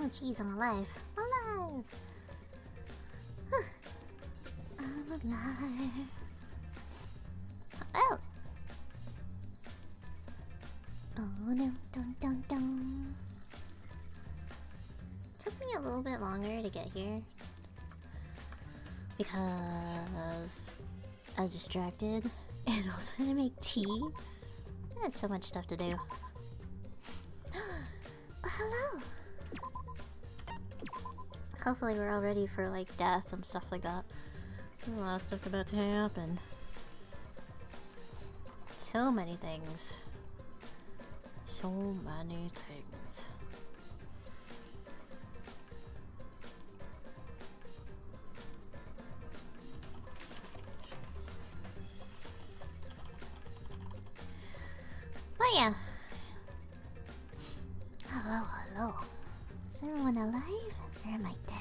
Oh jeez, I'm alive. Alive! I'm alive. Oh! Dun dun dun dun. Took me a little bit longer to get here because I was distracted and also had to make tea. I had so much stuff to do. Hello! Hopefully we're all ready for like death and stuff like that. There's a lot of stuff about to happen. So many things. So many things. But yeah. Hello, hello. Is everyone alive? Or am I dead?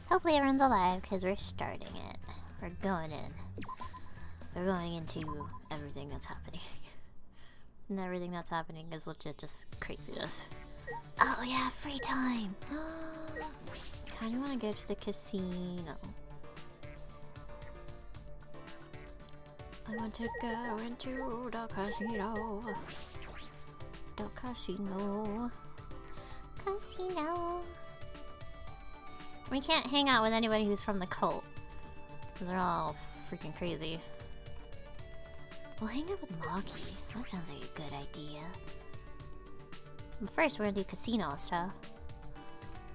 Hopefully everyone's alive, because we're starting it. We're going in. We're going into everything that's happening. And everything that's happening is legit just craziness. Oh yeah, free time! Kinda wanna go to the casino. I want to go into the casino. The casino. Casino. We can't hang out with anybody who's from the cult. Because they're all freaking crazy. We'll hang out with Maki. That sounds like a good idea. But first, we're gonna do casino stuff.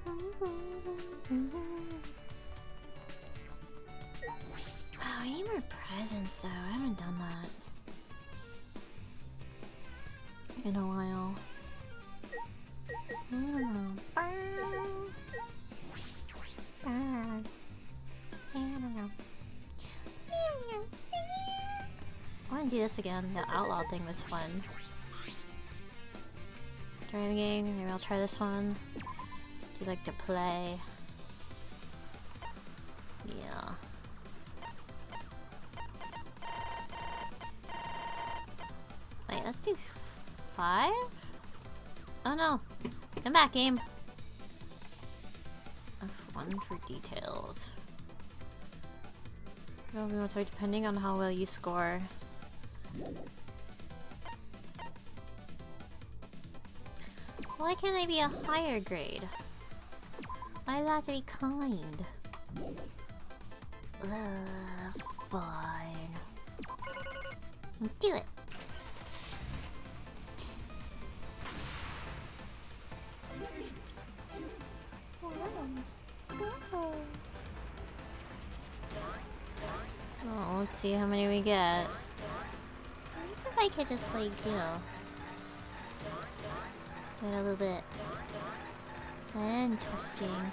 Oh, I need more presents though. I haven't done that in a while. I want to do this again. The outlaw thing was fun. Driving, maybe I'll try this one. Do you like to play? Yeah. Wait, let's do 5? Oh no! Come back, game! F1 for details. Oh, we want to depending on how well you score. Why can't I be a higher grade? Why does that have to be kind? Fine. Let's do it. Oh, let's see how many we get. I wonder if I could just, like, you know, get a little bit interesting.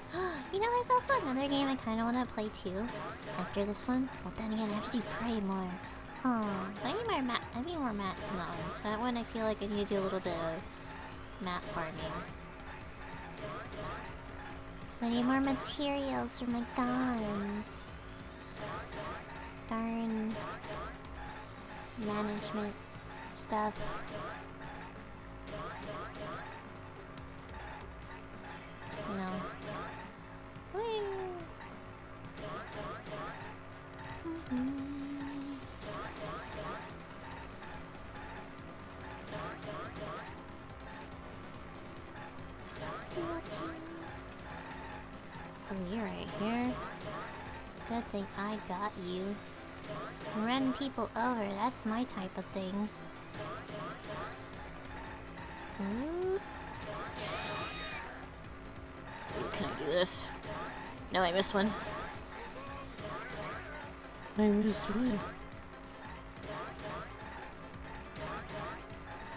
You know, there's also another game I kind of want to play too. After this one. Well, then again, I have to do Prey more. Huh. I need more mats and that one. So that one, I feel like I need to do a little bit of mat farming. Because I need more materials for my guns. Darn management stuff. You know. Whee! Oh, you're right here. Good thing I got you. Run people over, that's my type of thing. Ooh. Can I do this? No, I missed one. I missed one.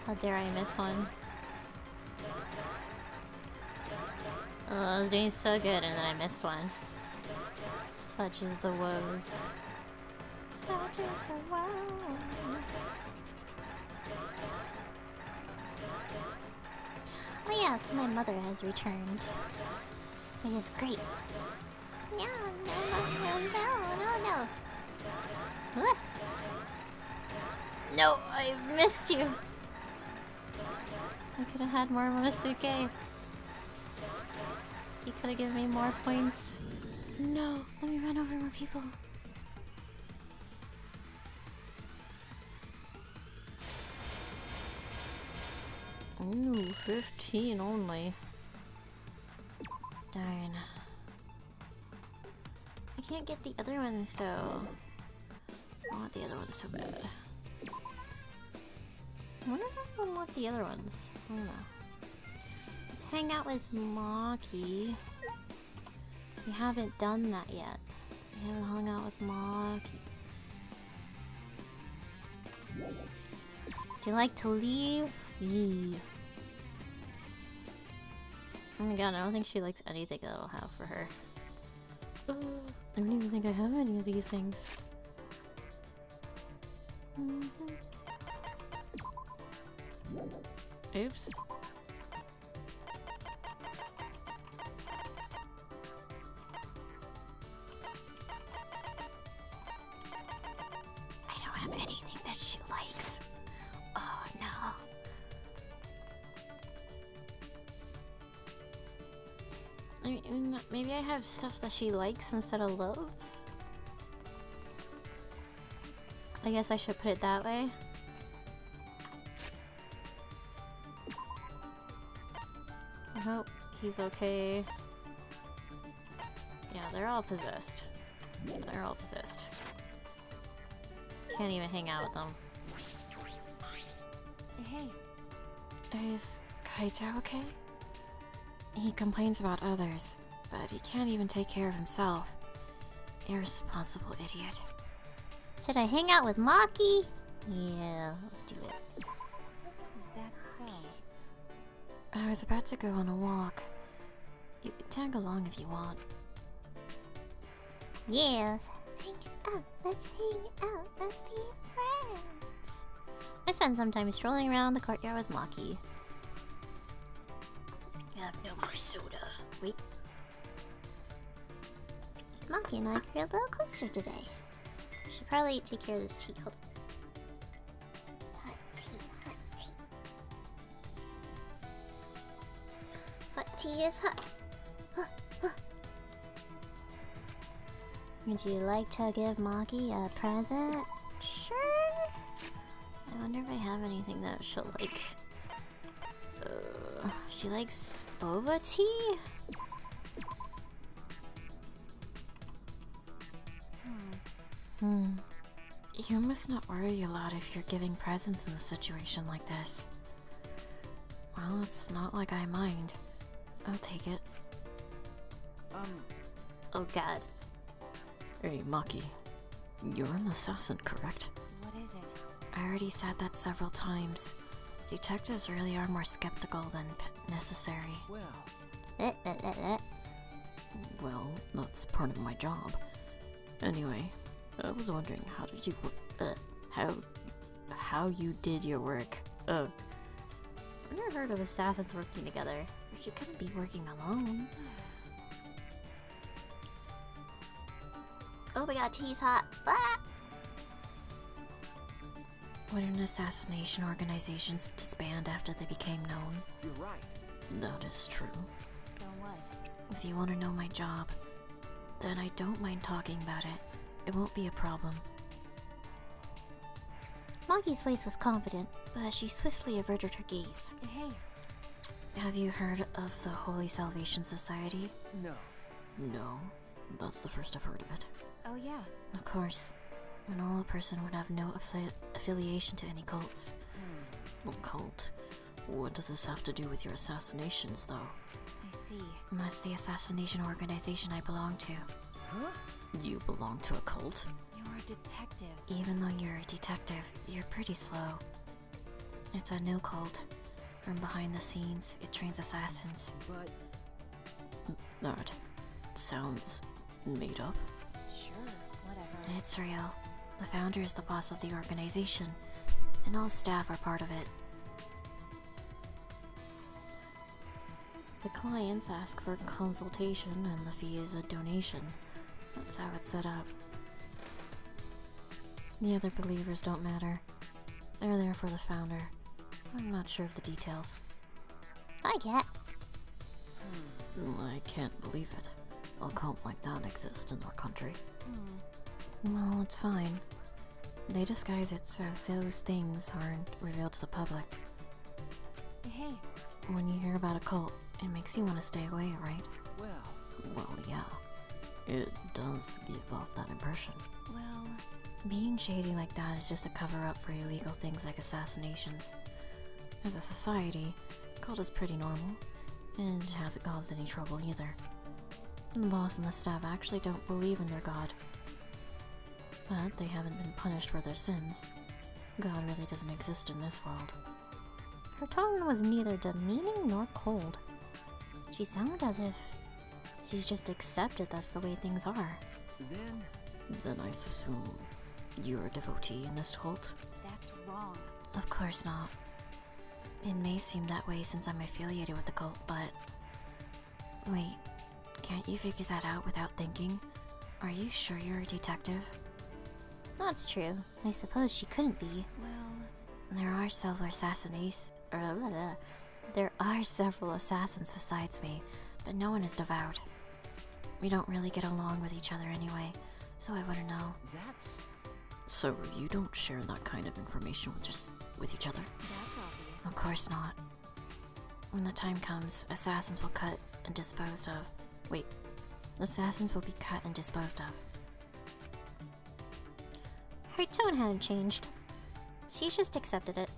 How dare I miss one? Oh, I was doing so good and then I missed one. Such is the woes. Such is the woes. Oh yeah, so my mother has returned. Which is great. No, no, no, no, no, no, no. No, I missed you. I could have had more Monosuke. He could have given me more points. No, let me run over more people. Ooh, 15 only. Darn. I can't get the other ones though. I want the other ones so bad. I wonder if I unlock the other ones. I don't know. Let's hang out with Maki. So we haven't done that yet. We haven't hung out with Maki. Would you like to leave? Yeah. Oh my god, I don't think she likes anything that I'll have for her. I don't even think I have any of these things. Oops. I don't have anything that she likes. Oh no. I mean, maybe I have stuff that she likes instead of loves? I guess I should put it that way. I hope he's okay. Yeah, they're all possessed. They're all possessed. Can't even hang out with them. Hey. Is Kaito okay? He complains about others, but he can't even take care of himself. Irresponsible idiot. Should I hang out with Maki? Yeah, let's do it. Is that so? I was about to go on a walk. You can tag along if you want. Yes. Hang out. Let's hang out. Let's be friends. I spent some time strolling around the courtyard with Maki. I have no more soda. Wait. Maki and I grew a little closer today. Should probably take care of this tea. Hold on. Hot tea, hot tea. Hot tea is hot. Would you like to give Maki a present? Sure. I wonder if I have anything that she'll like. She likes boba tea? You must not worry a lot if you're giving presents in a situation like this. Well, it's not like I mind. I'll take it. Oh god. Hey, Maki. You're an assassin, correct? What is it? I already said that several times. Detectives really are more skeptical than necessary. Well, Well, that's part of my job. Anyway, I was wondering, how did you how you did your work? I've never heard of assassins working together. You couldn't be working alone. Oh my god, tea's hot. Ah! Wouldn't assassination organizations disband after they became known? you're right. That is true. So what? If you want to know my job, then I don't mind talking about it. It won't be a problem. Maki's voice was confident, but she swiftly averted her gaze. Hey. Have you heard of the Holy Salvation Society? No. No, that's the first I've heard of it. Oh yeah. Of course, a normal person would have no affiliation to any cults. A cult? What does this have to do with your assassinations, though? I see. That's the assassination organization I belong to. Huh? You belong to a cult? You're a detective. Even though you're a detective, you're pretty slow. It's a new cult. From behind the scenes, it trains assassins. But That sounds made up. sure, whatever. It's real. The founder is the boss of the organization, and all staff are part of it. The clients ask for consultation and the fee is a donation. That's how it's set up. The other believers don't matter. They're there for the founder. I'm not sure of the details. Hi, Cat. I can't believe it. A cult like that exists in our country. Well, it's fine. They disguise it so those things aren't revealed to the public. Hey. When you hear about a cult, it makes you want to stay away, right? Well, yeah. It does give off that impression. Well, Being shady like that is just a cover-up for illegal things like assassinations. As a society, the cult is pretty normal, and it hasn't caused any trouble either. The boss and the staff actually don't believe in their god. But they haven't been punished for their sins. God really doesn't exist in this world. Her tone was neither demeaning nor cold. She sounded as if she's just accepted that's the way things are. Then I assume you're a devotee in this cult? that's wrong. Of course not. It may seem that way since I'm affiliated with the cult, but... Wait, can't you figure that out without thinking? Are you sure you're a detective? That's true. I suppose she couldn't be. Well, There are several assassins besides me, but no one is devout. We don't really get along with each other anyway, so I wouldn't know. So you don't share that kind of information with each other? that's obvious. Of course not. When the time comes, assassins will be cut and disposed of. Her tone hadn't changed. She's just accepted it.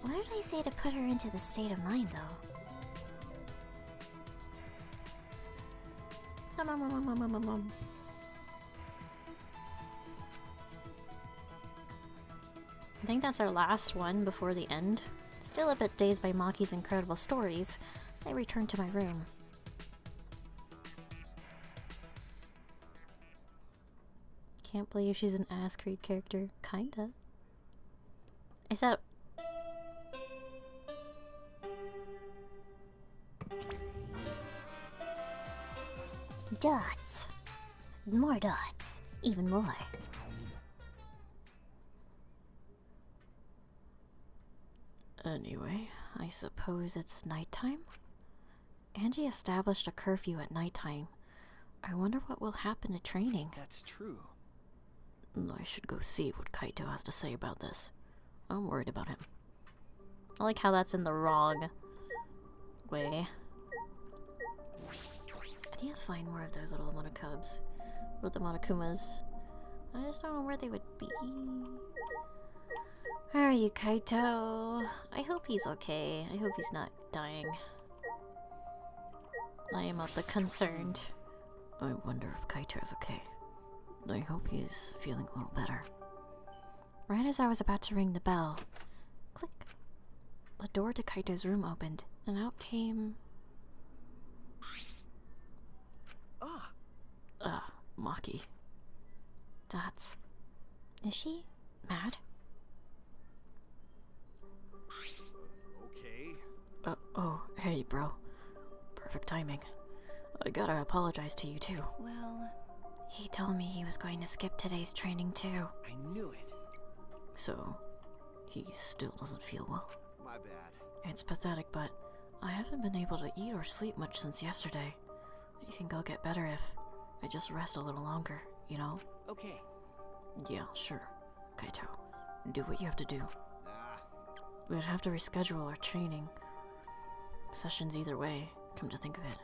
What did I say to put her into the state of mind, though? I think that's our last one before the end. Still a bit dazed by Maki's incredible stories, I returned to my room. Can't believe she's an ass Creed character. Kinda. Except... dots. More dots. Even more. Anyway, I suppose it's nighttime? Angie established a curfew at nighttime. I wonder what will happen to training. That's true. I should go see what Kaito has to say about this. I'm worried about him. I like how that's in the wrong way. I need to find more of those little monokubs. Or the monokumas. I just don't know where they would be. Where are you, Kaito? I hope he's okay. I hope he's not dying. I am of the concerned. I wonder if Kaito's okay. I hope he's feeling a little better. Right as I was about to ring the bell, click. The door to Kaito's room opened, and out came... Maki. Dots. Is she mad? Okay. Oh, hey, bro. Perfect timing. I gotta apologize to you, too. Well, He told me he was going to skip today's training, too. I knew it. So, he still doesn't feel well. My bad. It's pathetic, but I haven't been able to eat or sleep much since yesterday. I think I'll get better if I just rest a little longer, you know? Okay. Yeah, sure. Kaito, do what you have to do. Ah, We'd have to reschedule our training sessions either way, come to think of it.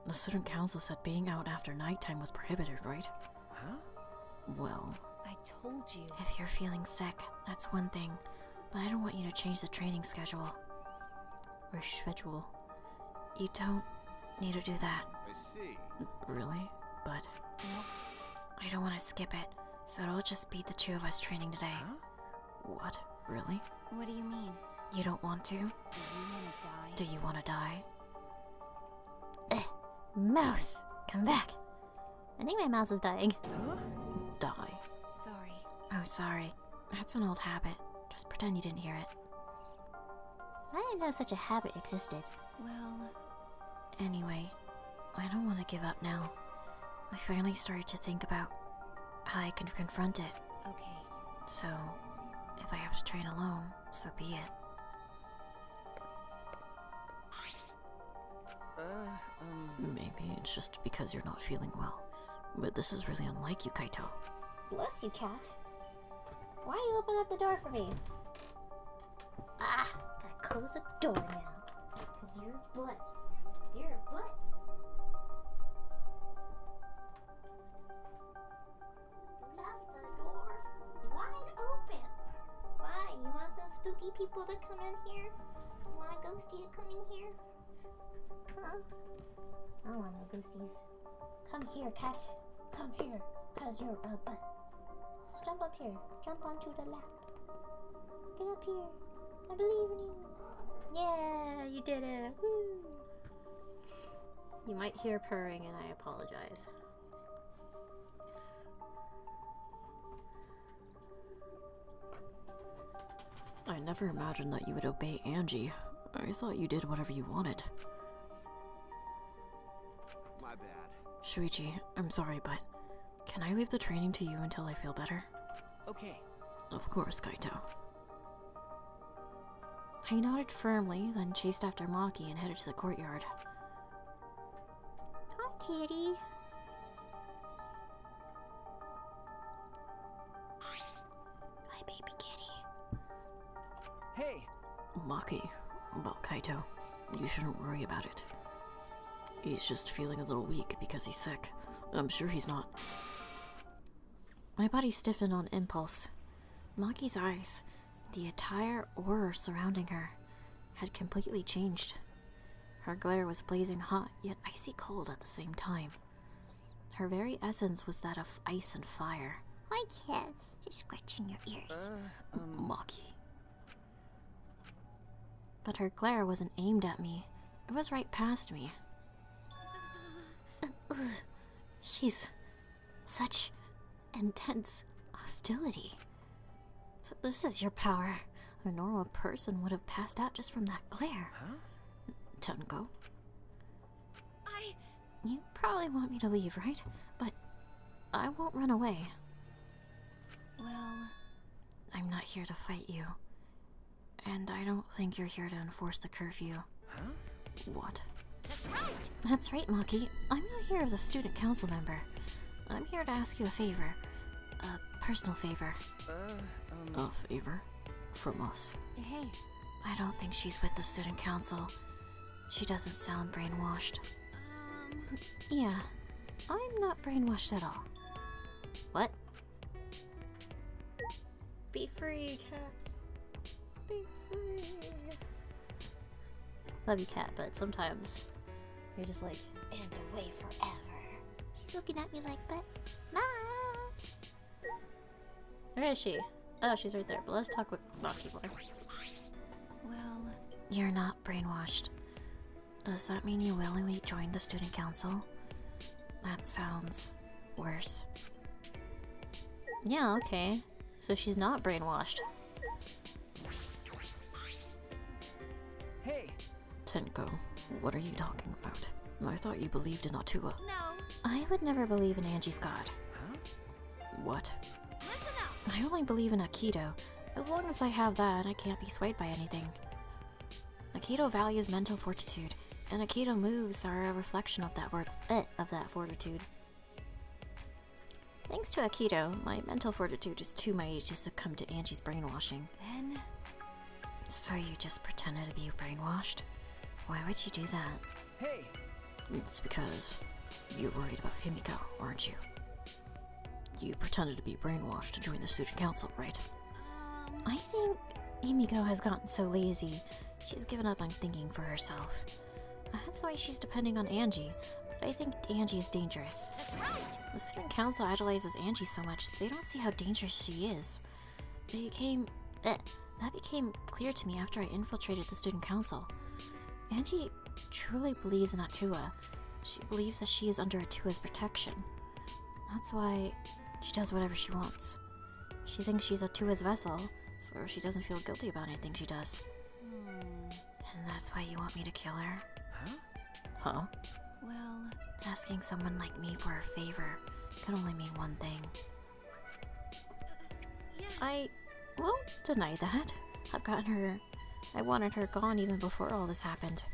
The student council said being out after nighttime was prohibited, right? huh? Well, I told you. if you're feeling sick, that's one thing, but I don't want you to change the training schedule. Or schedule. You don't need to do that. I see. Really? But Nope. I don't want to skip it, so it'll just be the two of us training today. Huh? What? Really? What do you mean? You don't want to? Do you wanna die? Do you want to die? Mouse! Come back! I think my mouse is dying. Huh? Die. Sorry. Oh, sorry. That's an old habit. Just pretend you didn't hear it. I didn't know such a habit existed. Well, Anyway, I don't want to give up now. I finally started to think about how I can confront it. okay. So, If I have to train alone, so be it. Maybe it's just because you're not feeling well. But this is really unlike you, Kaito. Bless you, cat. Why you open up the door for me? Ah, gotta close the door now. Cause you're a butt. You're a butt. You left the door wide open. Why? You want some spooky people to come in here? You want a ghostie to come in here? Huh? I don't want no ghosties. Come here, cat. Come here, cause you're a butt. Just jump up here. Jump onto the lap. Get up here. I believe in you. Yeah, you did it. Woo. You might hear purring and I apologize. I never imagined that you would obey Angie. I thought you did whatever you wanted. My bad. Shuichi, I'm sorry, but can I leave the training to you until I feel better? Okay. Of course, Kaito. He nodded firmly, then chased after Maki and headed to the courtyard. Hi, kitty. Hi, baby kitty. Hey. Maki, about Kaito, you shouldn't worry about it. He's just feeling a little weak because he's sick. I'm sure he's not. My body stiffened on impulse. Maki's eyes, the entire aura surrounding her, had completely changed. Her glare was blazing hot, yet icy cold at the same time. Her very essence was that of ice and fire. Hi, cat. He's scratching your ears. Maki. But her glare wasn't aimed at me. It was right past me. She's such intense hostility. So this is your power. A normal person would have passed out just from that glare. Huh? Tenko. You probably want me to leave, right? But I won't run away. Well, I'm not here to fight you. And I don't think you're here to enforce the curfew. Huh? What? that's right. That's right, Maki. I'm not here as a student council member. I'm here to ask you a favor. A personal favor. A favor? From us. Hey, I don't think she's with the student council. She doesn't sound brainwashed. Yeah, I'm not brainwashed at all. What? Be free, cat. Be free. Love you, cat, but sometimes you're just like, and away forever. She's looking at me like, but bye. Where is she? Oh, she's right there. But let's talk with Maki more. well, You're not brainwashed. Does that mean you willingly joined the student council? That sounds worse. Yeah, okay. So she's not brainwashed. Hey. Tenko, what are you talking about? I thought you believed in Atua. no, I would never believe in Angie's god. Huh? What? listen up. I only believe in Aikido. As long as I have that, I can't be swayed by anything. Aikido values mental fortitude, and Aikido moves are a reflection of that fortitude. Thanks to Aikido, my mental fortitude is too mighty to succumb to Angie's brainwashing. Then, So you just pretended to be brainwashed? Why would you do that? Hey. It's because you're worried about Himiko, aren't you? You pretended to be brainwashed to join the student council, right? I think Himiko has gotten so lazy, she's given up on thinking for herself. That's why she's depending on Angie, but I think Angie is dangerous. that's right. The student council idolizes Angie so much, they don't see how dangerous she is. That became clear to me after I infiltrated the student council. Angie truly believes in Atua. She believes that she is under Atua's protection. That's why she does whatever she wants. She thinks she's Atua's vessel, so she doesn't feel guilty about anything she does. And that's why you want me to kill her? Huh? Huh? Well, Asking someone like me for a favor can only mean one thing. yes. I won't deny that. I wanted her gone even before all this happened.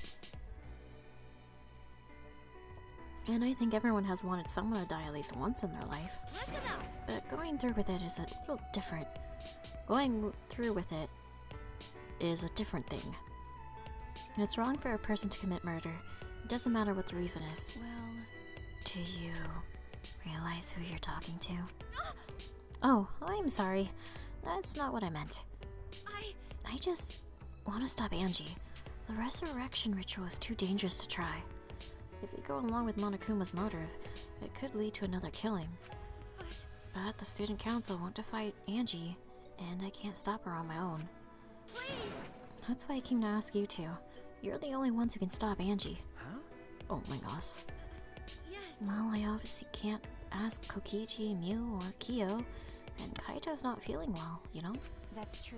And I think everyone has wanted someone to die at least once in their life. Listen up. But going through with it is a little different. Going through with it is a different thing. It's wrong for a person to commit murder. It doesn't matter what the reason is. Well, Do you realize who you're talking to? Oh, I'm sorry. That's not what I meant. I just want to stop Angie. The resurrection ritual is too dangerous to try. If we go along with Monokuma's motive, it could lead to another killing. But the student council won't fight Angie, and I can't stop her on my own. please. That's why I came to ask you two. You're the only ones who can stop Angie. Huh? Oh my gosh. Yes. Well, I obviously can't ask Kokichi, Mew, or Kyo, and Kaito's not feeling well, you know? That's true.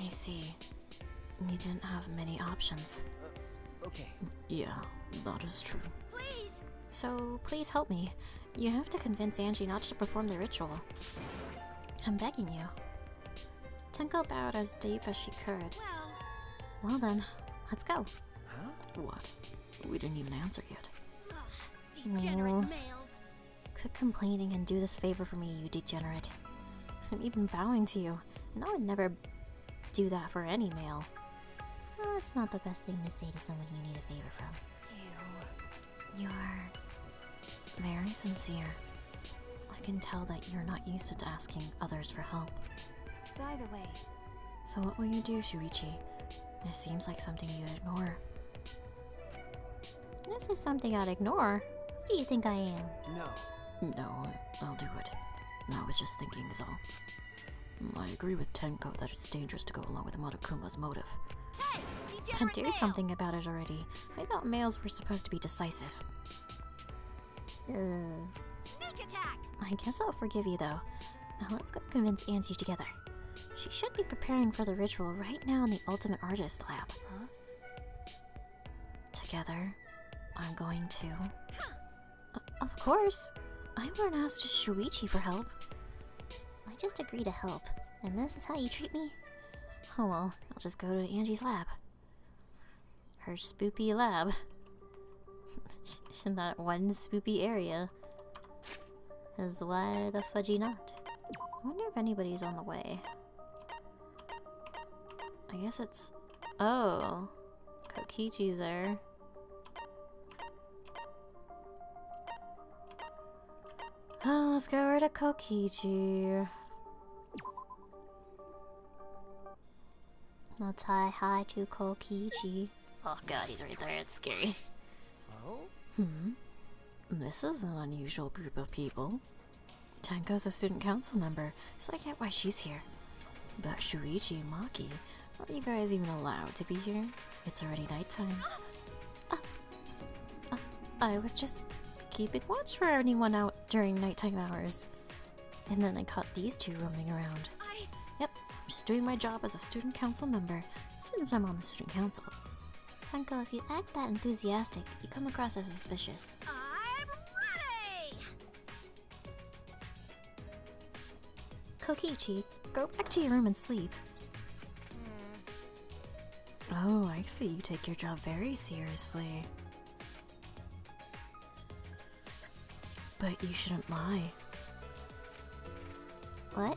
I see. You didn't have many options. Okay. Yeah, that is true. Please. So, please help me. You have to convince Angie not to perform the ritual. I'm begging you. Tenko bowed as deep as she could. Well then, let's go. Huh? What? We didn't even answer yet. Degenerate Oh. males. Quit complaining and do this favor for me, you degenerate. I'm even bowing to you, and I would never do that for any male. Well, that's not the best thing to say to someone you need a favor from. You're very sincere. I can tell that you're not used to asking others for help. By the way, So what will you do, Shuichi? It seems like something you'd ignore. This is something I'd ignore. Who do you think I am? No. No, I'll do it. I was just thinking is all. I agree with Tenko that it's dangerous to go along with Monokuma's motive. hey, To degenerate do male. something about it already. I thought males were supposed to be decisive. Sneak attack. I guess I'll forgive you though. Now let's go convince Angie together. She should be preparing for the ritual right now in the Ultimate Artist Lab. Huh? Together, I'm going to... Of course! I weren't asked just Shuichi for help. I just agree to help, and this is how you treat me? Oh well, I'll just go to Angie's lab. Her spoopy lab. In that one spoopy area. Is why the fudgy not? I wonder if anybody's on the way. I guess it's... Oh! Kokichi's there. Oh, let's go over to Kokichi. Let's hi to Kokichi. Oh god, he's right there. It's scary. Oh? This is an unusual group of people. Tenko's a student council member, so I get why she's here. But Shuichi and Maki, are you guys even allowed to be here? It's already nighttime. I was just keeping watch for anyone out during nighttime hours. And then I caught these two roaming around. Yep, I'm just doing my job as a student council member, since I'm on the student council. Tenko, if you act that enthusiastic, you come across as suspicious. I'm ready. Kokichi, go back to your room and sleep. Oh, I see. You take your job very seriously. But you shouldn't lie. What?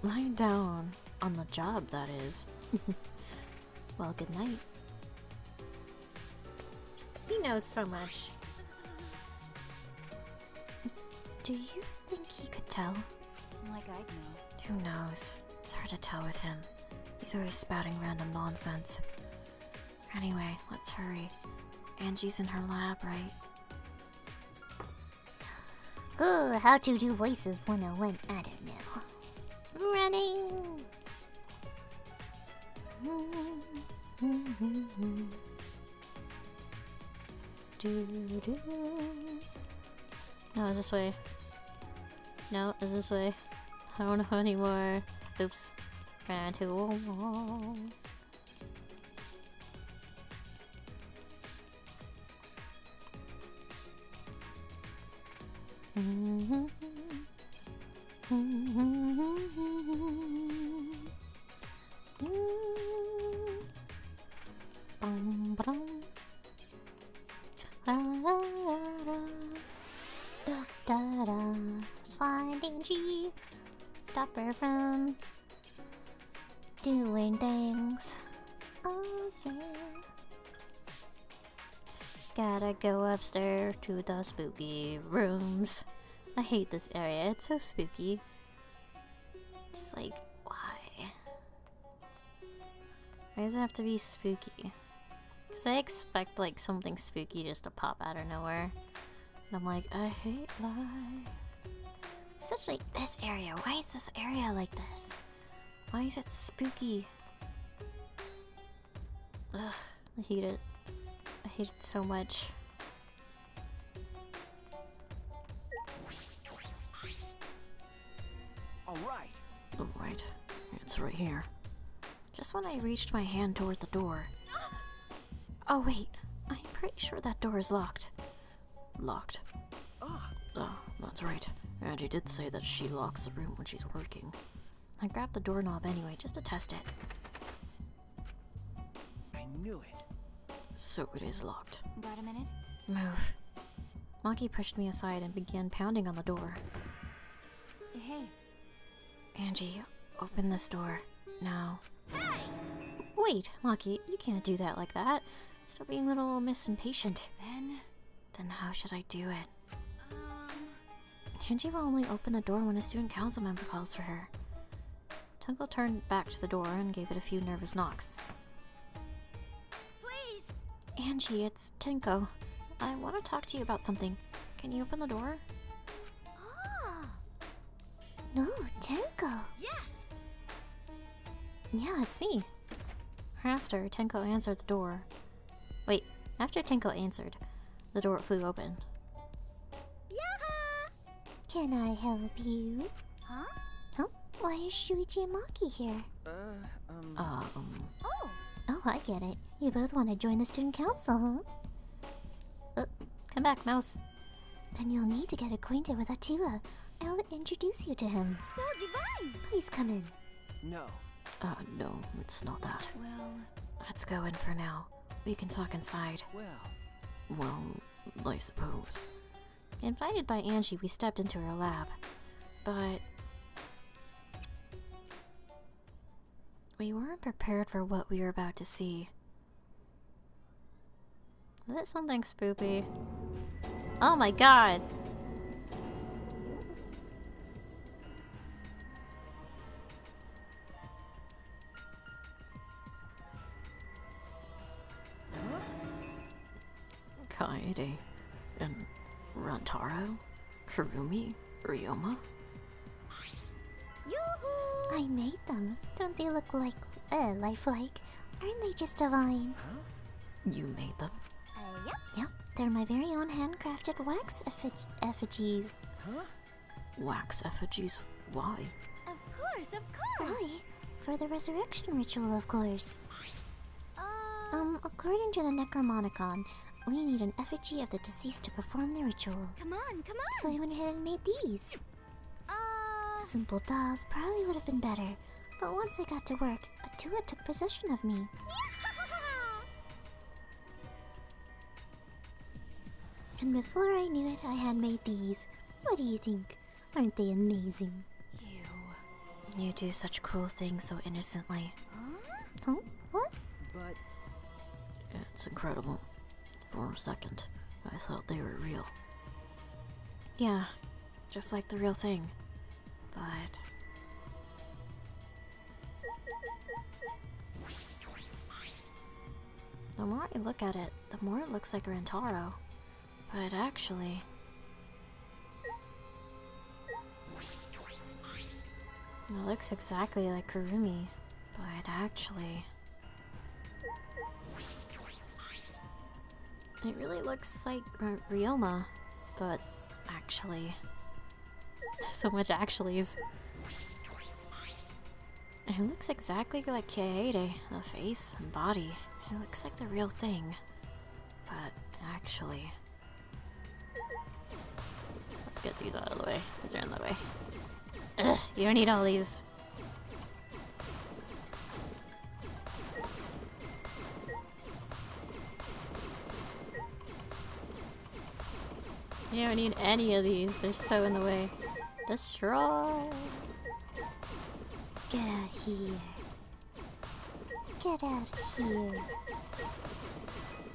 Lie down. On the job, that is. Well, good night. He knows so much. Do you think he could tell? Like I'd know. Who knows? It's hard to tell with him. He's always spouting random nonsense. Anyway, let's hurry. Angie's in her lab, right? Ooh, how to do voices 101. I don't know. Running! No, it's this way. No, it's this way. I don't know anymore. Oops. Ran into a wall. Ba-dum. Da-da-da-da. Da-da-da. Let's find Angie. Stop her from doing things. Oh yeah. Gotta go upstairs to the spooky rooms. I hate this area, it's so spooky. Just like, why? Why does it have to be spooky? Because I expect like something spooky just to pop out of nowhere. And I'm like, I hate life. Especially this area. Why is this area like this? Why is it spooky? Ugh, I hate it. I hate it so much. Alright, it's right here. Just when I reached my hand toward the door. Oh wait, I'm pretty sure that door is locked. Locked. Oh, that's right. Angie did say that she locks the room when she's working. I grabbed the doorknob anyway, just to test it. I knew it. So it is locked. Got a minute? Move. Maki pushed me aside and began pounding on the door. Hey. Angie, open this door. Now. Hey! Wait, Maki, you can't do that like that. Stop being a little Miss Impatient. Then how should I do it? Angie will only open the door when a student council member calls for her. Tunko turned back to the door and gave it a few nervous knocks. Please! Angie, it's Tenko. I want to talk to you about something. Can you open the door? Ah! No, Tenko. Yes! Yeah, it's me. After Tenko answered the door. Wait, after Tenko answered, the door flew open. Yaha! Can I help you? Huh? Huh? Why is Shuichi and Maki here? Oh! Oh, I get it. You both want to join the student council, huh? Come back, mouse. Then you'll need to get acquainted with Atua. I'll introduce you to him. So divine! Please come in. No. No, it's not that. Well... Let's go in for now. We can talk inside. Well, I suppose. Invited by Angie, we stepped into her lab. But... we weren't prepared for what we were about to see. Is that something spoopy? Oh my god! Kaede and Rantaro, Kurumi, Ryoma. Yoo-hoo! I made them. Don't they look like, lifelike? Aren't they just divine? You made them? Yep. Yep, they're my very own handcrafted wax effigies. Wax effigies? Why? Of course, of course! Why? For the resurrection ritual, of course. According to the Necromonicon, we need an effigy of the deceased to perform the ritual. Come on, come on! So I went ahead and made these. Simple dolls probably would have been better, but once I got to work, Atua took possession of me. And before I knew it, I had made these. What do you think? Aren't they amazing? You do such cruel things so innocently. Huh? What? But It's incredible. For a second, I thought they were real. Yeah, just like the real thing. But... the more I look at it, the more it looks like Rantaro. But actually... it looks exactly like Kurumi. But actually... it really looks like Ryoma. But actually... so much actuallys. It looks exactly like Kaede, the face and body. It looks like the real thing. But actually... let's get these out of the way. These are in the way. Ugh, you don't need all these. You don't need any of these. They're so in the way. Destroy. Get out here. Get out here.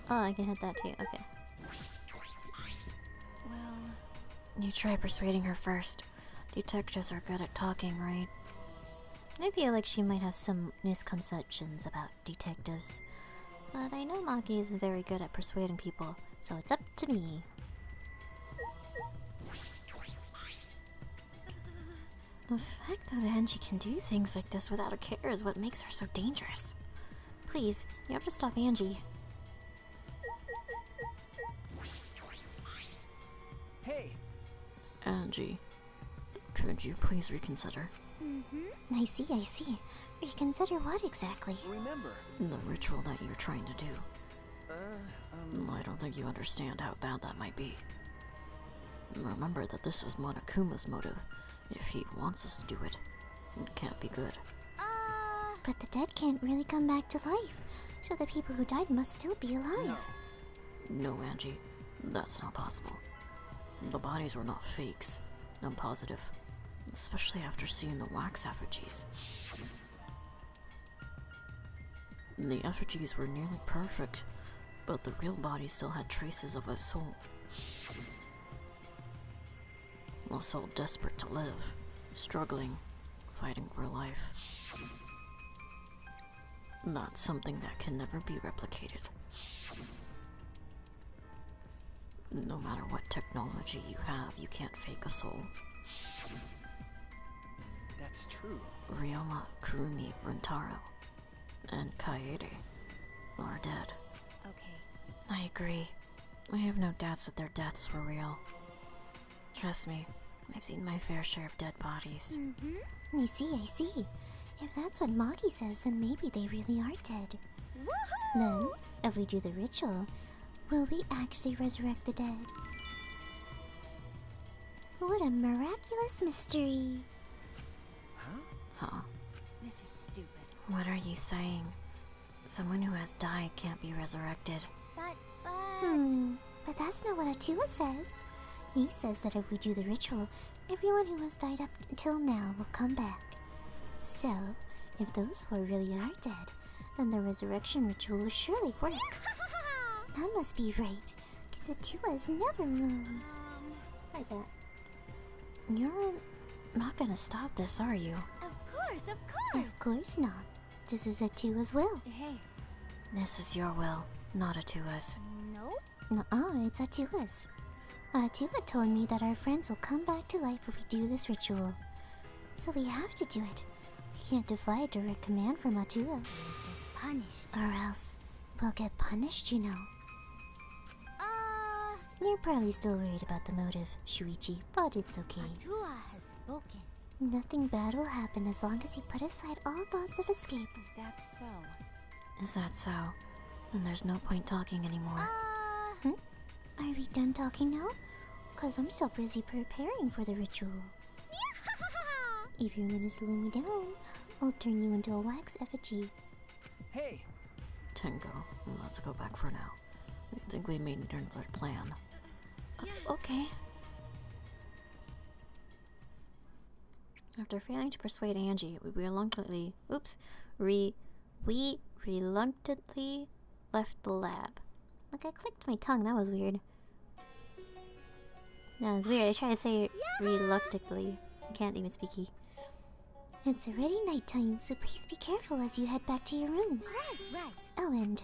Oh, I can hit that too. Okay. Well, You try persuading her first. Detectives are good at talking, right? I feel like she might have some misconceptions about detectives. But I know Maki isn't very good at persuading people, so it's up to me. The fact that Angie can do things like this without a care is what makes her so dangerous. Please, you have to stop Angie. Hey, Angie, could you please reconsider? mm-hmm. I see. Reconsider what exactly? remember. The ritual that you're trying to do. Uh, I don't think you understand how bad that might be. Remember that this was Monokuma's motive. If he wants us to do it, it can't be good. But the dead can't really come back to life, so the people who died must still be alive. No, Angie, that's not possible. The bodies were not fakes. I'm positive. Especially after seeing the wax effigies. The effigies were nearly perfect, but the real body still had traces of a soul. A soul desperate to live, struggling, fighting for life. That's something that can never be replicated. No matter what technology you have, you can't fake a soul. that's true. Ryoma, Kurumi, Rentaro, and Kaede are dead. Okay. I agree. I have no doubts that their deaths were real. Trust me, I've seen my fair share of dead bodies. Mm-hmm. I see. If that's what Maki says, then maybe they really are dead. Woohoo! Then, if we do the ritual, will we actually resurrect the dead? What a miraculous mystery! Huh? This is stupid. What are you saying? Someone who has died can't be resurrected. But that's not what Atua says. He says that if we do the ritual, everyone who has died up until now will come back. So, if those four really are dead, then the resurrection ritual will surely work. That must be right, because Atua is never wrong. Like that. You're not gonna stop this, are you? Of course not. This is Atua's will. Hey. This is your will, not Atua's. No? It's Atua's. Atua told me that our friends will come back to life if we do this ritual. So we have to do it. We can't defy a direct command from Atua. Punished. Or else we'll get punished, you know. You're probably still worried about the motive, Shuichi, but it's okay. Atua has spoken. Nothing bad will happen as long as you put aside all thoughts of escape. Is that so? Is that so? Then there's no point talking anymore. Are we done talking now? Cause I'm so busy preparing for the ritual. If you're gonna slow me down, I'll turn you into a wax effigy. Hey, Tenko, let's go back for now. I think we may need another plan. Okay. After failing to persuade Angie, we reluctantly left the lab. Like I clicked my tongue, that was weird. That was weird. I tried to say it reluctantly. I can't even speaky. It's already nighttime, so please be careful as you head back to your rooms. Right. Oh, and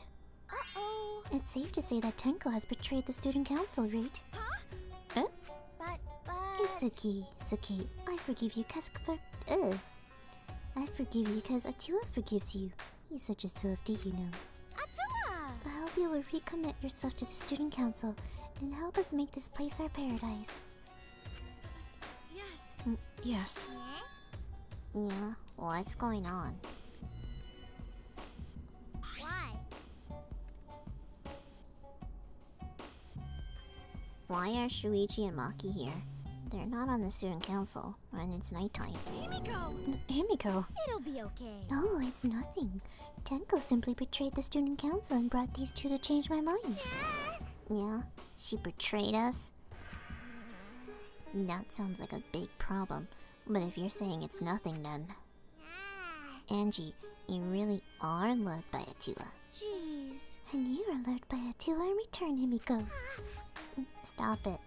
it's safe to say that Tenko has betrayed the student council, right? Eh? But... It's okay. I forgive you cause I forgive you cause Atua forgives you. He's such a softie, you know. Atua! I hope you will recommit yourself to the student council and help us make this place our paradise. Yes. Yes. Yeah, what's going on? Why? Why are Shuichi and Maki here? They're not on the student council, and it's nighttime. Himiko. It'll be okay. No, it's nothing. Tenko simply betrayed the student council and brought these two to change my mind. Yeah, she betrayed us. That sounds like a big problem. But if you're saying it's nothing, then... Angie, you really are loved by a Tua. Jeez. And you are loved by a Tua in return, Himiko. Stop it.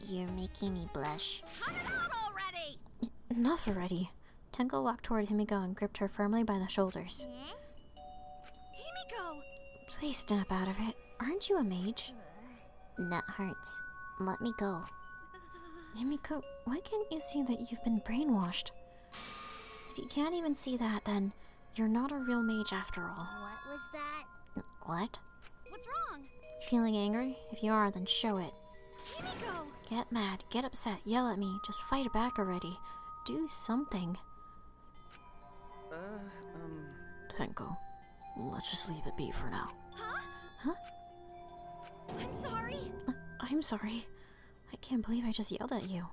You're making me blush. Cut it out already! Enough already. Tenko walked toward Himiko and gripped her firmly by the shoulders. Himiko! Please snap out of it. Aren't you a mage? That hurts. Let me go. Himiko, why can't you see that you've been brainwashed? If you can't even see that, then you're not a real mage after all. What was that? What? What's wrong? Feeling angry? If you are, then show it. Himiko! Get mad, get upset, yell at me, just fight back already. Do something. Tenko, let's just leave it be for now. Huh? I'm sorry. I'm sorry. I can't believe I just yelled at you.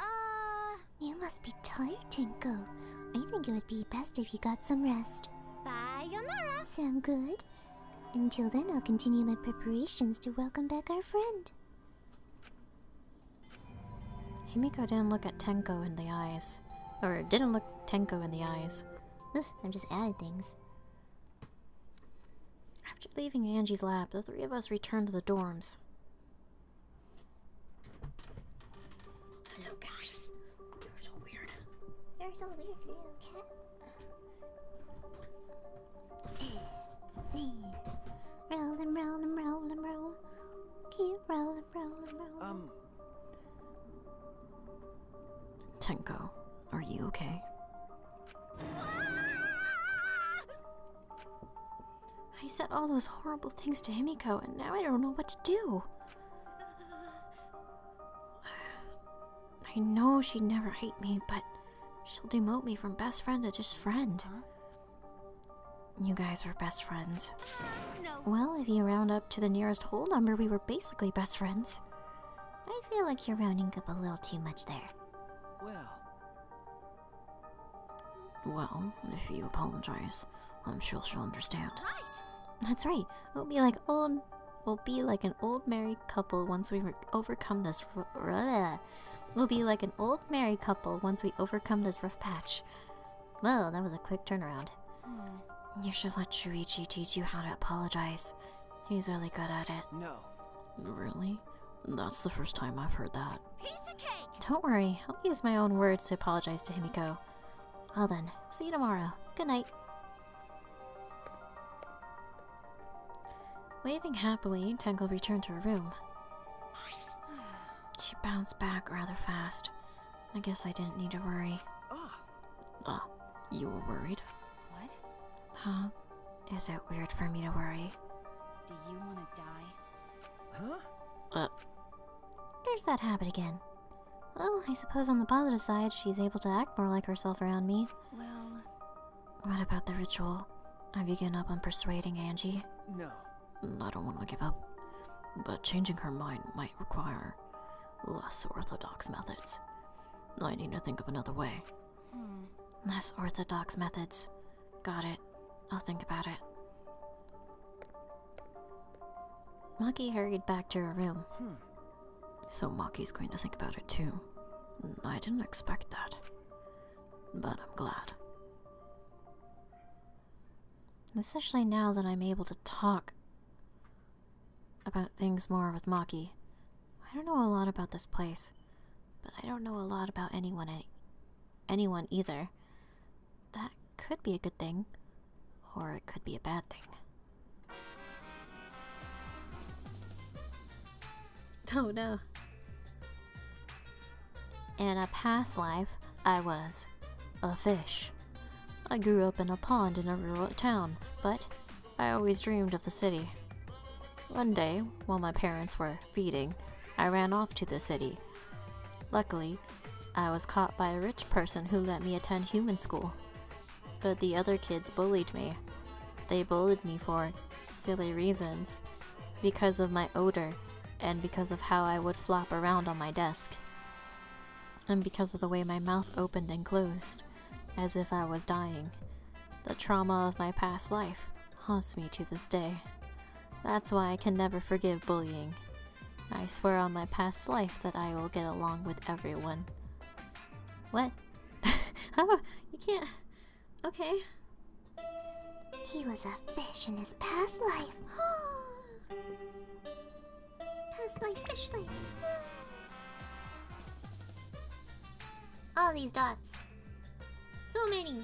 You must be tired, Tinko. I think it would be best if you got some rest. Sayonara. Sound good? Until then, I'll continue my preparations to welcome back our friend. Himiko didn't look at Tenko in the eyes. Or didn't look Tenko in the eyes. Ugh, I'm just adding things. After leaving Angie's lab, the three of us returned to the dorms. Hello, cat. You're so weird. You're so weird, little cat. Roll and roll and roll and roll. Keep roll and roll and roll. Tenko, are you okay? I said all those horrible things to Himiko, and now I don't know what to do. I know she'd never hate me, but she'll demote me from best friend to just friend. You guys were best friends. No. Well, if you round up to the nearest whole number, we were basically best friends. I feel like you're rounding up a little too much there. Well, if you apologize, I'm sure she'll understand. Right. That's right. We'll be like an old married couple once we overcome this. We'll be like an old married couple once we overcome this rough patch. Well, that was a quick turnaround. You should let Shuichi teach you how to apologize. He's really good at it. No. Really? That's the first time I've heard that. Piece of cake. Don't worry, I'll use my own words to apologize to Himiko. Well then, see you tomorrow. Good night. Waving happily, Tenko returned to her room. She bounced back rather fast. I guess I didn't need to worry. You were worried? What? Huh? Is it weird for me to worry? Do you want to die? Huh? There's that habit again. Well, I suppose on the positive side, she's able to act more like herself around me. Well... What about the ritual? Have you given up on persuading Angie? No. I don't want to give up, but changing her mind might require less orthodox methods. I need to think of another way. Less orthodox methods. Got it. I'll think about it. Maki hurried back to her room. So Maki's going to think about it too. I didn't expect that. But I'm glad. Especially now that I'm able to talk about things more with Maki. I don't know a lot about this place, but I don't know a lot about anyone either. That could be a good thing, or it could be a bad thing. Oh no. In a past life, I was a fish. I grew up in a pond in a rural town, but I always dreamed of the city. One day, while my parents were feeding, I ran off to the city. Luckily, I was caught by a rich person who let me attend human school. But the other kids bullied me. They bullied me for silly reasons. Because of my odor, and because of how I would flop around on my desk. And because of the way my mouth opened and closed, as if I was dying. The trauma of my past life haunts me to this day. That's why I can never forgive bullying. I swear on my past life that I will get along with everyone. What? How? You can't. Okay. He was a fish in his past life. Past life, fish life. All these dots. So many.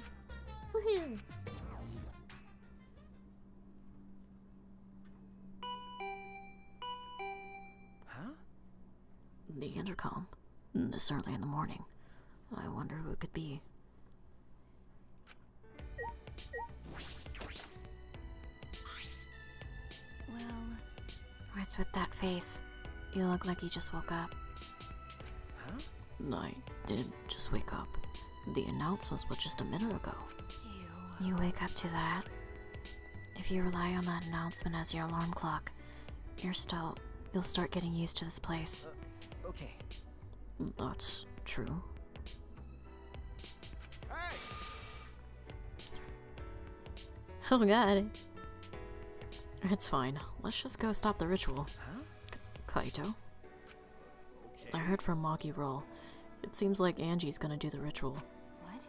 Woohoo. Huh? The intercom. This early in the morning. I wonder who it could be. Well, What's with that face? You look like you just woke up. Huh? I did just wake up. The announcement was just a minute ago. ew. You wake up to that? If you rely on that announcement as your alarm clock, you'll start getting used to this place. Okay. That's true. Oh god. It's fine. Let's just go stop the ritual. Huh? Kaito. I heard from Maki Roll. It seems like Angie's gonna do the ritual. What?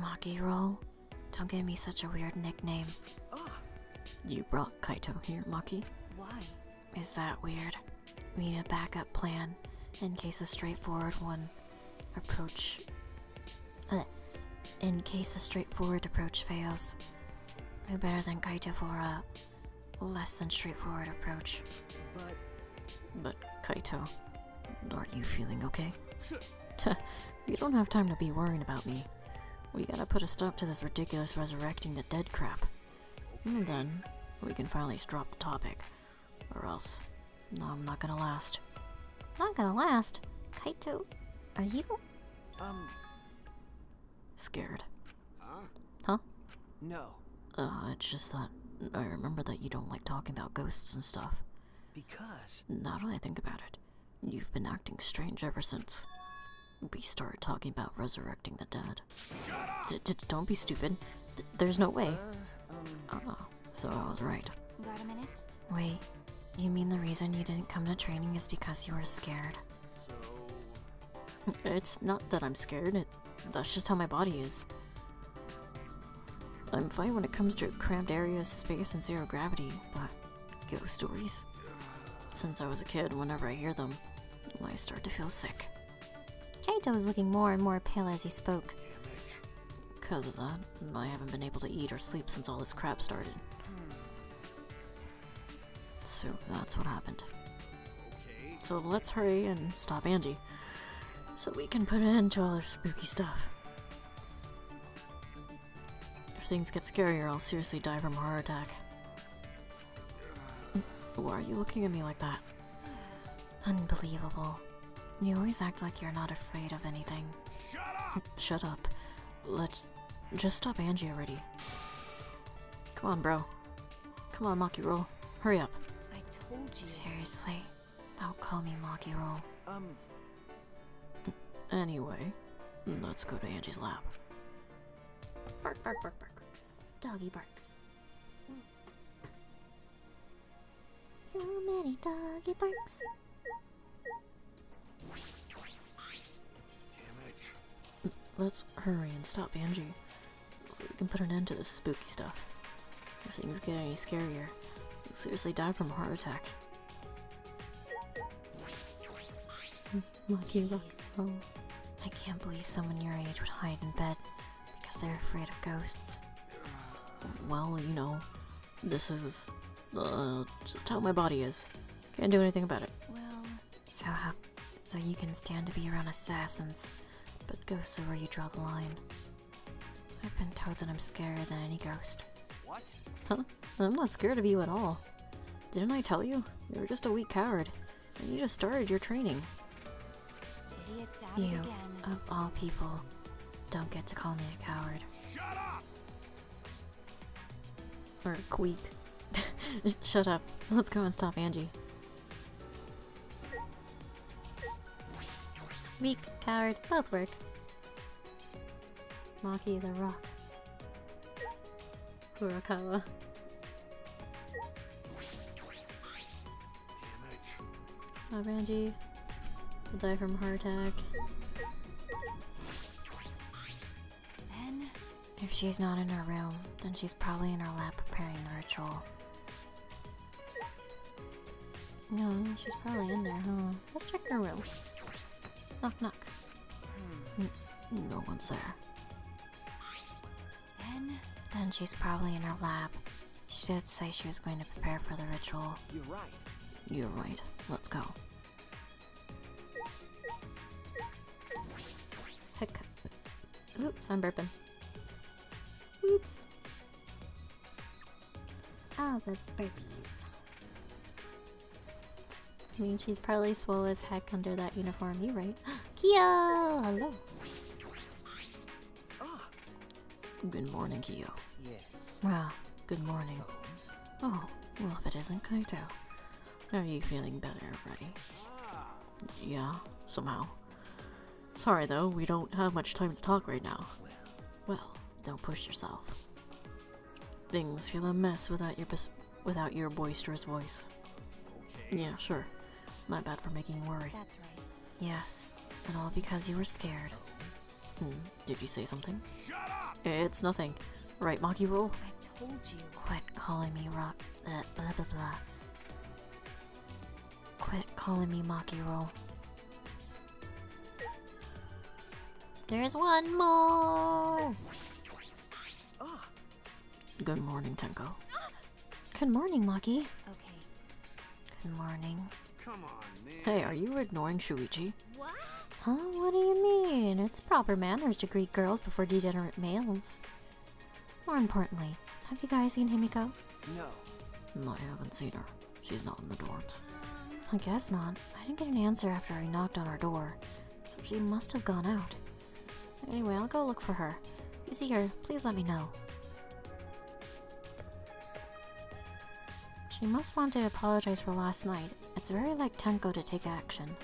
Maki Roll? Don't give me such a weird nickname. Ah. You brought Kaito here, Maki? Why? Is that weird? We need a backup plan in case the straightforward approach fails. Who better than Kaito for a less than straightforward approach? But Kaito, are you feeling okay? You don't have time to be worrying about me. We gotta put a stop to this ridiculous resurrecting the dead crap. And then we can finally drop the topic. Or else, no, I'm not gonna last. Not gonna last. Kaito, are you? Scared. Huh? No. It's just that I remember that you don't like talking about ghosts and stuff. Because. Now that I think about it, you've been acting strange ever since we started talking about resurrecting the dead. Don't be stupid. There's no way. So I was right. Got a minute? Wait, you mean the reason you didn't come to training is because you were scared? So. It's not that I'm scared, that's just how my body is. I'm fine when it comes to cramped areas, space, and zero gravity, but ghost stories? Since I was a kid, whenever I hear them, I start to feel sick. Kaito was looking more and more pale as he spoke. Because of that, I haven't been able to eat or sleep since all this crap started. So that's what happened. Okay. So let's hurry and stop Angie, so we can put an end to all this spooky stuff. If things get scarier, I'll seriously die from a heart attack. Why are you looking at me like that? Unbelievable. You always act like you're not afraid of anything. Shut up. Let's just stop Angie already. Come on, bro. Come on, Maki Roll. Hurry up. I told you. Seriously, don't call me Maki Roll. Um. Anyway, let's go to Angie's lab. Bark, bark, bark, bark. Doggy barks. So many doggy barks. Damn it. Let's hurry and stop Angie, so we can put an end to this spooky stuff. If things get any scarier, I'll seriously die from a heart attack. Maki Rock. Oh. I can't believe someone your age would hide in bed because they're afraid of ghosts. Well, you know, this is just how my body is. Can't do anything about it. Well, So you can stand to be around assassins, but ghosts are where you draw the line. I've been told that I'm scarier than any ghost. What? Huh? I'm not scared of you at all. Didn't I tell you? You're just a weak coward. And you just started your training. idiot's at it You, again. of all people, don't get to call me a coward. Shut up! Or a queek. Shut up. Let's go and stop Angie. Weak, coward, both work. Maki the Rock. Kurakawa. Damn it. Stop, Angie. Will die from a heart attack. Ben? If she's not in her room, then she's probably in her lab preparing the ritual. No, she's probably in there, huh? Let's check her room. Knock, knock. No one's there. Ben? Then she's probably in her lab. She did say she was going to prepare for the ritual. You're right. You're right. Let's go. Heck. Oops, I'm burping. Oops. All the burpees. I mean, she's probably swole as heck under that uniform. You right? Kyo! Hello. Ah, Good morning, Kiyo. yes. Well, good morning. Oh, well, if it isn't Kaito. Are you feeling better already? Ah, Yeah, somehow. Sorry though, we don't have much time to talk right now. Well, don't push yourself. Things feel a mess without your boisterous voice. okay. Yeah, sure. My bad for making you worry. That's right. Yes, and all because you were scared. Did you say something? Shut up! It's nothing. Right, Maki roll? I told you. Quit calling me blah blah blah. Quit calling me Maki roll. There's one more! Ah, Good morning, Tenko. Good morning, Maki. Okay. Good morning. come on, man. Hey, are you ignoring Shuichi? What? Huh? What do you mean? It's proper manners to greet girls before degenerate males. More importantly, have you guys seen Himiko? No. I haven't seen her. She's not in the dorms. I guess not. I didn't get an answer after I knocked on her door, so she must have gone out. Anyway, I'll go look for her. If you see her, please let me know. She must want to apologize for last night. It's very like Tenko to take action.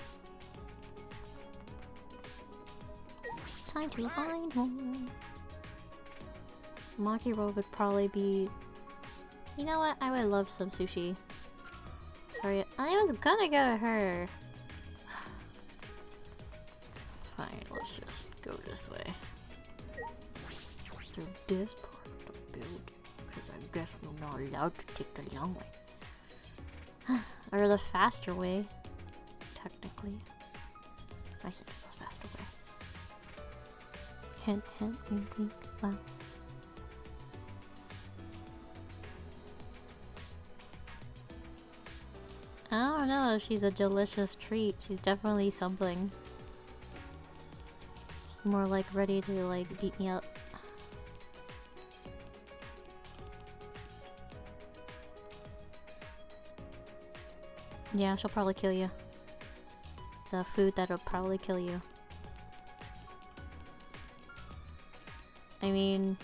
Time to find one. Makiro would probably be... You know what? I would love some sushi. Sorry, I was gonna go to her. Fine, let's just go this way. Through this part of the building. Because I guess we're not allowed to take the long way. Or the faster way. Technically. I think it's the faster way. Hint, hint, wink, wink, wow. I don't know if she's a delicious treat. She's definitely something. She's more like ready to like beat me up. Yeah, she'll probably kill you. It's a food that'll probably kill you. I mean,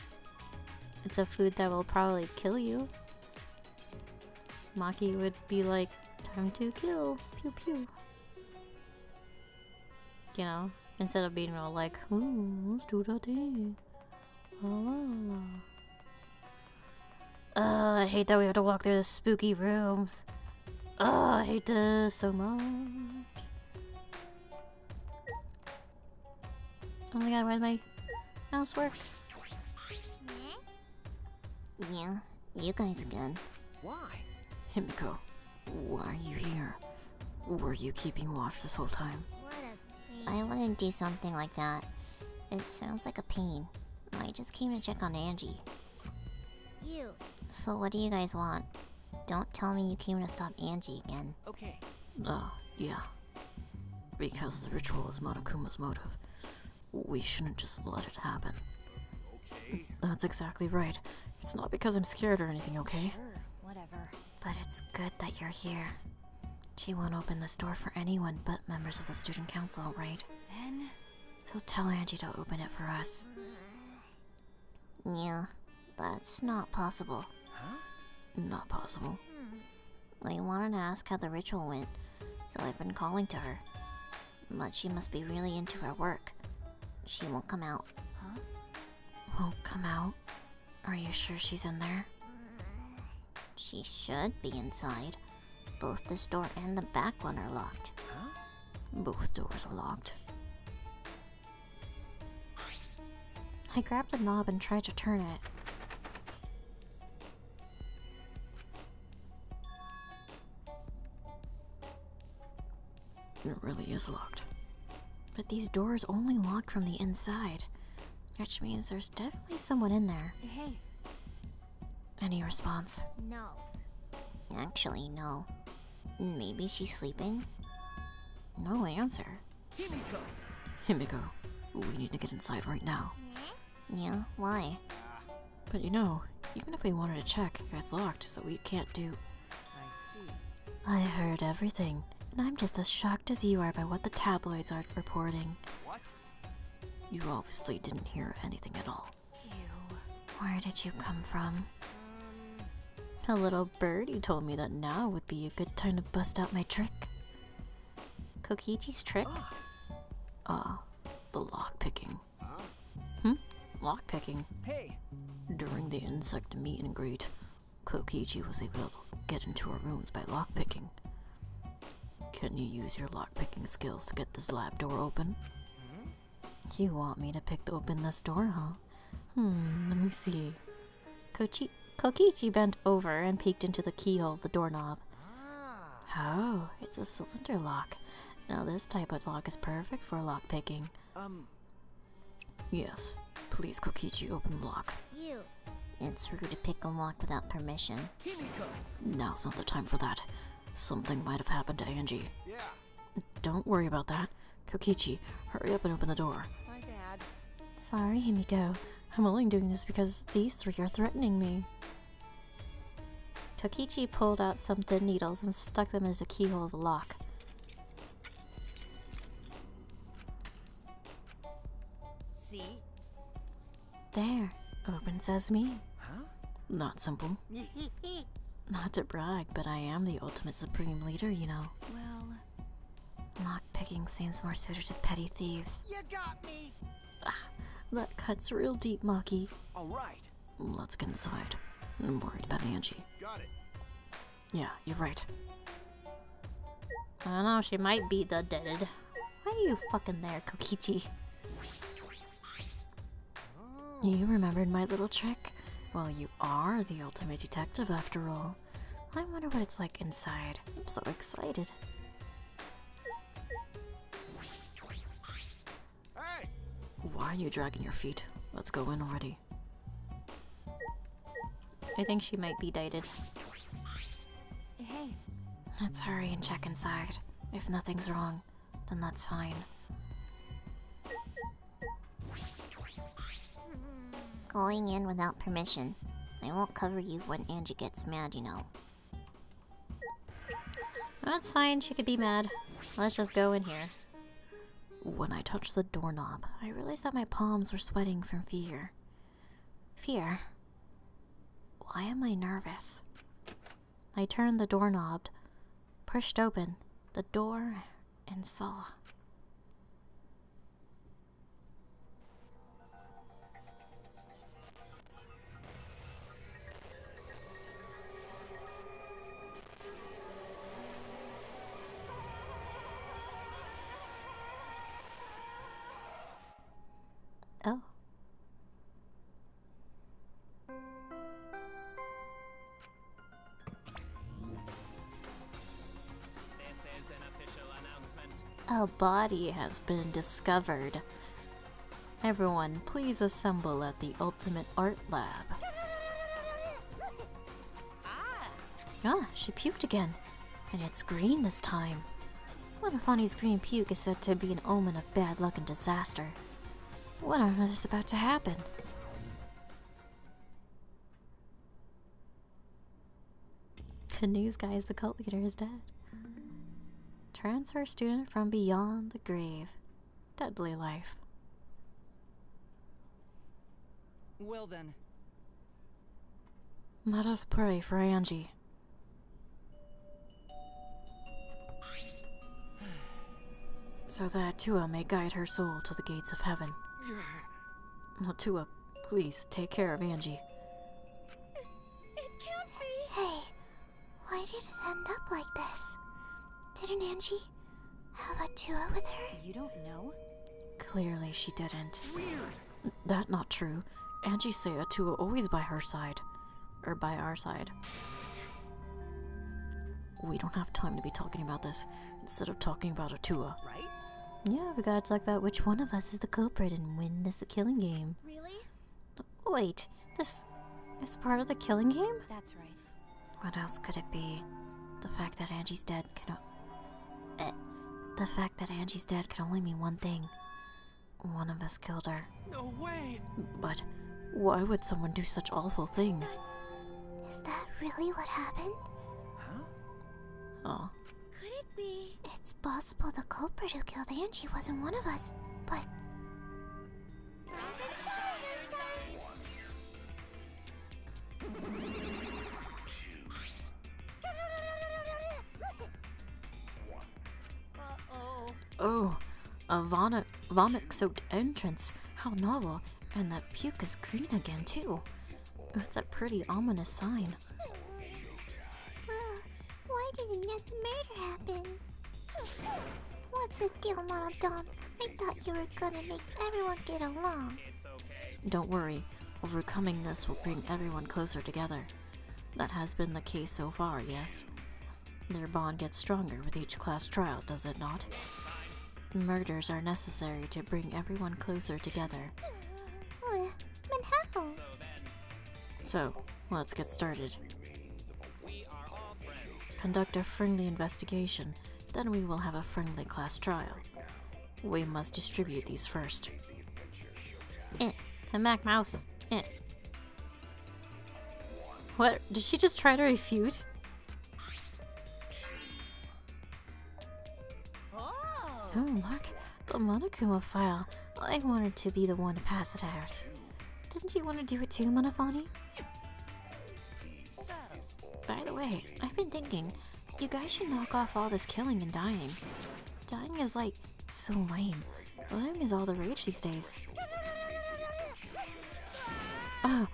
it's a food that will probably kill you. Maki would be like, time to kill. Pew pew. You know, instead of being all like, ooh, let's do the thing. La la la. I hate that we have to walk through the spooky rooms. I hate this so much. Oh my god, why did my mouse work? Yeah, you guys again. Why? Himiko, why are you here? Were you keeping watch this whole time? I wouldn't do something like that. It sounds like a pain. I just came to check on Angie. You. So what do you guys want? Don't tell me you came to stop Angie again. Okay. Yeah. Because the ritual is Monokuma's motive. We shouldn't just let it happen. Okay. That's exactly right. It's not because I'm scared or anything, okay? Sure. Whatever. But it's good that you're here. She won't open this door for anyone but members of the student council, right? Ben? So tell Angie to open it for us. Yeah, that's not possible. Huh? Not possible. I wanted to ask how the ritual went, so I've been calling to her. But she must be really into her work. She won't come out. Huh? Won't come out? Are you sure she's in there? She should be inside, Both this door and the back one are locked. Huh? Both doors are locked. I grabbed the knob and tried to turn it. It really is locked. But these doors only lock from the inside, which means there's definitely someone in there. Hey. Any response? No. Actually, no. Maybe she's sleeping? No answer. Himiko! Himiko, we need to get inside right now. Yeah, why? But you know, even if we wanted to check, it's locked, so we can't do... I see. I heard everything, and I'm just as shocked as you are by what the tabloids are reporting. What? You obviously didn't hear anything at all. You. Where did you come from? A little birdie told me that now would be a good time to bust out my trick. Kokichi's trick? The lockpicking. Huh? Lockpicking. Hey! During the insect meet and greet, Kokichi was able to get into our rooms by lockpicking. Can you use your lockpicking skills to get this lab door open? You want me to open this door, huh? Let me see. Kokichi bent over and peeked into the keyhole of the doorknob. Ah! Oh, it's a cylinder lock. Now this type of lock is perfect for lockpicking. Yes, please Kokichi, open the lock. You. It's rude to pick a lock without permission. Himiko! Now's not the time for that. Something might have happened to Angie. Yeah. Don't worry about that. Kokichi, hurry up and open the door. My bad. Sorry, Himiko. I'm only doing this because these three are threatening me. Kokichi pulled out some thin needles and stuck them into the keyhole of the lock. See? There, open sesame. Huh? Not simple. Not to brag, but I am the ultimate supreme leader, you know. Well, Lockpicking seems more suited to petty thieves. You got me! That cuts real deep, Maki. Alright. Let's get inside. I'm worried about Angie. Got it. Yeah, you're right. I don't know, she might be the deaded. Why are you fucking there, Kokichi? You remembered my little trick? Well, you are the ultimate detective after all. I wonder what it's like inside. I'm so excited. Hey! Why are you dragging your feet? Let's go in already. I think she might be dated. hey. Let's hurry and check inside. If nothing's wrong, then that's fine. Going in without permission. I won't cover you when Angie gets mad, you know. That's fine, she could be mad. Let's just go in here. When I touched the doorknob, I realized that my palms were sweating from fear. Fear? Why am I nervous? I turned the doorknob, pushed open the door, and saw. Oh. This is an official announcement. A body has been discovered. Everyone, please assemble at the Ultimate Art Lab. Ah, she puked again. And it's green this time. What if Ani's green puke is said to be an omen of bad luck and disaster? What on earth is about to happen? Good news, guys, the cult leader is dead. Transfer student from beyond the grave. Deadly life. Well then, Let us pray for Angie. So that Tua may guide her soul to the gates of heaven. No, Tua, please take care of Angie. Hey, why did it end up like this? Didn't Angie have a duo with her? You don't know? Clearly she didn't. Weird. That not true. Angie say Atua always by her side. Or by our side. We don't have time to be talking about this. Instead of talking about Atua. Right? Yeah, we gotta talk about which one of us is the culprit and win this killing game. Really? Wait, this is part of the killing game? That's right. What else could it be? The fact that Angie's dead can The fact that Angie's dead can only mean one thing. one of us killed her. No way. But why would someone do such awful thing? Is that really what happened? Huh? Oh. Could it be? It's possible the culprit who killed Angie wasn't one of us, but Oh, a vomit-soaked entrance. How novel. And that puke is green again, too. That's a pretty ominous sign. why didn't the murder happen? What's the deal, Monodon? I thought you were gonna make everyone get along. It's okay. Don't worry. Overcoming this will bring everyone closer together. That has been the case so far, yes? Their bond gets stronger with each class trial, does it not? Murders are necessary to bring everyone closer together. But how? So, let's get started. We are all friends. Conduct a friendly investigation, then we will have a friendly class trial. We must distribute these first. Come back, mouse. What? Did she just try to refute? Oh, look, the Monokuma file. I wanted to be the one to pass it out. Didn't you want to do it too, Monofani? By the way, I've been thinking, you guys should knock off all this killing and dying. Dying is like, so lame. Living is all the rage these days. Oh,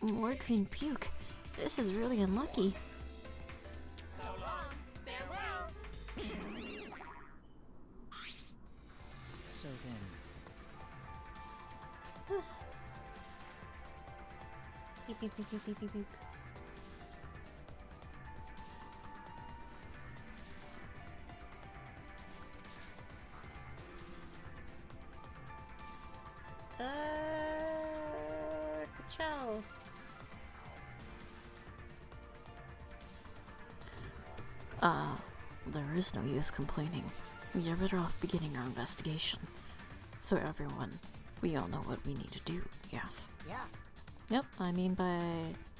more green puke. This is really unlucky. So then, Beep, beep, beep, beep, beep, beep, beep. Ciao. There is no use complaining. We are better off beginning our investigation. So everyone, we all know what we need to do, yes? Yeah. Yep, I mean by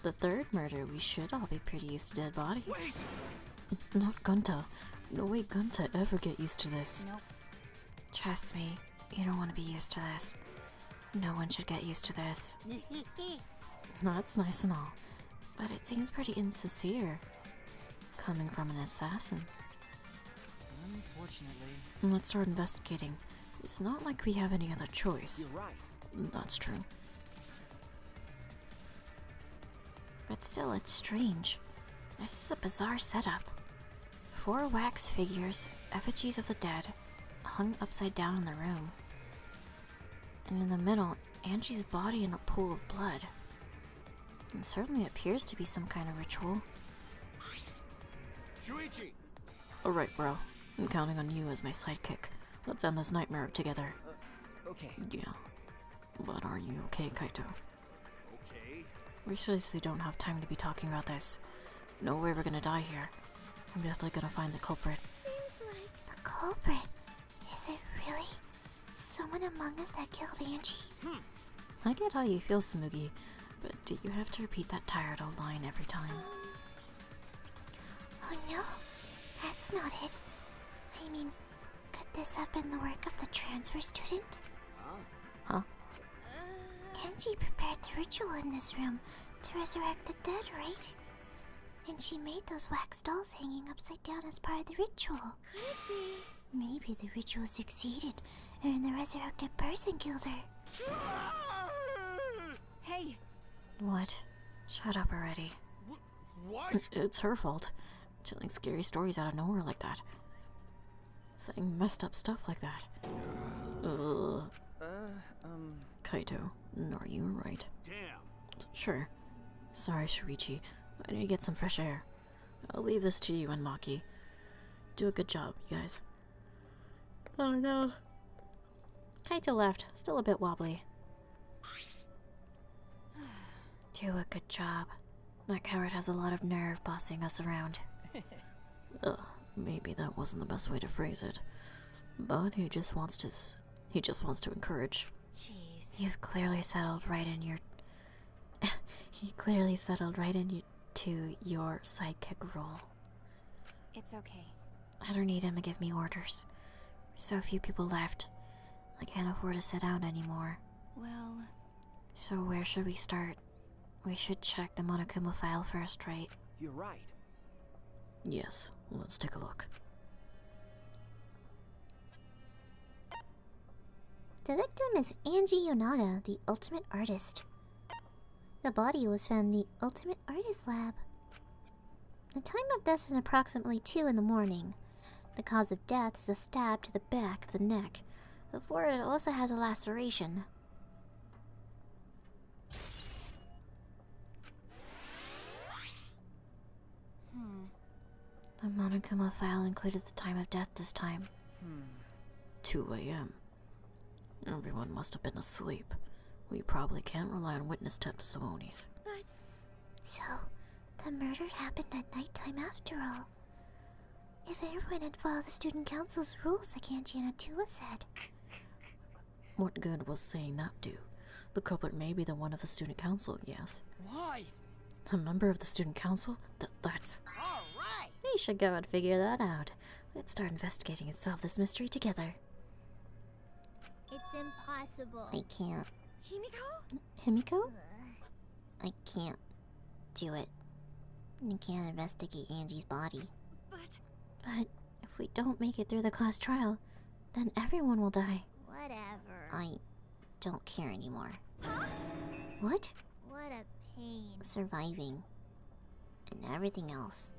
the third murder, we should all be pretty used to dead bodies. Wait. Not Gunta. No way Gunta ever get used to this. Nope. Trust me, you don't want to be used to this. No one should get used to this. That's nice and all, but it seems pretty insincere. Coming from an assassin. unfortunately, Let's start investigating. It's not like we have any other choice. You're right. That's true. But still, it's strange. This is a bizarre setup. 4 wax figures, effigies of the dead, hung upside down in the room. And in the middle, Angie's body in a pool of blood. It certainly appears to be some kind of ritual. Shuichi. Alright, bro. I'm counting on you as my sidekick. Let's end this nightmare together. okay. Yeah. But are you okay, Kaito? Okay. We seriously don't have time to be talking about this. No way we're gonna die here. I'm definitely gonna find the culprit. The culprit? Is it really someone among us that killed Angie? I get how you feel, Samugi, but do you have to repeat that tired old line every time? Oh no, that's not it. I mean, could this have been the work of the transfer student? Huh? Angie prepared the ritual in this room to resurrect the dead, right? And she made those wax dolls hanging upside down as part of the ritual. Could it be? Maybe the ritual succeeded, and the resurrected person killed her. Hey, What? Shut up already. What? It's her fault. Telling scary stories out of nowhere like that. saying messed up stuff like that. Ugh. Kaito, no, you're right. Damn. Sure. Sorry, Shuichi. I need to get some fresh air. I'll leave this to you and Maki. Do a good job, you guys. Oh no. Kaito left, still a bit wobbly. Do a good job. That coward has a lot of nerve bossing us around. Maybe that wasn't the best way to phrase it. But he just wants to encourage. Jeez. You've clearly settled right in your... He clearly settled right into your sidekick role. It's okay. I don't need him to give me orders. So few people left. I can't afford to sit down anymore. Well, So where should we start? We should check the Monokuma file first, right? You're right. Yes, let's take a look. The victim is Angie Yonaga, the ultimate artist. The body was found in the Ultimate Artist Lab. The time of death is approximately 2 in the morning. The cause of death is a stab to the back of the neck. The forehead also has a laceration. The Monokuma file included the time of death this time. 2 a.m. Everyone must have been asleep. We probably can't rely on witness testimonies. but So, the murder happened at nighttime after all. If everyone had followed the student council's rules, like Angie Tua said. What good was saying that do? The culprit may be the one of the student council, yes. Why? A member of the student council? That's... All right. We should go and figure that out. Let's start investigating and solve this mystery together. It's impossible. I can't. Himiko? Himiko? I can't do it. You can't investigate Angie's body. But if we don't make it through the class trial, then everyone will die. Whatever. I don't care anymore. What? What a pain. Surviving. And everything else.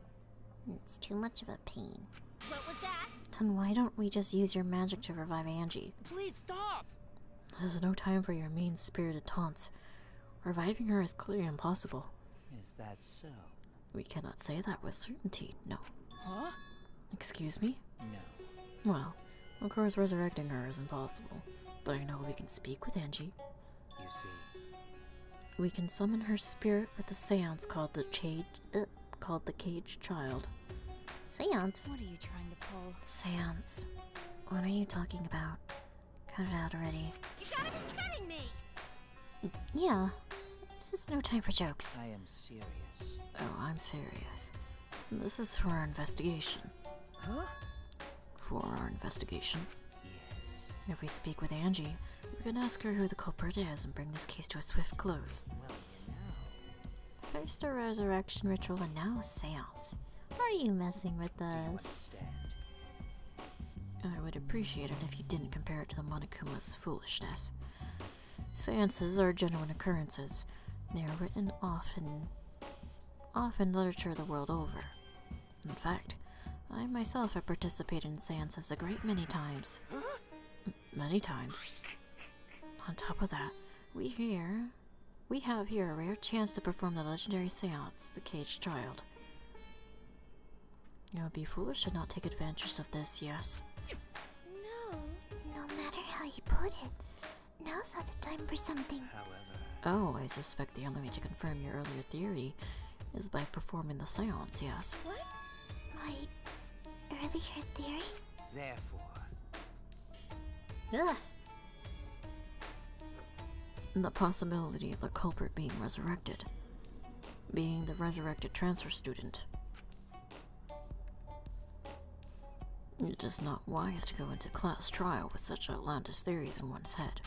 It's too much of a pain. What was that? Then why don't we just use your magic to revive Angie? Please stop. This is no time for your mean-spirited taunts. Reviving her is clearly impossible. Is that so? We cannot say that with certainty, no. Huh? Excuse me? No. Well, of course resurrecting her is impossible, but I know we can speak with Angie. You see. We can summon her spirit with a seance called the Caged Child. Seance? What are you trying to pull? Seance. What are you talking about? Cut it out already. You gotta be kidding me! Yeah, this is no time for jokes. I am serious. Oh, I'm serious. This is for our investigation. Huh? For our investigation. Yes. If we speak with Angie, we can ask her who the culprit is and bring this case to a swift close. Well, you know. First a resurrection ritual and now a seance. Are you messing with Do you us? understand? I would appreciate it if you didn't compare it to the Monokuma's foolishness. Seances are genuine occurrences. They are written off in literature the world over. In fact, I myself have participated in seances a great many times. Many times. On top of that, we have here a rare chance to perform the legendary seance, the Caged Child. It would be foolish to not take advantage of this, yes? No. No matter how you put it, now's not the time for something. However, Oh, I suspect the only way to confirm your earlier theory is by performing the seance, yes? My earlier theory? therefore, Ugh. The possibility of the culprit being resurrected. Being the resurrected transfer student. It is not wise to go into class trial with such outlandish theories in one's head.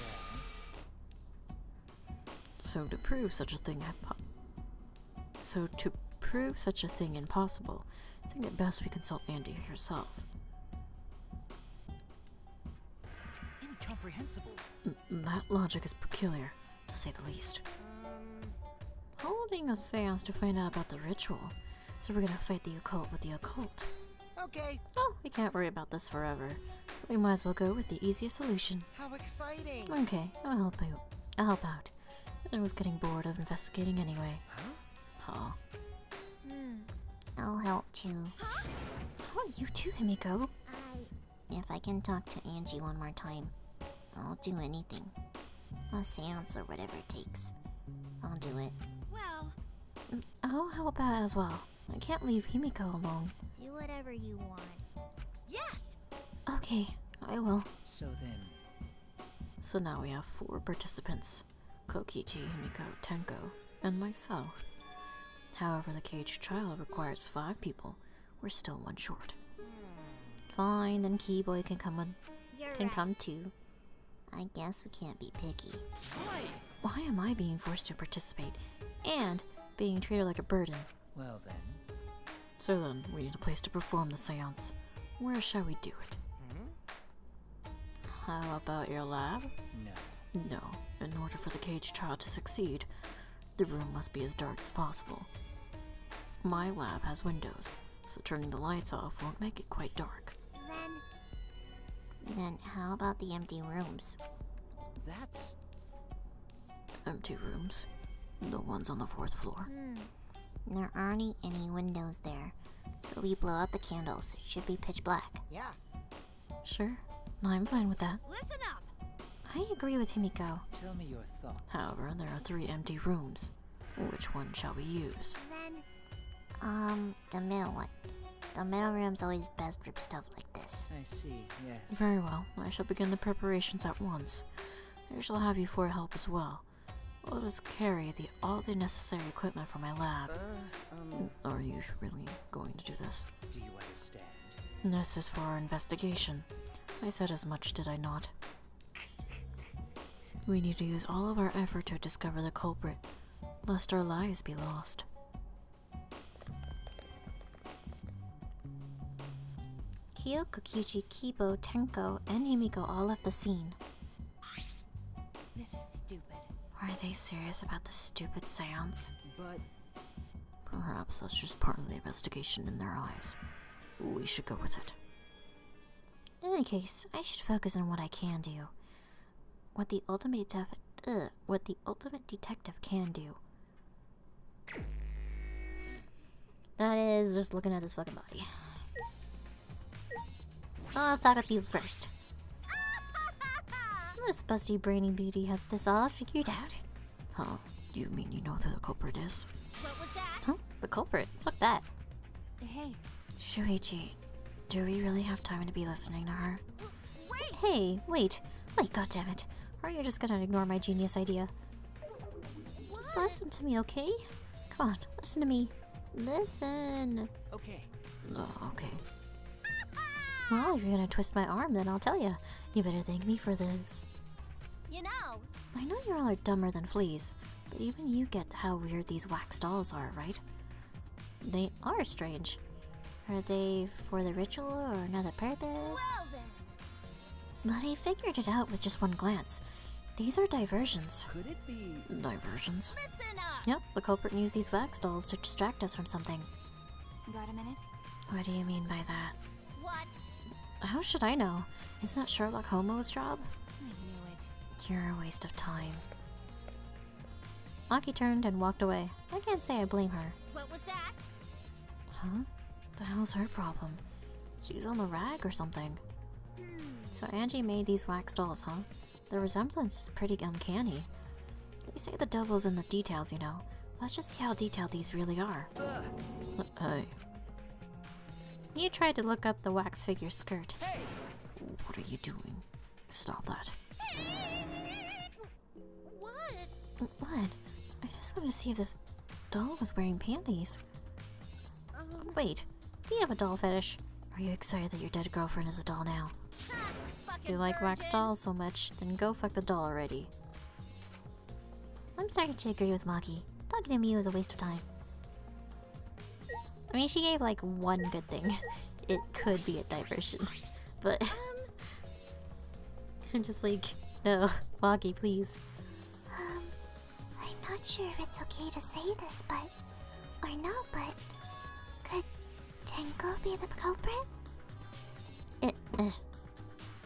So to prove such a thing impossible, I think it best we consult Andy herself. incomprehensible. That logic is peculiar, to say the least. Holding a seance to find out about the ritual, so we're gonna fight the occult with the occult. Okay. Oh, we can't worry about this forever, so we might as well go with the easiest solution. How exciting. Okay, I'll help you. I'll help out. I was getting bored of investigating anyway. Huh? I'll help too. Oh, you too, Himiko. If I can talk to Angie one more time, I'll do anything. A seance or whatever it takes. I'll do it. Well, I'll help out as well. I can't leave Himiko alone. Do whatever you want. yes. Okay, I will. So then, So now we have 4 participants. Kokichi, Himiko, Tenko, and myself. However, the caged child requires 5 people. We're still 1 short. Fine, then Keyboy can come with, You're can right. come too. I guess we can't be picky. Why am I being forced to participate and being treated like a burden? well then. So then, we need a place to perform the seance. Where shall we do it? How about your lab? No. No. In order for the caged child to succeed, the room must be as dark as possible. My lab has windows, so turning the lights off won't make it quite dark. Then how about the empty rooms? That's Empty rooms. The ones on the 4th floor. There aren't any windows there, so we blow out the candles. It should be pitch black. yeah. Sure. I'm fine with that. Listen up. I agree with Himiko. Tell me your thoughts. However, there are 3 empty rooms. Which one shall we use? The middle one. The middle room's always best for stuff like this. I see. Yes. Very well. I shall begin the preparations at once. I shall have you 4 help as well. Let us carry all the necessary equipment from my lab. Are you really going to do this? Do you understand? This is for our investigation. I said as much, did I not? We need to use all of our effort to discover the culprit, lest our lives be lost. Kyo, Kokichi, Kibo, Tenko, and Himiko all left the scene. This is stupid. Are they serious about the stupid seance? But Perhaps that's just part of the investigation in their eyes. We should go with it. In any case, I should focus on what I can do. What the ultimate detective can do. That is just looking at this fucking body. Well, let's talk with you first. This busty brainy beauty has this all figured out. Huh? You mean you know who the culprit is? What was that? Huh? The culprit? Fuck that. Hey. Shuichi, do we really have time to be listening to her? Hey, wait, goddammit. Are you just gonna ignore my genius idea? Just listen to me, okay? Come on, listen to me. Listen. okay. Oh, okay. Well, if you're gonna twist my arm, then I'll tell you. You better thank me for this. You know, I know you all are dumber than fleas, but even you get how weird these wax dolls are, right? They are strange. Are they for the ritual or another purpose? well then. But I figured it out with just one glance. These are diversions. Could it be? Diversions. Listen up. Yep, the culprit used these wax dolls to distract us from something. Got a minute? What do you mean by that? What? How should I know? Isn't that Sherlock Holmes' job? I knew it. You're a waste of time. Maki turned and walked away. I can't say I blame her. What was that? Huh? The hell's her problem? She's on the rag or something. So Angie made these wax dolls, huh? The resemblance is pretty uncanny. They say the devil's in the details, you know. Let's just see how detailed these really are. Hey, You tried to look up the wax figure's skirt. what are you doing? Stop that. What? What? I just wanted to see if this doll was wearing panties. Wait, do you have a doll fetish? Are you excited that your dead girlfriend is a doll now? If you like wax dolls so much, then go fuck the doll already. I'm starting to agree with Maki. Talking to me was a waste of time. I mean, she gave like one good thing. It could be a diversion. But I'm just like, no, Maki, please. I'm not sure if it's okay to say this, but... Or no, but... Could Tenko be the culprit?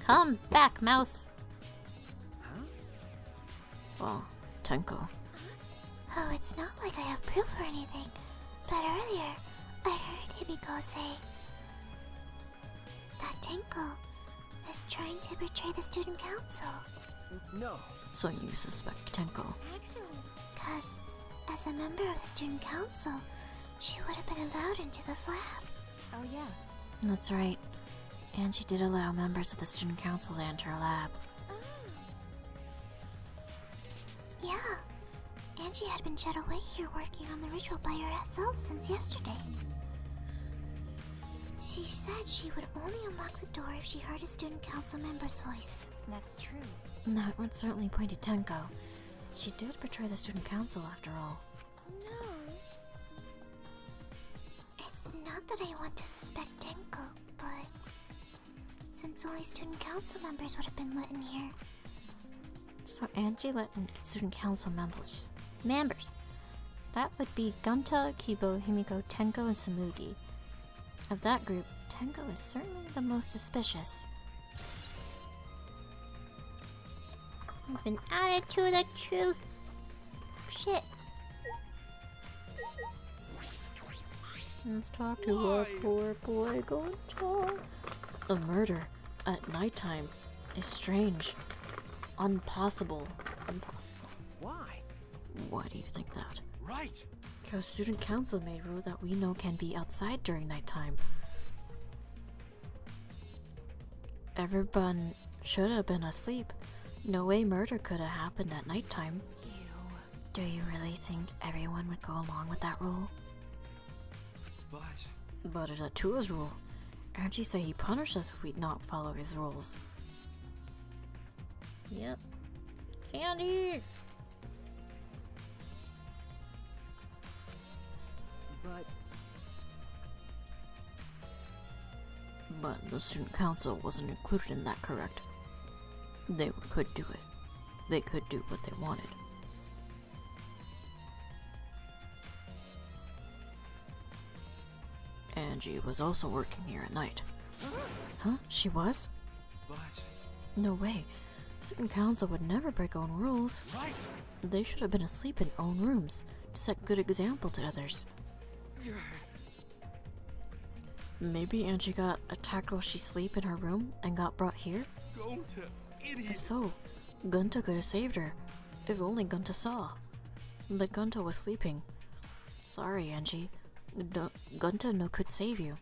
Come back, mouse. Huh? Well, Tenko. Oh, it's not like I have proof or anything, but earlier I heard Himiko say that Tenko is trying to betray the student council. No. So you suspect Tenko? Actually, Cause, as a member of the student council, she would have been allowed into this lab. oh yeah. That's right. And she did allow members of the student council to enter her lab. Yeah, Angie had been shut away here working on the ritual by herself since yesterday. She said she would only unlock the door if she heard a student council member's voice. That's true. That would certainly point to Tenko. She did betray the student council after all. No. It's not that I want to suspect Tenko, but since only student council members would have been let in here. So Angie let in student council members. That would be Gunta, Kibo, Himiko, Tenko, and Samugi. Of that group, Tenko is certainly the most suspicious. He's been added to the truth. Shit. Let's talk to our poor boy Gonta. A murder at nighttime is strange. Impossible. Why? Why do you think that? Right. Because student council made rule that we know can be outside during nighttime. Everyone should have been asleep. No way murder could have happened at nighttime. Do you really think everyone would go along with that rule? But But it's a Tua's rule. Archie said he punished us if we not follow his rules. Yep. Candy! But the student council wasn't included in that, correct? They could do it. They could do what they wanted. Angie was also working here at night. Huh? She was? but No way. Student council would never break own rules. right. They should have been asleep in own rooms to set good example to others. Maybe Angie got attacked while she sleep in her room and got brought here? Going to If idiot. so, Gunta could have saved her. If only Gunta saw. But Gunta was sleeping. Sorry, Angie. Gunta no could save you.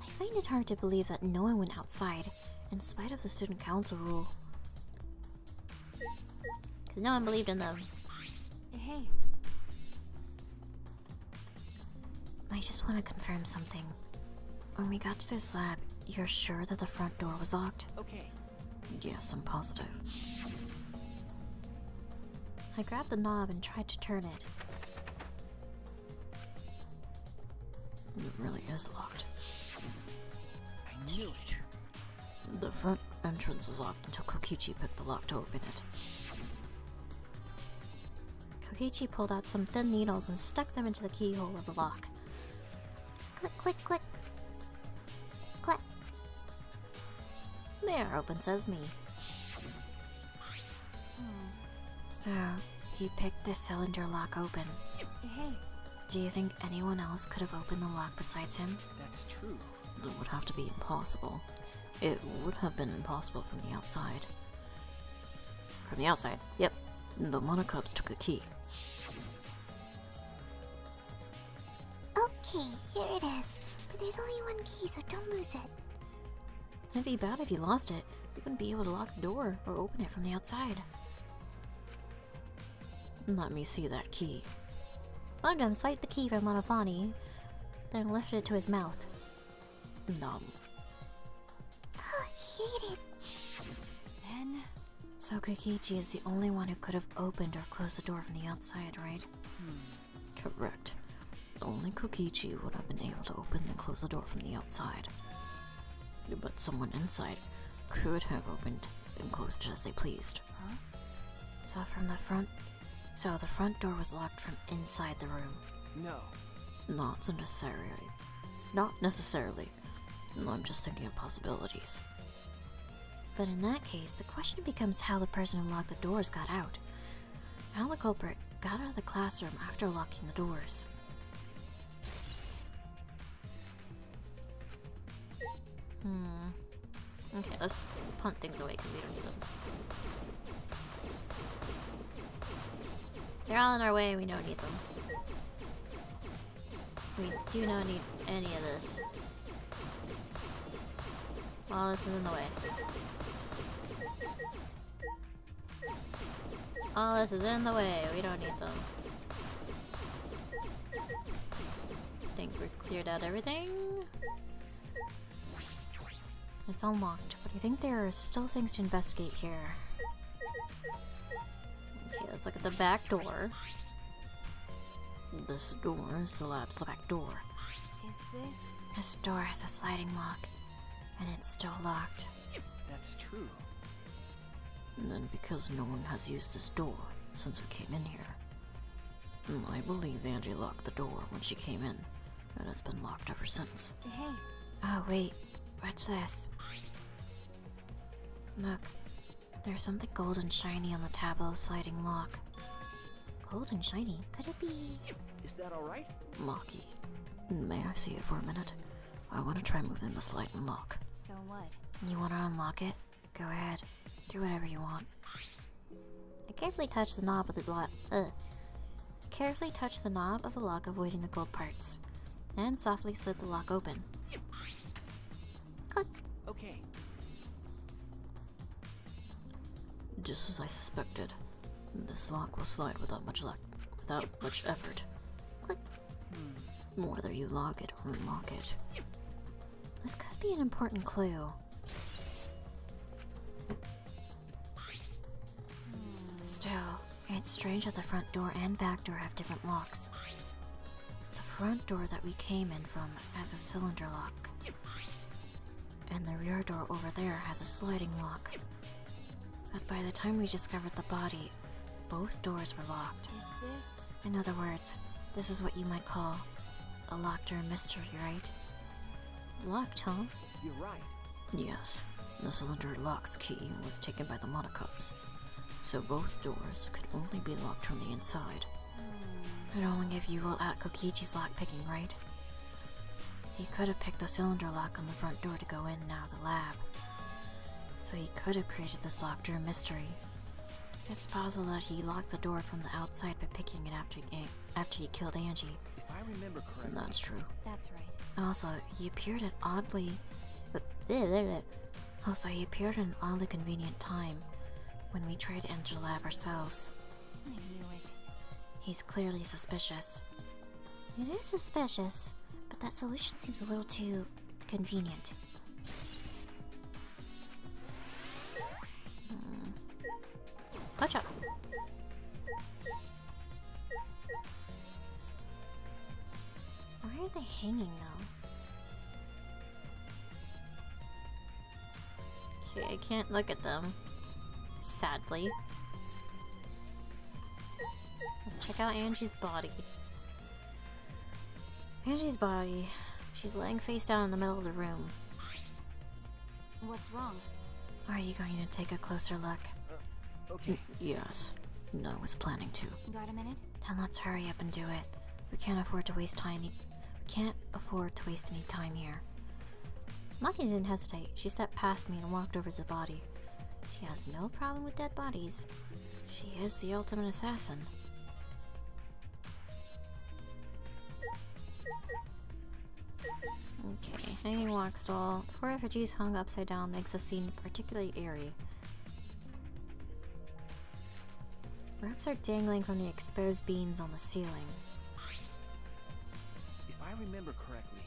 I find it hard to believe that no one went outside, in spite of the student council rule. Because no one believed in them. Hey, I just want to confirm something. When we got to this lab, you're sure that the front door was locked? Okay. Yes, I'm positive. I grabbed the knob and tried to turn it. It really is locked. I knew it. The front entrance is locked until Kokichi picked the lock to open it. Kokichi pulled out some thin needles and stuck them into the keyhole of the lock. Click, click, click. Click. There, open sesame. So, he picked the cylinder lock open. hey, Do you think anyone else could have opened the lock besides him? That's true. It would have to be impossible. It would have been impossible from the outside. From the outside? Yep. The Monocubs took the key. Okay, here it is. But there's only one key, so don't lose it. It'd be bad if you lost it. You wouldn't be able to lock the door or open it from the outside. Let me see that key. Undum swiped the key from Monofani, then lifted it to his mouth. Numb. Oh, hate it. then So Kokichi is the only one who could have opened or closed the door from the outside, right? Correct. Only Kokichi would have been able to open and close the door from the outside. But someone inside could have opened and closed it as they pleased. Huh? So the front door was locked from inside the room. No. Not necessarily. Not necessarily. I'm just thinking of possibilities. But in that case, the question becomes how the person who locked the doors got out. How the culprit got out of the classroom after locking the doors. Okay, let's punt things away because we don't need them. They're all in our way, we don't need them. We do not need any of this. All this is in the way. All this is in the way, we don't need them. Think we cleared out everything? It's unlocked, but I think there are still things to investigate here. Okay, let's look at the back door. This door is the lab's back door. Is this... This door has a sliding lock, and it's still locked. That's true. And then because no one has used this door since we came in here, I believe Angie locked the door when she came in, and it's been locked ever since. Hey, Oh wait, what's this? Look, there's something gold and shiny on the tableau sliding lock. Gold and shiny? Could it be... Is that alright? Maki, may I see it for a minute? I want to try moving the sliding lock. so what? You want to unlock it? Go ahead. Do whatever you want. I carefully touched the knob of the lock. Carefully touched the knob of the lock, avoiding the gold parts, and softly slid the lock open. Click. Okay. Just as I suspected, this lock will slide without much effort. Click. Whether you lock it or unlock it. This could be an important clue. Still, it's strange that the front door and back door have different locks. The front door that we came in from has a cylinder lock, and the rear door over there has a sliding lock. But by the time we discovered the body, both doors were locked. Is this... In other words, this is what you might call a locked door mystery, right? Locked, huh? You're right. Yes, the cylinder lock's key was taken by the Monocubs, so both doors could only be locked from the inside. But only if you rule out Kokichi's lock picking, right? He could have picked the cylinder lock on the front door to go in and out of the lab. So he could have created this locked door mystery. It's possible that he locked the door from the outside by picking it after he killed Angie. If I remember correctly. That's true. That's right. Also, he appeared at an oddly convenient time when we tried to enter the lab ourselves. I knew it. He's clearly suspicious. It is suspicious, but that solution seems a little too convenient. Watch out! Why are they hanging though? Okay, I can't look at them. Sadly. Check out Angie's body. Angie's body. She's laying face down in the middle of the room. What's wrong? Are you going to take a closer look? Okay. Yes, no, I was planning to. Got a minute? Then let's hurry up and do it. We can't afford to waste time. We can't afford to waste any time here. Maki didn't hesitate. She stepped past me and walked over to the body. She has no problem with dead bodies. She is the ultimate assassin. Okay, hanging walk stool. The four effigies hung upside down makes the scene particularly eerie. Ropes are dangling from the exposed beams on the ceiling. If I remember correctly.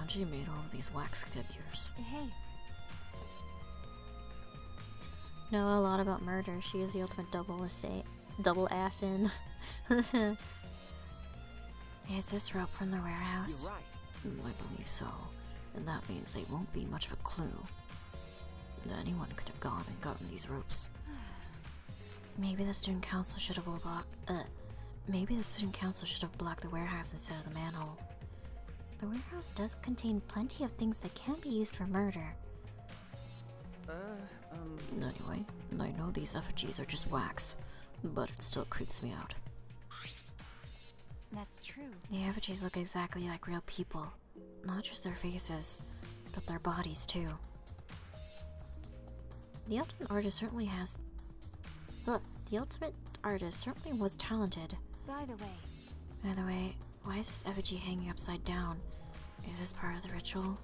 Angie made all of these wax figures. Hey, Know a lot about murder. She is the ultimate double assassin. Is this rope from the warehouse? You're right. I believe so, and that means they won't be much of a clue. Anyone could have gone and gotten these ropes. Maybe the student council should have blocked. Maybe the student council should have blocked the warehouse instead of the manhole. The warehouse does contain plenty of things that can be used for murder. Anyway, I know these effigies are just wax, but it still creeps me out. That's true. The effigies look exactly like real people. Not just their faces, but their bodies too. The ultimate artist certainly has... Look, the ultimate artist certainly was talented. By the way, why is this effigy hanging upside down? Is this part of the ritual?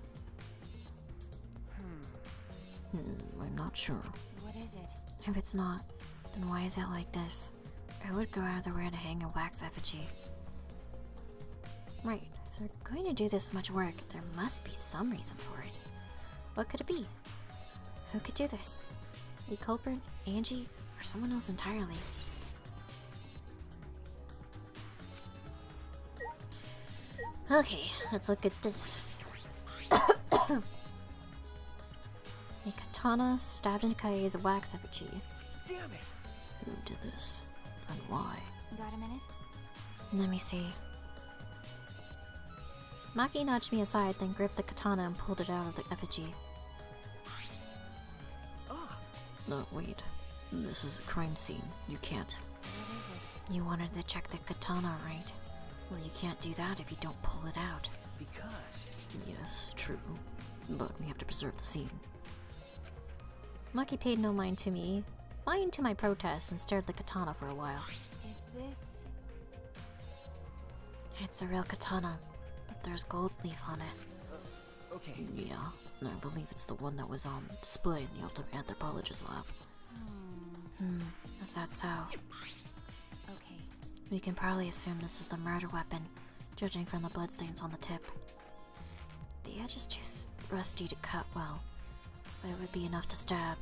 I'm not sure. what is it? If it's not, then why is it like this? I would go out of their way to hang a wax effigy. Right, if they're going to do this much work, there must be some reason for it. What could it be? Who could do this? The culprit, Angie, or someone else entirely? Okay, let's look at this. A katana stabbed into Kaie's wax effigy. Damn it! Who did this? And why? Got a minute? Let me see. Maki nudged me aside, then gripped the katana and pulled it out of the effigy. Ah! No, wait. This is a crime scene. You can't. What is it? You wanted to check the katana, right? Well, you can't do that if you don't pull it out. Because... Yes, true. But we have to preserve the scene. Maki paid no mind to my protest and stared at the katana for a while. Is this... It's a real katana, but there's gold leaf on it. okay. Yeah, and I believe it's the one that was on display in the Ultimate Anthropologist lab. Is that so? Okay. We can probably assume this is the murder weapon, judging from the bloodstains on the tip. The edge is too rusty to cut well, but it would be enough to stab.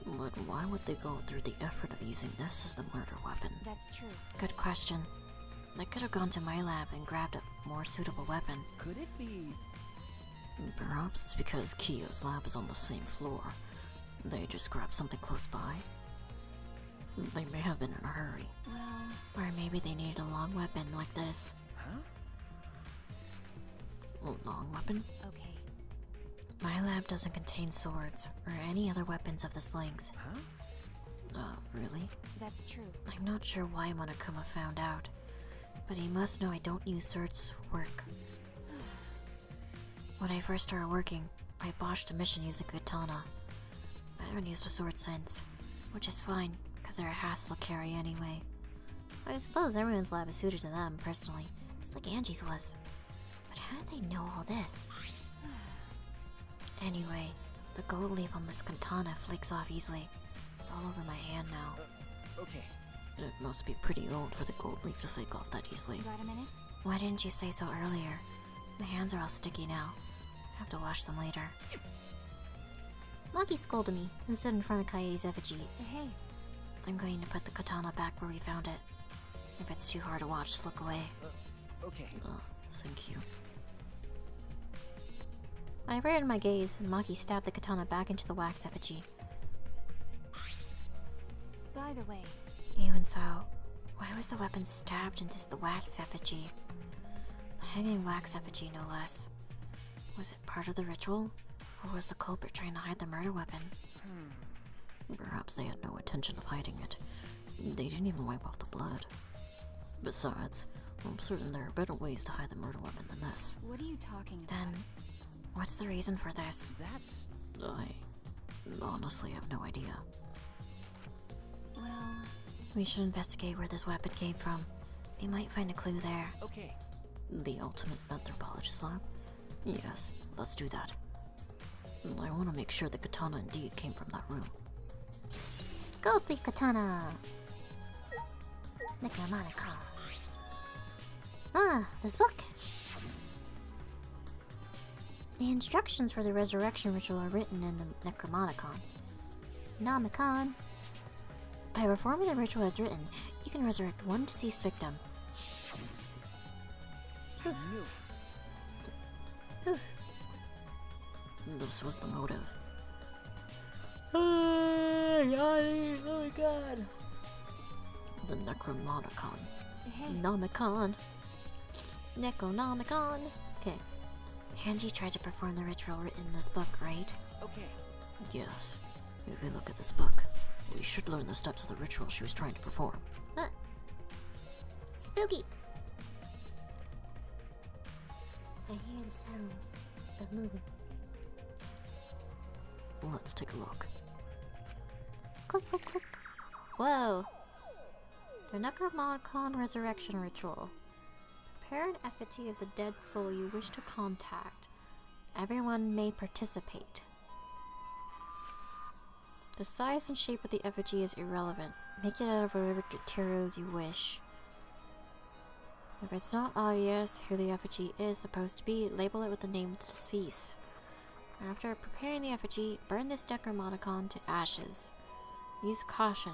But why would they go through the effort of using this as the murder weapon? That's true. Good question. I could have gone to my lab and grabbed a more suitable weapon. Could it be... Perhaps it's because Kiyo's lab is on the same floor. They just grabbed something close by. They may have been in a hurry. Well... Or maybe they needed a long weapon like this. Huh? A long weapon? Okay. My lab doesn't contain swords or any other weapons of this length. Huh? Really? That's true. I'm not sure why Monokuma found out, but he must know I don't use swords for work. When I first started working, I botched a mission using katana. I haven't used a sword since, which is fine, because they're a hassle to carry anyway. I suppose everyone's lab is suited to them, personally, just like Angie's was. But how did they know all this? Anyway, the gold leaf on this katana flakes off easily. It's all over my hand now. Okay. It must be pretty old for the gold leaf to flake off that easily. Got a minute? Why didn't you say so earlier? My hands are all sticky now. I have to wash them later. Maki scolded me and stood in front of Kaede's effigy. Hey. I'm going to put the katana back where we found it. If it's too hard to watch, just look away. Okay. Thank you. I averted my gaze, and Maki stabbed the katana back into the wax effigy. By the way, Even so, why was the weapon stabbed into the wax effigy? A hanging wax effigy, no less. Was it part of the ritual? Or was the culprit trying to hide the murder weapon? Perhaps they had no intention of hiding it. They didn't even wipe off the blood. Besides, I'm certain there are better ways to hide the murder weapon than this. what are you talking about? Then, what's the reason for this? That's... I honestly have no idea. Well... We should investigate where this weapon came from. We might find a clue there. okay. The Ultimate Anthropologist lab? Yes, let's do that. I want to make sure the katana indeed came from that room. Gold leaf katana! Necromonicon. Ah, this book! The instructions for the resurrection ritual are written in the Necromonicon. Nomicon. By performing the ritual as written, you can resurrect one deceased victim. I knew it. This was the motive. Oh my god. The Necromonicon. Hey. Nomicon. Necronomicon. Okay. Angie tried to perform the ritual written in this book, right? Okay. Yes. If we look at this book, we should learn the steps of the ritual she was trying to perform. Spooky! I hear the sounds of moving. Let's take a look. Click, click, click. Whoa. The Necronomicon Resurrection Ritual. Prepare an effigy of the dead soul you wish to contact. Everyone may participate. The size and shape of the effigy is irrelevant. Make it out of whatever materials you wish. If it's not obvious who the effigy is supposed to be, label it with the name of the deceased. After preparing the effigy, burn this Necronomicon to ashes. Use caution.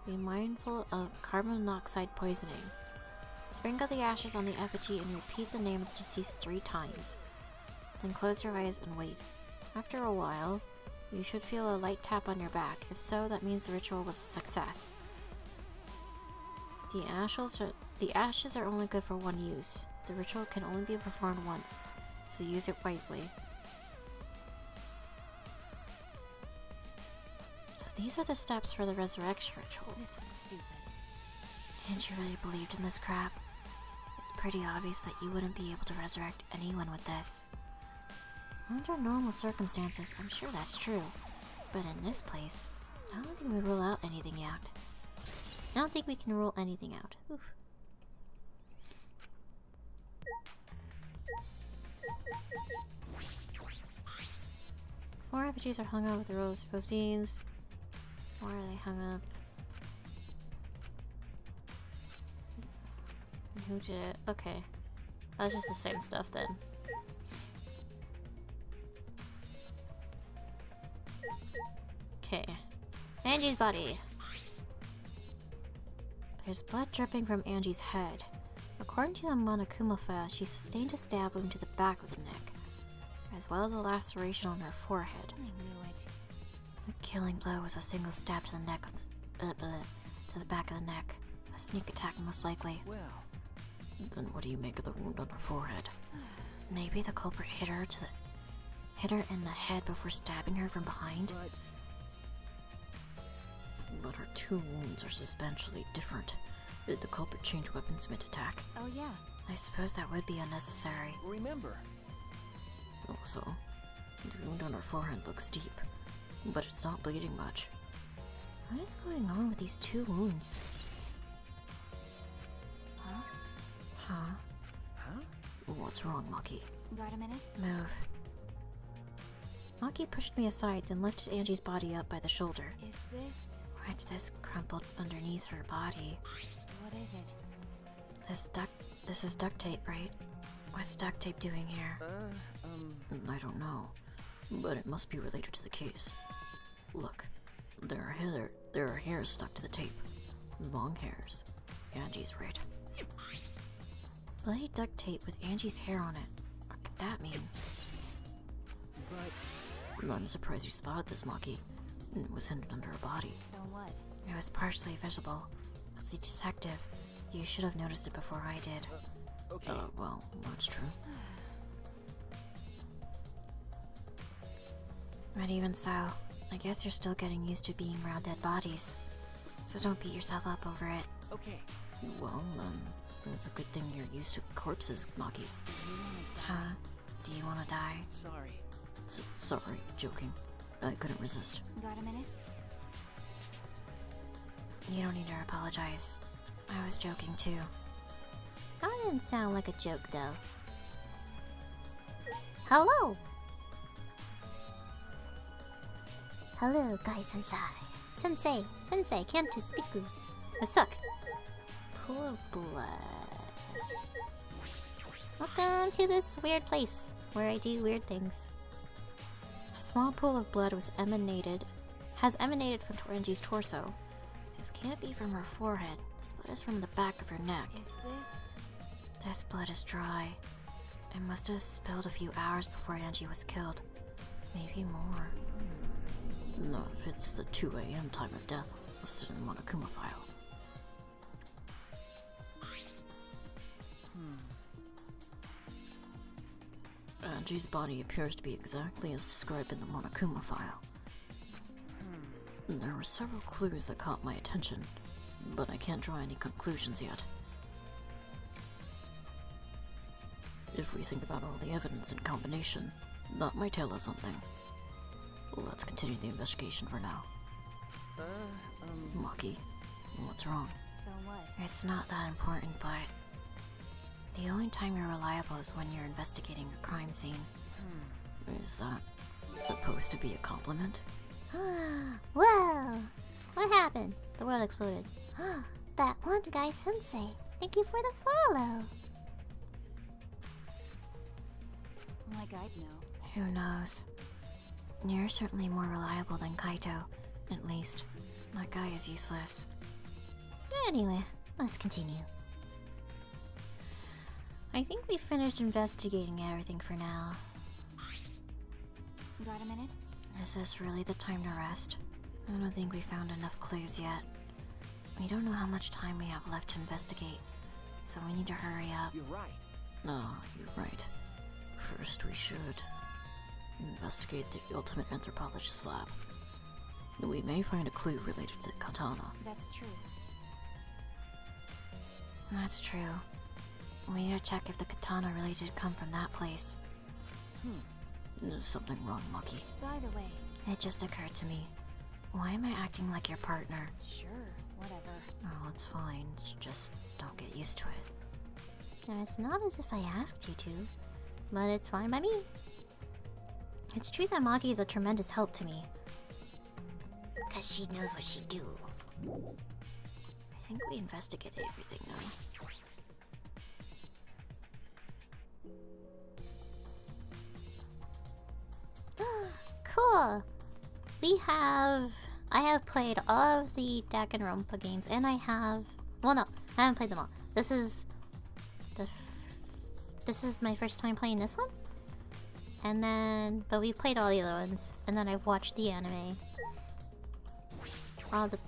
Be mindful of carbon monoxide poisoning. Sprinkle the ashes on the effigy and repeat the name of the deceased 3 times. Then close your eyes and wait. After a while, you should feel a light tap on your back. If so, that means the ritual was a success. The ashes are only good for one use. The ritual can only be performed once, so use it wisely. So these are the steps for the resurrection ritual. This is stupid. And you really believed in this crap? It's pretty obvious that you wouldn't be able to resurrect anyone with this. Under normal circumstances, I'm sure that's true. But in this place, I don't think we rule out anything yet. I don't think we can rule anything out. Oof. More effigies are hung up with the rose proceeds. Why are they hung up? Who did it? Okay. That's just the same stuff then. Okay. Angie's body. There's blood dripping from Angie's head. According to the Monokuma file, she sustained a stab wound to the back of the neck, as well as a laceration on her forehead. I knew it. The killing blow was a single stab to the neck of to the back of the neck. A sneak attack most likely. Well, Then what do you make of the wound on her forehead? Maybe the culprit hit her in the head before stabbing her from behind? But her 2 wounds are substantially different. Did the culprit change weapons mid-attack? Oh yeah. I suppose that would be unnecessary. remember. Also, the wound on her forehead looks deep, but it's not bleeding much. What is going on with these 2 wounds? Huh? Huh? What's wrong, Maki? Got a minute? Move. Maki pushed me aside, then lifted Angie's body up by the shoulder. Is this... What's this crumpled underneath her body? what is it? This is duct tape, right? What's duct tape doing here? I don't know, but it must be related to the case. Look, there are hairs stuck to the tape. Long hairs. Angie's right. Bloody duct tape with Angie's hair on it. What could that mean? But I'm surprised you spotted this, Maki. It was hidden under her body. So what? It was partially visible. As a detective, you should have noticed it before I did. okay. Well, that's true. But even so, I guess you're still getting used to being around dead bodies. So don't beat yourself up over it. Okay. Well, it's a good thing you're used to corpses, Maki. Huh? Do you want to die? Sorry. Sorry, joking. I couldn't resist. Got a minute? You don't need to apologize. I was joking too. That didn't sound like a joke, though. Hello! Hello, Guy Sensei. Sensei, can't you speak? I suck. Pool of blood. Welcome to this weird place where I do weird things. A small pool of blood has emanated from Angie's torso. This can't be from her forehead. This blood is from the back of her neck. Is this... This blood is dry. It must have spilled a few hours before Angie was killed. Maybe more. Not if it's the 2 a.m. time of death listed in the Monokuma file. Anji's body appears to be exactly as described in the Monokuma file. There were several clues that caught my attention, but I can't draw any conclusions yet. If we think about all the evidence in combination, that might tell us something. Let's continue the investigation for now. Maki, what's wrong? So what? It's not that important, but the only time you're reliable is when you're investigating a crime scene. Is that supposed to be a compliment? Whoa! What happened? The world exploded. That one guy sensei. Thank you for the follow. Like I'd know. Who knows? You're certainly more reliable than Kaito. At least, that guy is useless. Anyway, let's continue. I think we finished investigating everything for now. Got a minute? Is this really the time to rest? I don't think we found enough clues yet. We don't know how much time we have left to investigate, so we need to hurry up. You're right. No, you're right. First we should investigate the Ultimate Anthropologist lab. We may find a clue related to the katana. That's true. That's true. We need to check if the katana really did come from that place. There's something wrong, Maki. By the way, It just occurred to me. Why am I acting like your partner? sure, whatever. Oh, it's fine. It's just don't get used to it. And it's not as if I asked you to, but it's fine by me. It's true that Maki is a tremendous help to me. 'Cause she knows what she do. I think we investigated everything now. Cool! I have played all of the Danganronpa games, and I have... Well, no, I haven't played them all. This is my first time playing this one. And then... But we've played all the other ones. And then I've watched the anime.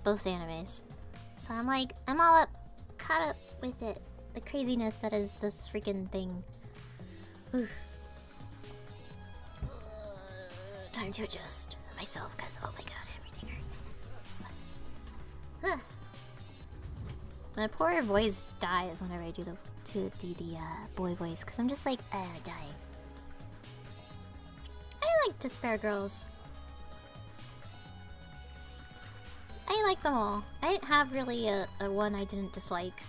Both animes. So I'm like, I'm all up, caught up with it. The craziness that is this freaking thing. Whew. Time to adjust myself, cause oh my god, everything hurts. My poor voice dies whenever I do the boy voice, because I'm just like, dying. I like Despair Girls. I like them all. I didn't have really a one I didn't dislike.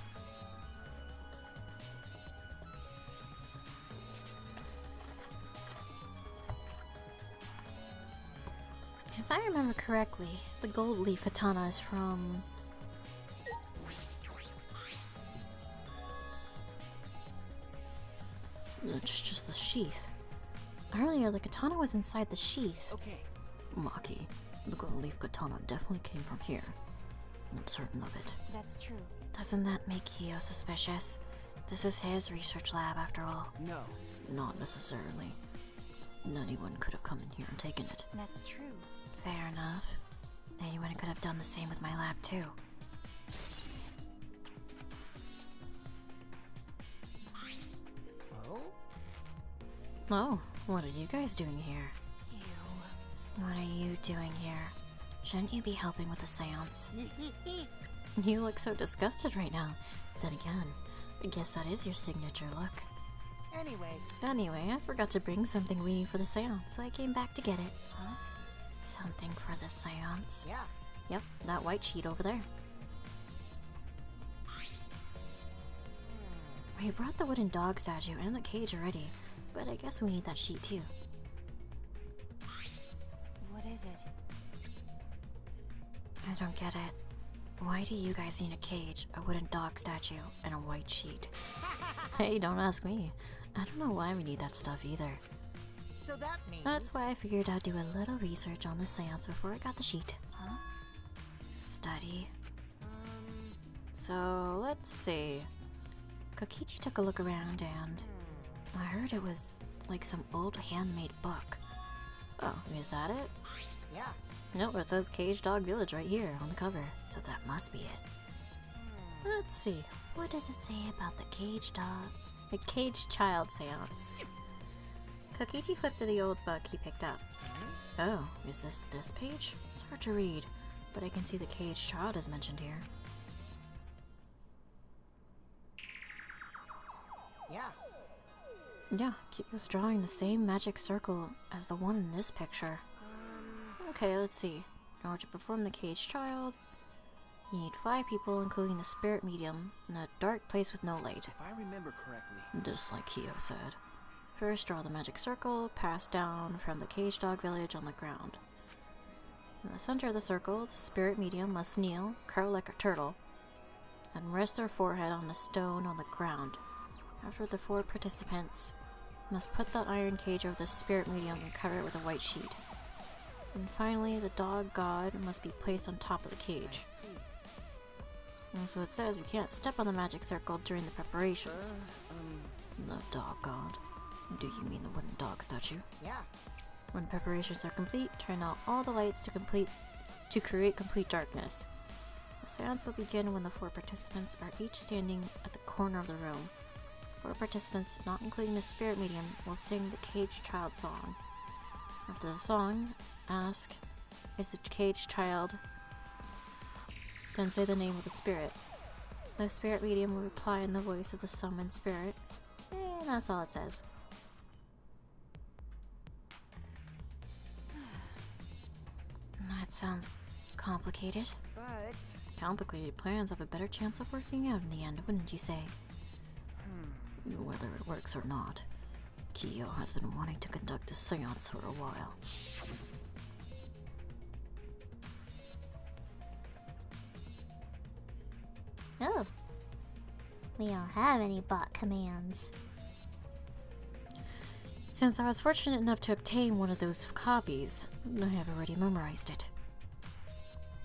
If I remember correctly, the gold leaf katana is from... It's just the sheath. Earlier, the katana was inside the sheath. Okay. Maki, the gold leaf katana definitely came from here. I'm certain of it. That's true. Doesn't that make Kyo suspicious? This is his research lab after all. No. Not necessarily. Anyone could have come in here and taken it. That's true. Fair enough. Anyone could have done the same with my lab too. Oh? Oh, what are you guys doing here? Ew. What are you doing here? Shouldn't you be helping with the seance? You look so disgusted right now. Then again, I guess that is your signature look. Anyway, I forgot to bring something we need for the seance, so I came back to get it. Huh? Something for the seance? yeah. Yep, that white sheet over there. We brought the wooden dog statue and the cage already, but I guess we need that sheet too. What is it? I don't get it. Why do you guys need a cage, a wooden dog statue, and a white sheet? Hey, don't ask me. I don't know why we need that stuff either. So that means... That's why I figured I'd do a little research on the seance before I got the sheet. Huh? Study. So, let's see. Kokichi took a look around and I heard it was like some old handmade book. Oh, is that it? Yeah. No, it says Cage Dog Village right here on the cover, so that must be it. Let's see. What does it say about the Cage Dog? The Cage Child Seance. Kokichi flipped to the old book he picked up. Oh, is this page? It's hard to read, but I can see the caged child is mentioned here. Yeah. Yeah, Kiyo's drawing the same magic circle as the one in this picture. Okay, let's see. In order to perform the caged child, you need 5 people, including the spirit medium, in a dark place with no light. If I remember correctly. Just like Kiyo said. First, draw the magic circle, passed down from the caged dog village on the ground. In the center of the circle, the spirit medium must kneel, curl like a turtle, and rest their forehead on a stone on the ground. After the 4 participants must put the iron cage over the spirit medium and cover it with a white sheet. And finally, the dog god must be placed on top of the cage. And so it says you can't step on the magic circle during the preparations. The dog god. Do you mean the wooden dog statue? Yeah. When preparations are complete, turn out all the lights to create complete darkness. The seance will begin when the 4 participants are each standing at the corner of the room. 4 participants, not including the spirit medium, will sing the caged child song. After the song, ask, "Is the caged child?" Then say the name of the spirit. The spirit medium will reply in the voice of the summoned spirit. And that's all it says. That sounds complicated. But Complicated plans have a better chance of working out in the end, wouldn't you say? Whether it works or not, Kiyo has been wanting to conduct this seance for a while. Oh. We don't have any bot commands. Since I was fortunate enough to obtain one of those copies, I have already memorized it.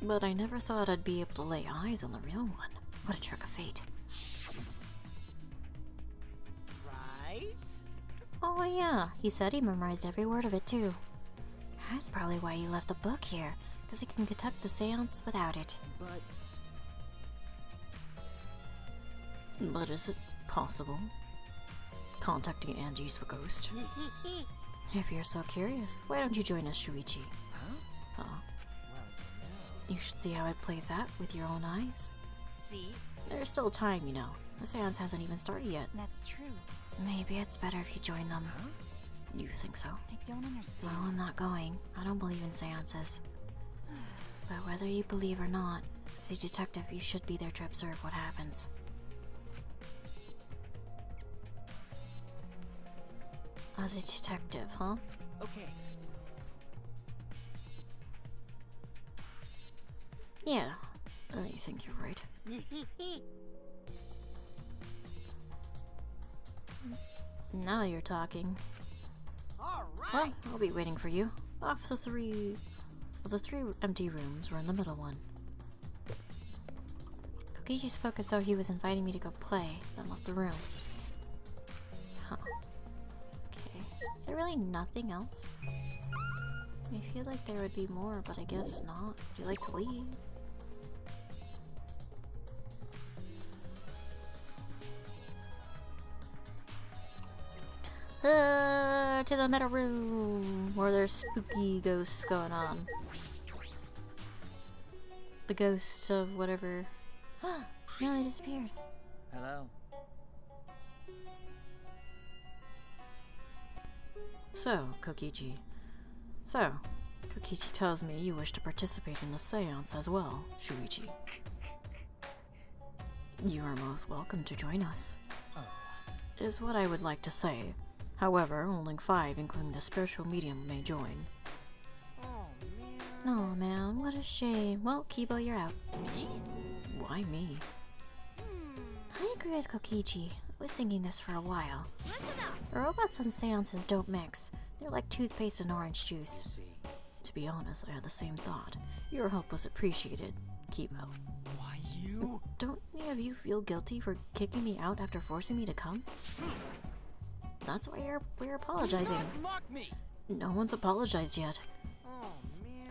But I never thought I'd be able to lay eyes on the real one. What a trick of fate. right? Oh yeah, he said he memorized every word of it too. That's probably why he left the book here, because he can conduct the seance without it. But is it possible? Contacting Angie's for Ghost? If you're so curious, why don't you join us, Shuichi? Huh? You should see how it plays out with your own eyes. See? There's still time, you know. The seance hasn't even started yet. That's true. Maybe it's better if you join them. Huh? You think so? I don't understand. Well, I'm not going. I don't believe in seances. But whether you believe or not, as a detective, you should be there to observe what happens. As a detective, huh? Okay. Yeah, I think you're right. Now you're talking. All right. Well, I'll be waiting for you. Of the three empty rooms, we're in the middle one. Kokichi spoke as though he was inviting me to go play, then left the room. Huh. Okay. Is there really nothing else? I feel like there would be more, but I guess not. Would you like to leave? To the metal room where there's spooky ghosts going on. The ghost of whatever. No, they disappeared. Hello. So, Kokichi tells me you wish to participate in the seance as well, Shuichi. You are most welcome to join us. Is what I would like to say. However, only 5, including the spiritual medium, may join. Oh man, what a shame. Well, Kibo, you're out. Me? Why me? I agree with Kokichi. I was thinking this for a while. Robots and seances don't mix. They're like toothpaste and orange juice. See. To be honest, I had the same thought. Your help was appreciated, Kibo. Why you? Don't any of you feel guilty for kicking me out after forcing me to come? That's why we're apologizing. Mock me. No one's apologized yet. Oh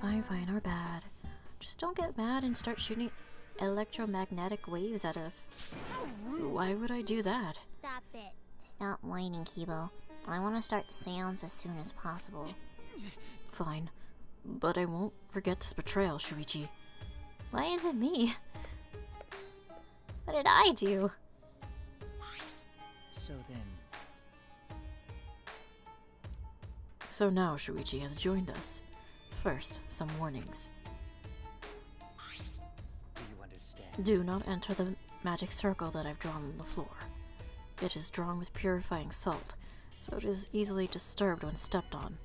man. Fine, our bad. Just don't get mad and start shooting electromagnetic waves at us. Why would I do that? Stop it. Stop whining, Kibo. I want to start the seance as soon as possible. Fine. But I won't forget this betrayal, Shuichi. Why is it me? What did I do? So then, So now Shuichi has joined us. First, some warnings. do you understand? Do not enter the magic circle that I've drawn on the floor. It is drawn with purifying salt, so it is easily disturbed when stepped on.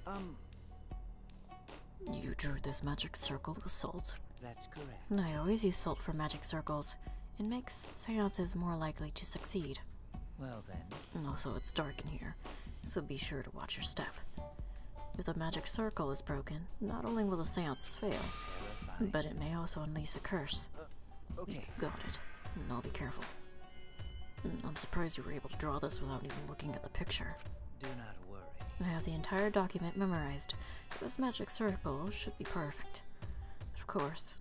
You drew this magic circle with salt? That's correct. I always use salt for magic circles. It makes seances more likely to succeed. Well then, And also, it's dark in here, so be sure to watch your step. If the magic circle is broken, not only will the seance fail, terrifying. but it may also unleash a curse. Okay. Got it. Now be careful. I'm surprised you were able to draw this without even looking at the picture. Do not worry. I have the entire document memorized, so this magic circle should be perfect. Of course,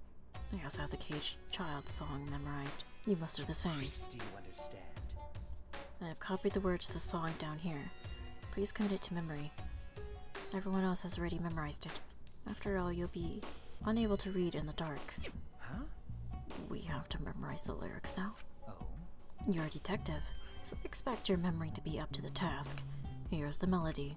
I also have the Caged Child song memorized. You must do the same. Do you understand? I have copied the words to the song down here. Please commit it to memory. Everyone else has already memorized it. After all, you'll be unable to read in the dark. Huh? We have to memorize the lyrics now. Oh. You're a detective, so expect your memory to be up to the task. Here's the melody.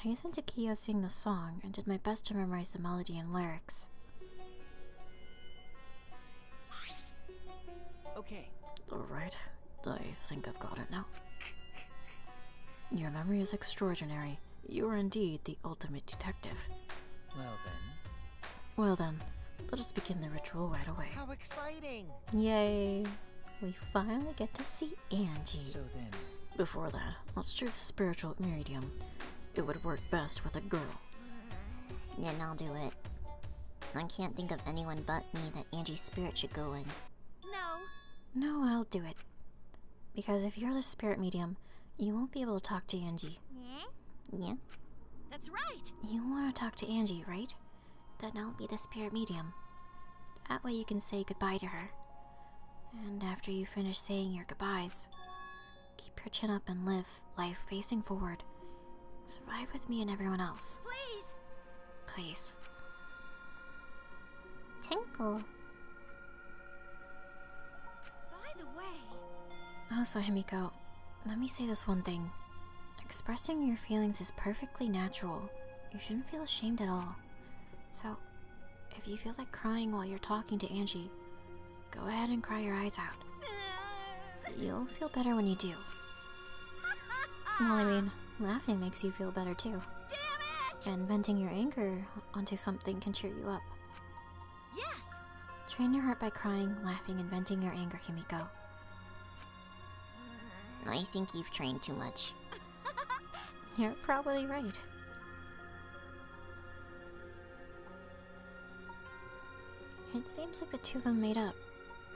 I listened to Kyo sing the song and did my best to memorize the melody and lyrics. Okay. Alright, I think I've got it now. Your memory is extraordinary. You are indeed the ultimate detective. Well then. Well then, let us begin the ritual right away. How exciting! Yay! We finally get to see Angie. So then, Before that, let's choose a spiritual medium. It would work best with a girl. Then I'll do it. I can't think of anyone but me that Angie's spirit should go in. No. No, I'll do it. Because if you're the spirit medium, you won't be able to talk to Angie. Yeah? That's right. You want to talk to Angie, right? Then I'll be the spirit medium. That way you can say goodbye to her. And after you finish saying your goodbyes, keep your chin up and live life facing forward. Survive with me and everyone else. Please. Please. Tinkle. By the way, Also, Himiko, let me say this one thing. Expressing your feelings is perfectly natural. You shouldn't feel ashamed at all. So, if you feel like crying while you're talking to Angie, go ahead and cry your eyes out. You'll feel better when you do. Well, I mean, laughing makes you feel better too. damn it! And venting your anger onto something can cheer you up. Yes. Train your heart by crying, laughing, and venting your anger, Himiko. I think you've trained too much. You're probably right. It seems like the two of them made up.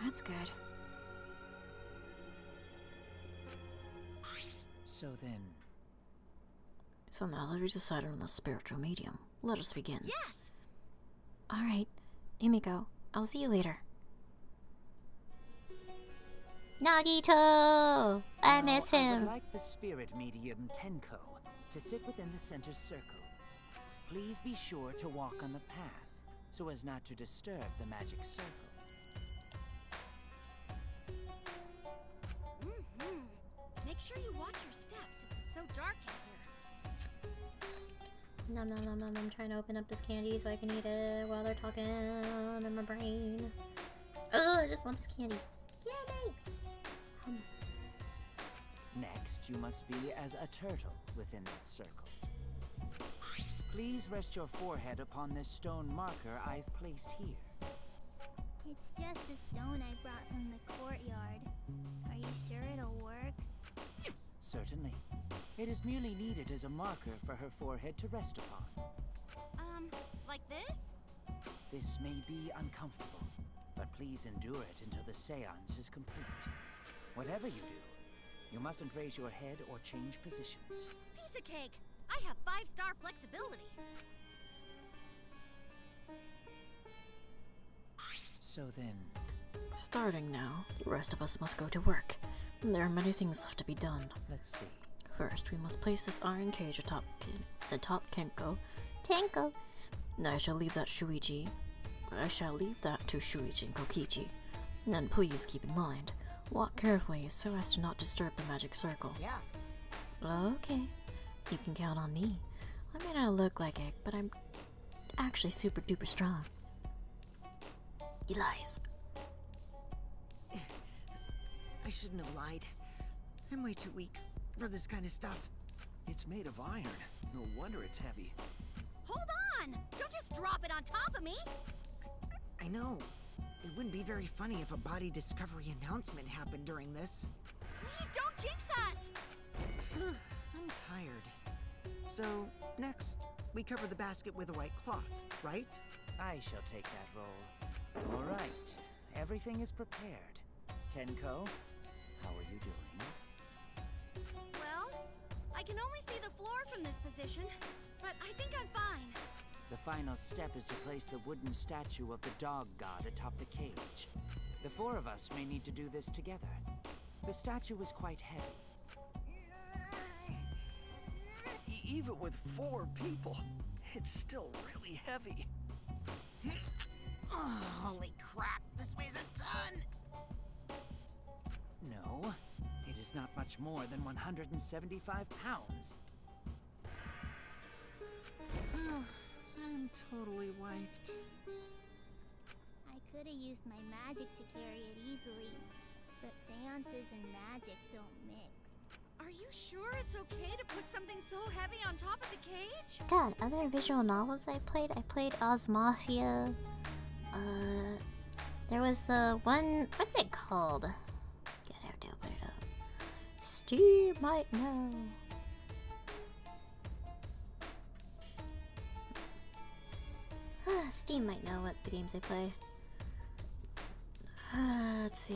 That's good. so then, So now that we decided on a spiritual medium, let us begin. Yes. Alright, Himiko, I'll see you later. Nagito! I now, miss I him. would like the spirit medium Tenko to sit within the center circle. Please be sure to walk on the path so as not to disturb the magic circle. Make sure you watch your steps. It's so dark in here. Nom nom nom nom. I'm trying to open up this candy so I can eat it while they're talking in my brain. Oh, I just want this candy. Candy! Next, you must be as a turtle within that circle. Please rest your forehead upon this stone marker I've placed here. It's just a stone I brought from the courtyard. Are you sure it'll work? Certainly. It is merely needed as a marker for her forehead to rest upon. Like this? This may be uncomfortable, but please endure it until the seance is complete. Whatever you do, you mustn't raise your head or change positions. Piece of cake. I have 5-star flexibility. So then, Starting now, the rest of us must go to work. There are many things left to be done. Let's see. First, we must place this iron cage atop Kenko. Tanko. I shall leave that to Shuichi and Kokichi. And then please keep in mind, walk carefully so as to not disturb the magic circle. Yeah. Okay, you can count on me. I may not look like it, but I'm actually super duper strong. He lies. I shouldn't have lied. I'm way too weak for this kind of stuff. It's made of iron. No wonder it's heavy. Hold on! Don't just drop it on top of me! I know. It wouldn't be very funny if a body discovery announcement happened during this. Please don't jinx us! I'm tired. So, next, we cover the basket with a white cloth, right? I shall take that role. All right. Everything is prepared. Tenko, how are you doing? Well, I can only see the floor from this position, but I think I'm fine. The final step is to place the wooden statue of the dog god atop the cage. The four of us may need to do this together. The statue is quite heavy. Even with 4 people, it's still really heavy. Oh, holy crap, this weighs a ton! No, it is not much more than 175 pounds. I'm totally wiped. I could have used my magic to carry it easily, but seances and magic don't mix. Are you sure it's okay to put something so heavy on top of the cage? God, other visual novels I played Oz Mafia. There was the one, what's it called? Get out to open it up. Steve might know. Steve might know what the games I play. Let's see.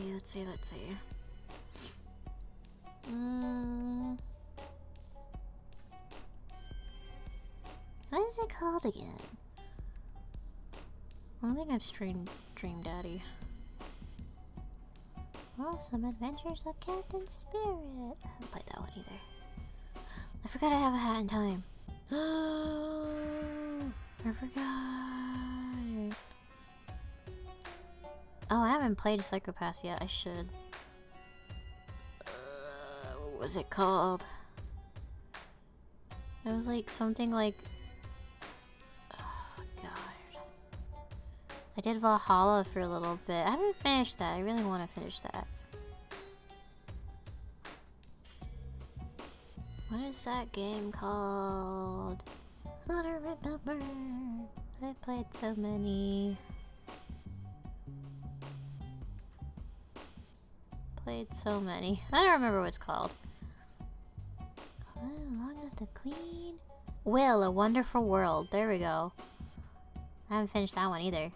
What is it called again? I think I've streamed Dream Daddy. Awesome Adventures of Captain Spirit. I haven't played that one either. I forgot I have a hat in time. I forgot. Oh, I haven't played Psychopaths yet. I should. What was it called? It was like something like. Oh god. I did Valhalla for a little bit. I haven't finished that. I really want to finish that. What is that game called? I don't remember. I played so many. I don't remember what it's called. Oh, Long Live the Queen. Will, A Wonderful World. There we go. I haven't finished that one either.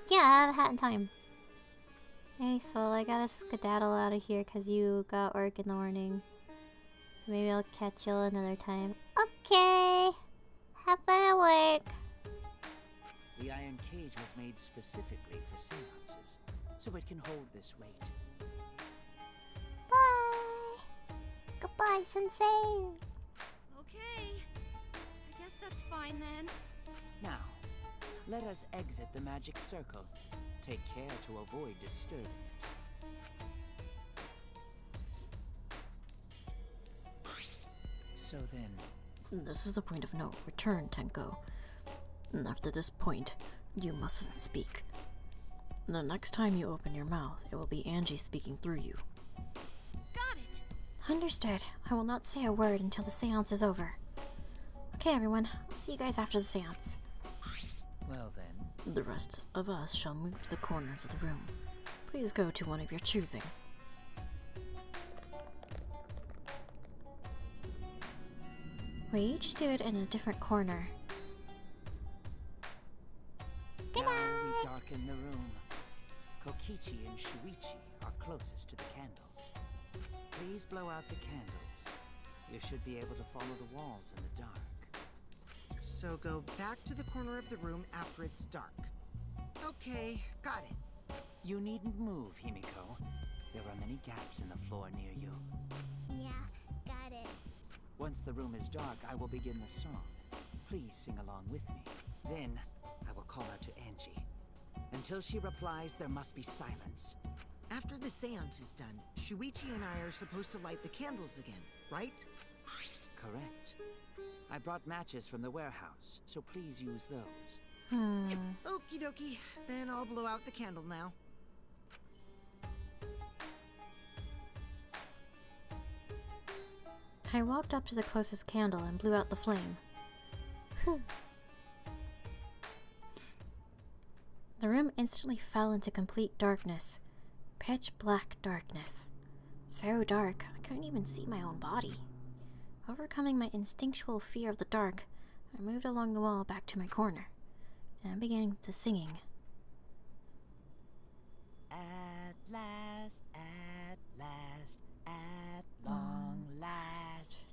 Yeah, I have a hat in time. Hey, so I gotta skedaddle out of here because you got work in the morning. Maybe I'll catch you another time. Okay. Have fun at work. The iron cage was made specifically for seances, so it can hold this weight. Bye. Goodbye, Sensei. Okay. I guess that's fine then. Now, let us exit the magic circle. Take care to avoid disturbing it. So then... This is the point of no return, Tenko. And after this point, you mustn't speak. The next time you open your mouth, it will be Angie speaking through you. Got it. Understood. I will not say a word until the seance is over. Okay, everyone. I'll see you guys after the seance. Well then... The rest of us shall move to the corners of the room. Please go to one of your choosing. We each stood in a different corner. Now we darken the room. Kokichi and Shuichi are closest to the candles. Please blow out the candles. You should be able to follow the walls in the dark. So go back to the corner of the room after it's dark. Okay, got it. You needn't move, Himiko. There are many gaps in the floor near you. Yeah, got it. Once the room is dark, I will begin the song. Please sing along with me. Then, I will call out to Angie. Until she replies, there must be silence. After the seance is done, Shuichi and I are supposed to light the candles again, right? Correct. I brought matches from the warehouse, so please use those. Okie dokie. Then I'll blow out the candle now. I walked up to the closest candle and blew out the flame. Whew. The room instantly fell into complete darkness. Pitch black darkness. So dark, I couldn't even see my own body. Overcoming my instinctual fear of the dark, I moved along the wall back to my corner. Then I began the singing. At last, at long last.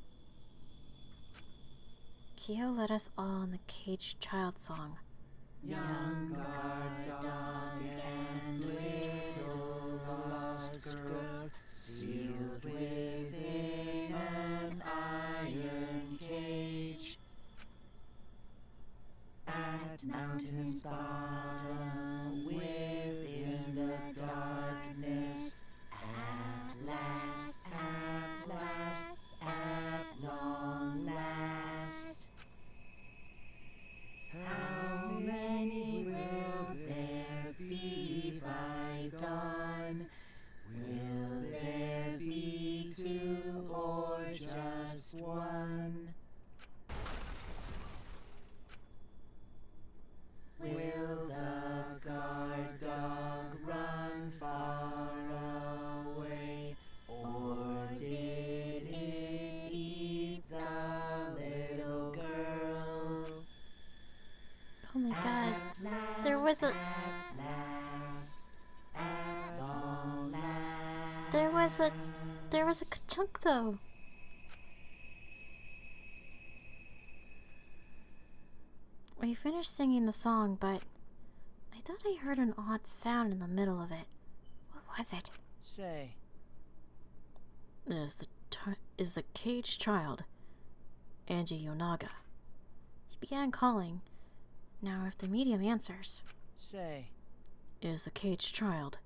Kyo led us all in the caged child song. Young guard dog and little lost girl, sealed within an iron cage. At mountain's bottom, within the darkness, at last, at long last. How many will there be by dawn? Will there be two or just one? Will the guard dog run far away, or did it eat the little girl? Oh my god, there was a... There was a chunk though. We finished singing the song, but I thought I heard an odd sound in the middle of it. What was it? Say, Is the caged child, Angie Yonaga. He began calling. Now if the medium answers, say. is the caged child,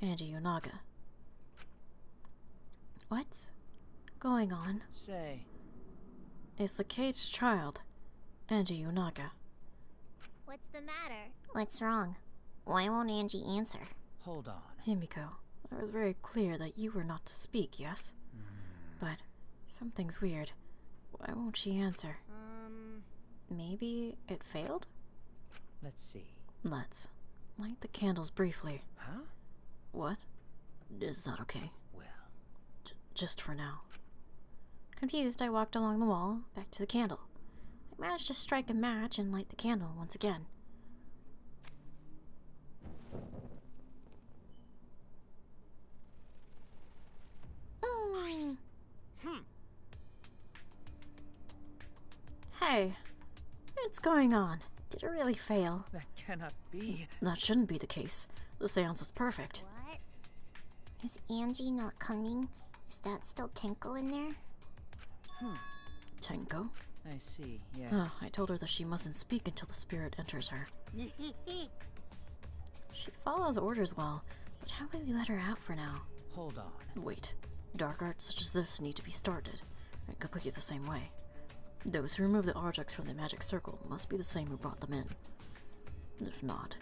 Angie Yonaga. What's going on? Say. Is the caged child, Angie Yonaga. What's the matter? What's wrong? Why won't Angie answer? Hold on. Himiko, it was very clear that you were not to speak, yes? But something's weird. Why won't she answer? Maybe it failed? Let's see. Let's light the candles briefly. Huh? What? Is that okay? Well. Just for now. Confused, I walked along the wall, back to the candle. I managed to strike a match and light the candle once again. Hey, what's going on? Did it really fail? That cannot be. That shouldn't be the case. The seance was perfect. What? Is Angie not coming? Is that still Tenko in there? Tenko? I see, yes. Oh, I told her that she mustn't speak until the spirit enters her. She follows orders well, but how can we let her out for now? Hold on. Wait, dark arts such as this need to be started, and completely the same way. Those who remove the objects from the magic circle must be the same who brought them in. If not,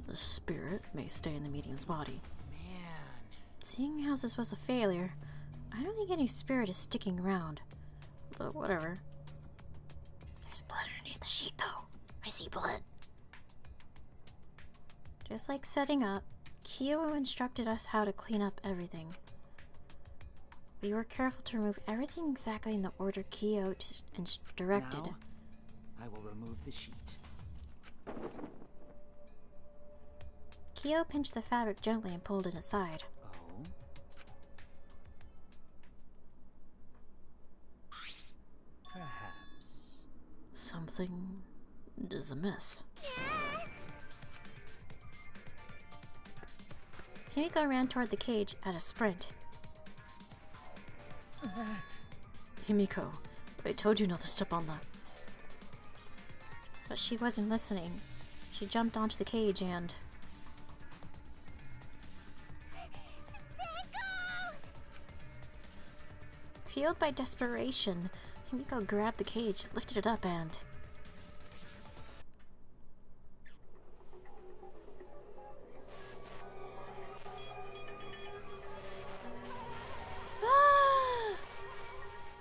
the spirit may stay in the medium's body. Man. Seeing as this was a failure, I don't think any spirit is sticking around. But whatever. There's blood underneath the sheet though. I see blood. Just like setting up, Kyo instructed us how to clean up everything. We were careful to remove everything exactly in the order Kyo directed. Now, I will remove the sheet. Kyo pinched the fabric gently and pulled it aside. Oh? Perhaps. Something is amiss. Himiko ran toward the cage at a sprint. Himiko, I told you not to step on that. But she wasn't listening. She jumped onto the cage and... Fueled by desperation, Himiko grabbed the cage, lifted it up, and...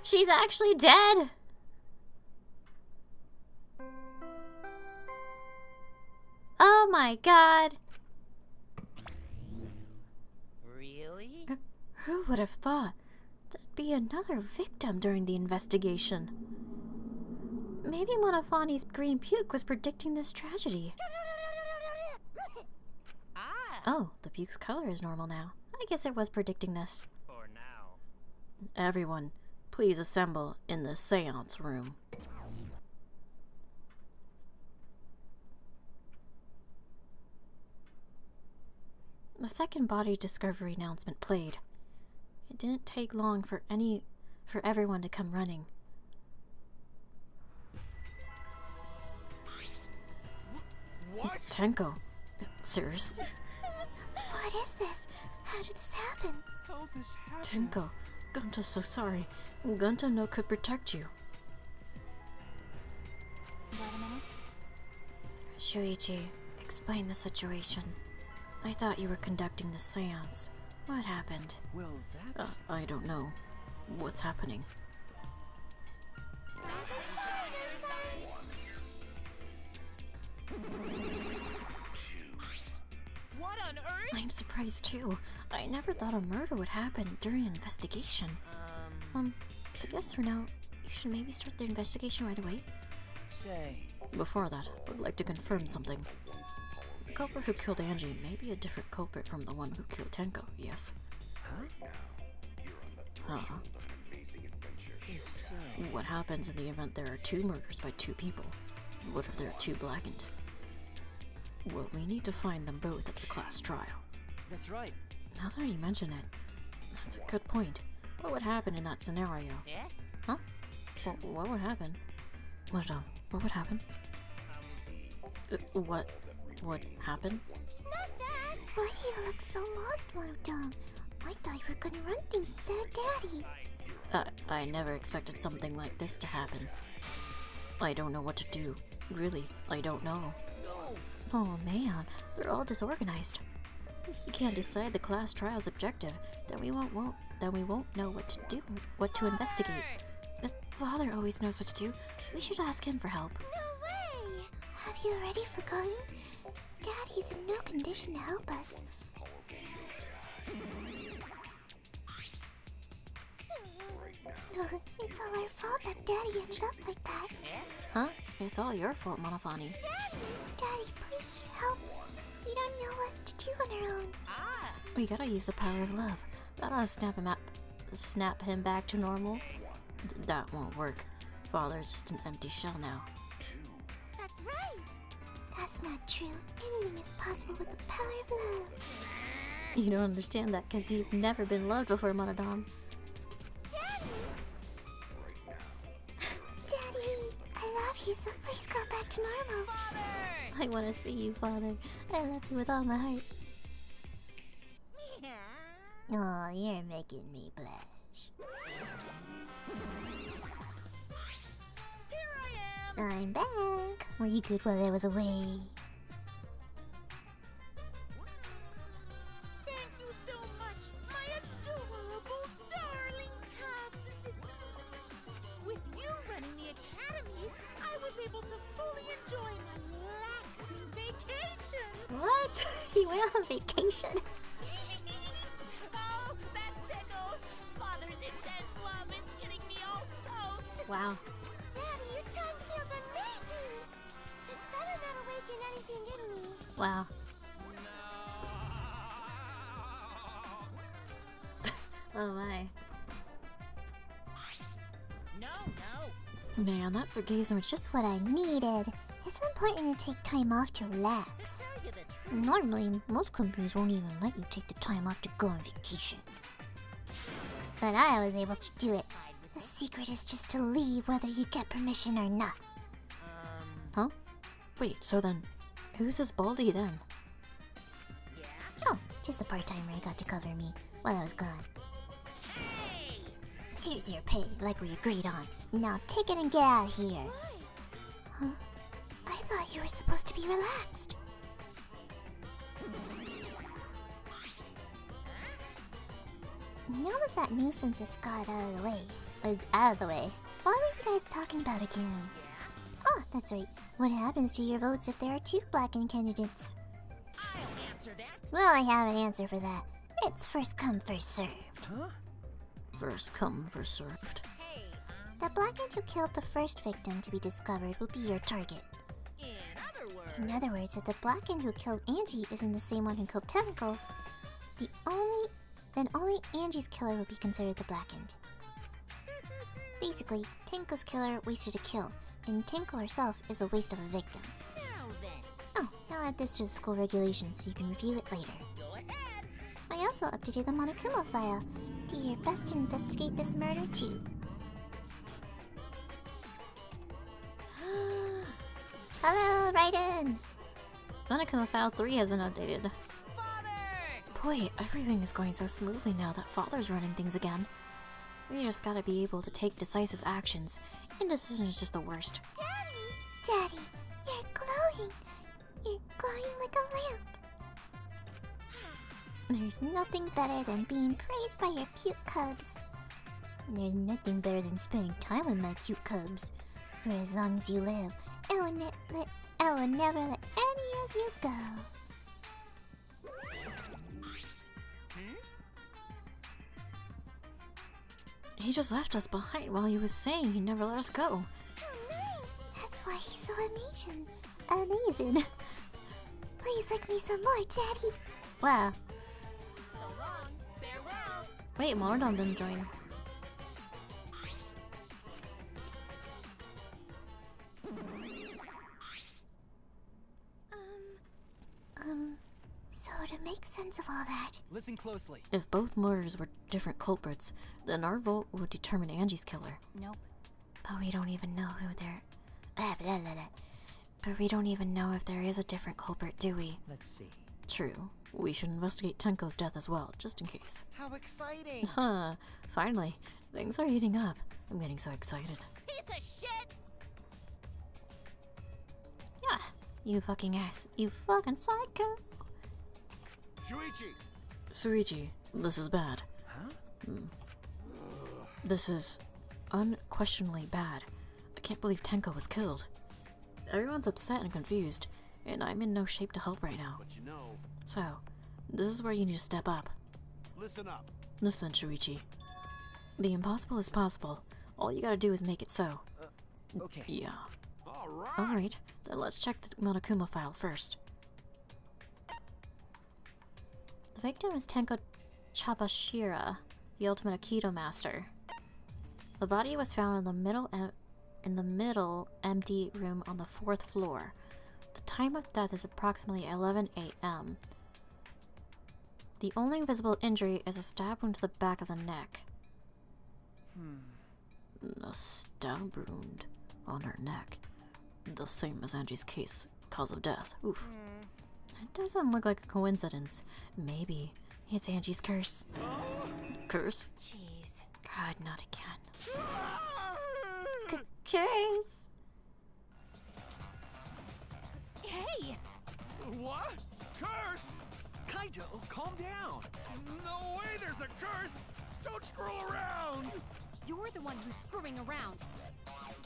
She's actually dead! Oh my god! Really? Who would have thought there'd be another victim during the investigation? Maybe Monofani's green puke was predicting this tragedy. Oh, the puke's color is normal now. I guess it was predicting this. For now. Everyone, please assemble in the seance room. The second body discovery announcement played. It didn't take long for everyone to come running. What? Tenko, sirs. What is this? How did this happen? How this happened? Tenko, Gunta's so sorry. Gunta no could protect you. Wait a minute. Shuichi, explain the situation. I thought you were conducting the seance. What happened? Well, that's... I don't know. What's happening? What on earth? I'm surprised too. I never thought a murder would happen during an investigation. I guess for now, you should maybe start the investigation right away. Say... Before that, I would like to confirm something. The culprit who killed Angie may be a different culprit from the one who killed Tenko, yes? Uh-huh. If so... What happens in the event there are two murders by two people? What if there are two blackened? Well, we need to find them both at the class trial. That's right. Now that you mention it, that's a good point. What would happen in that scenario? Yeah? Huh? What would happen? What would happen? What would happen? Not that! Why do you look so lost, Monodon? I thought you were gonna run things instead of Daddy. I never expected something like this to happen. I don't know what to do. Really, I don't know. Oh man, they're all disorganized. If you can't decide the class trial's objective, then we won't know what to do, what to investigate. Father always knows what to do. We should ask him for help. No way! Have you already forgotten? Daddy's in no condition to help us. It's all our fault that Daddy ended up like that. Huh? It's all your fault, Monofani. Daddy, please help. We don't know what to do on our own. We gotta use the power of love. That ought to snap him back to normal. That won't work. Father's just an empty shell now. That's right. That's not true. Anything is possible with the power of love. You don't understand that because you've never been loved before, Monodon. Daddy, I love you, so please go back to normal. I want to see you, Father. I love you with all my heart. Oh, you're making me blush. Here I am. I'm back. Were you good while I was away? Thank you so much, my adorable darling cubs. With you running the academy, I was able to fully enjoy my relaxing vacation. What? You went on vacation? Oh, that tickles. Father's intense love is getting me all soaked. Wow. Daddy, your tongue feels amazing. It's better not awaken anything in me. Wow. Oh my. No. Man, that orgasm was just Just what I needed. It's important to take time off to relax. To tell you the truth, Normally, most companies won't even let you take the time off to go on vacation. But I was able to do it. The secret is just to leave whether you get permission or not. Huh? Wait, so then, who's this Baldy then? Oh, just a part-timer who got to cover me while I was gone. Here's your pay, like we agreed on. Now take it and get out of here. Huh? I thought you were supposed to be relaxed. Now that that nuisance is got out of the way, what were you guys talking about again? Oh, that's right. What happens to your votes if there are 2 blackened candidates? I'll answer that. Well, I have an answer for that. It's first come, first served. Huh? First come, first served. Hey, The blackened who killed the first victim to be discovered will be your target. in other words, if the blackened who killed Angie isn't the same one who killed Tentacle, then only Angie's killer will be considered the blackened. Basically, Tinkle's killer wasted a kill, and Tinkle herself is a waste of a victim. now then, Oh, I'll add this to the school regulations so you can review it later. go ahead. I also updated the Monokuma file. Do your best to investigate this murder too. Hello, Raiden! Monokuma File 3 has been updated. Father! Boy, everything is going so smoothly now that Father's running things again. We just gotta be able to take decisive actions. Indecision is just the worst. Daddy, you're glowing. You're glowing like a lamp. There's nothing better than being praised by your cute cubs. There's nothing better than spending time with my cute cubs. For as long as you live, I will never let any of you go. He just left us behind while he was saying he'd never let us go. That's why he's so amazing. Amazing. Please lick me some more, Daddy. Wow. So long, farewell. Wait, Monodom didn't join. So to make sense of all that, Listen closely. If both murders were different culprits, then our vote would determine Angie's killer. Nope. But we don't even know who they're... But we don't even know if there is a different culprit, do we? Let's see. True. We should investigate Tenko's death as well, just in case. How exciting! Huh. Finally. Things are heating up. I'm getting so excited. Piece of shit! Yeah. You fucking ass. You fucking psycho. Shuichi! Suichi, this is bad. Huh? This is unquestionably bad. I can't believe Tenko was killed. Everyone's upset and confused, and I'm in no shape to help right now. But you know, So, this is where you need to step up. listen up. Listen, Shuichi. The impossible is possible. All you gotta do is make it so. Okay. Yeah. Alright. Alright, then let's check the Monokuma file first. The victim is Tenko Chabashira, the ultimate Aikido master. The body was found in the middle empty room on the 4th floor. The time of death is approximately 11 a.m. The only visible injury is a stab wound to the back of the neck. A stab wound on her neck. The same as Angie's case, cause of death. Oof. It doesn't look like a coincidence. Maybe it's Angie's curse. Curse? Jeez. God, not again. curse. Hey! What? Curse? Kaito, calm down. No way there's a curse. Don't screw around. You're the one who's screwing around.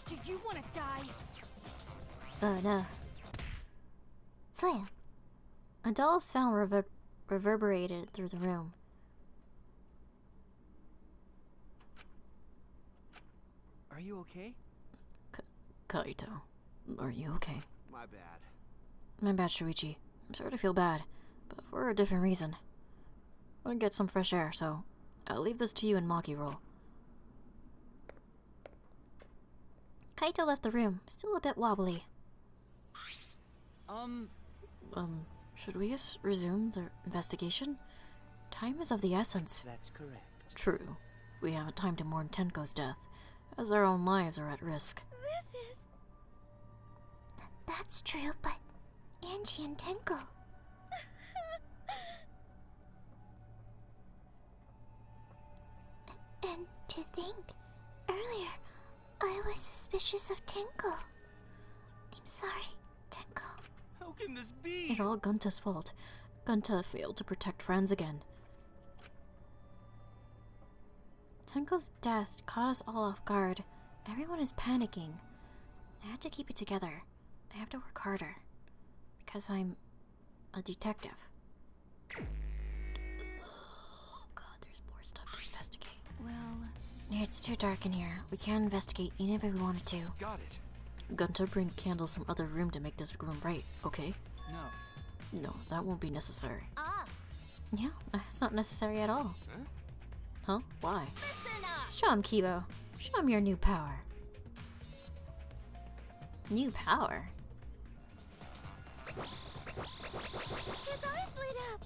Do you want to die? No. Slam. A dull sound reverberated through the room. Are you okay? Kaito, are you okay? My bad. My bad, Shuichi. I'm starting to feel bad, but for a different reason. I want to get some fresh air, so I'll leave this to you and Maki roll. Kaito left the room, still a bit wobbly. Should we resume the investigation? Time is of the essence. That's correct. True. We haven't time to mourn Tenko's death, as our own lives are at risk. This is... That's true, but Angie and Tenko. And to think, earlier, I was suspicious of Tenko. I'm sorry, Tenko. How can this be? It's all Gunta's fault. Gunta failed to protect friends again. Tenko's death caught us all off guard. Everyone is panicking. I have to keep it together. I have to work harder. Because I'm a detective. Oh god, there's more stuff to investigate. Well... It's too dark in here. We can't investigate even if we wanted to. Got it. Gunta, bring candles from other room to make this room bright, okay? No. No, that won't be necessary. Ah! Yeah, that's not necessary at all. Huh? Huh? Why? Listen up! Show him, Kibo. Show him your new power. New power? His eyes lit up!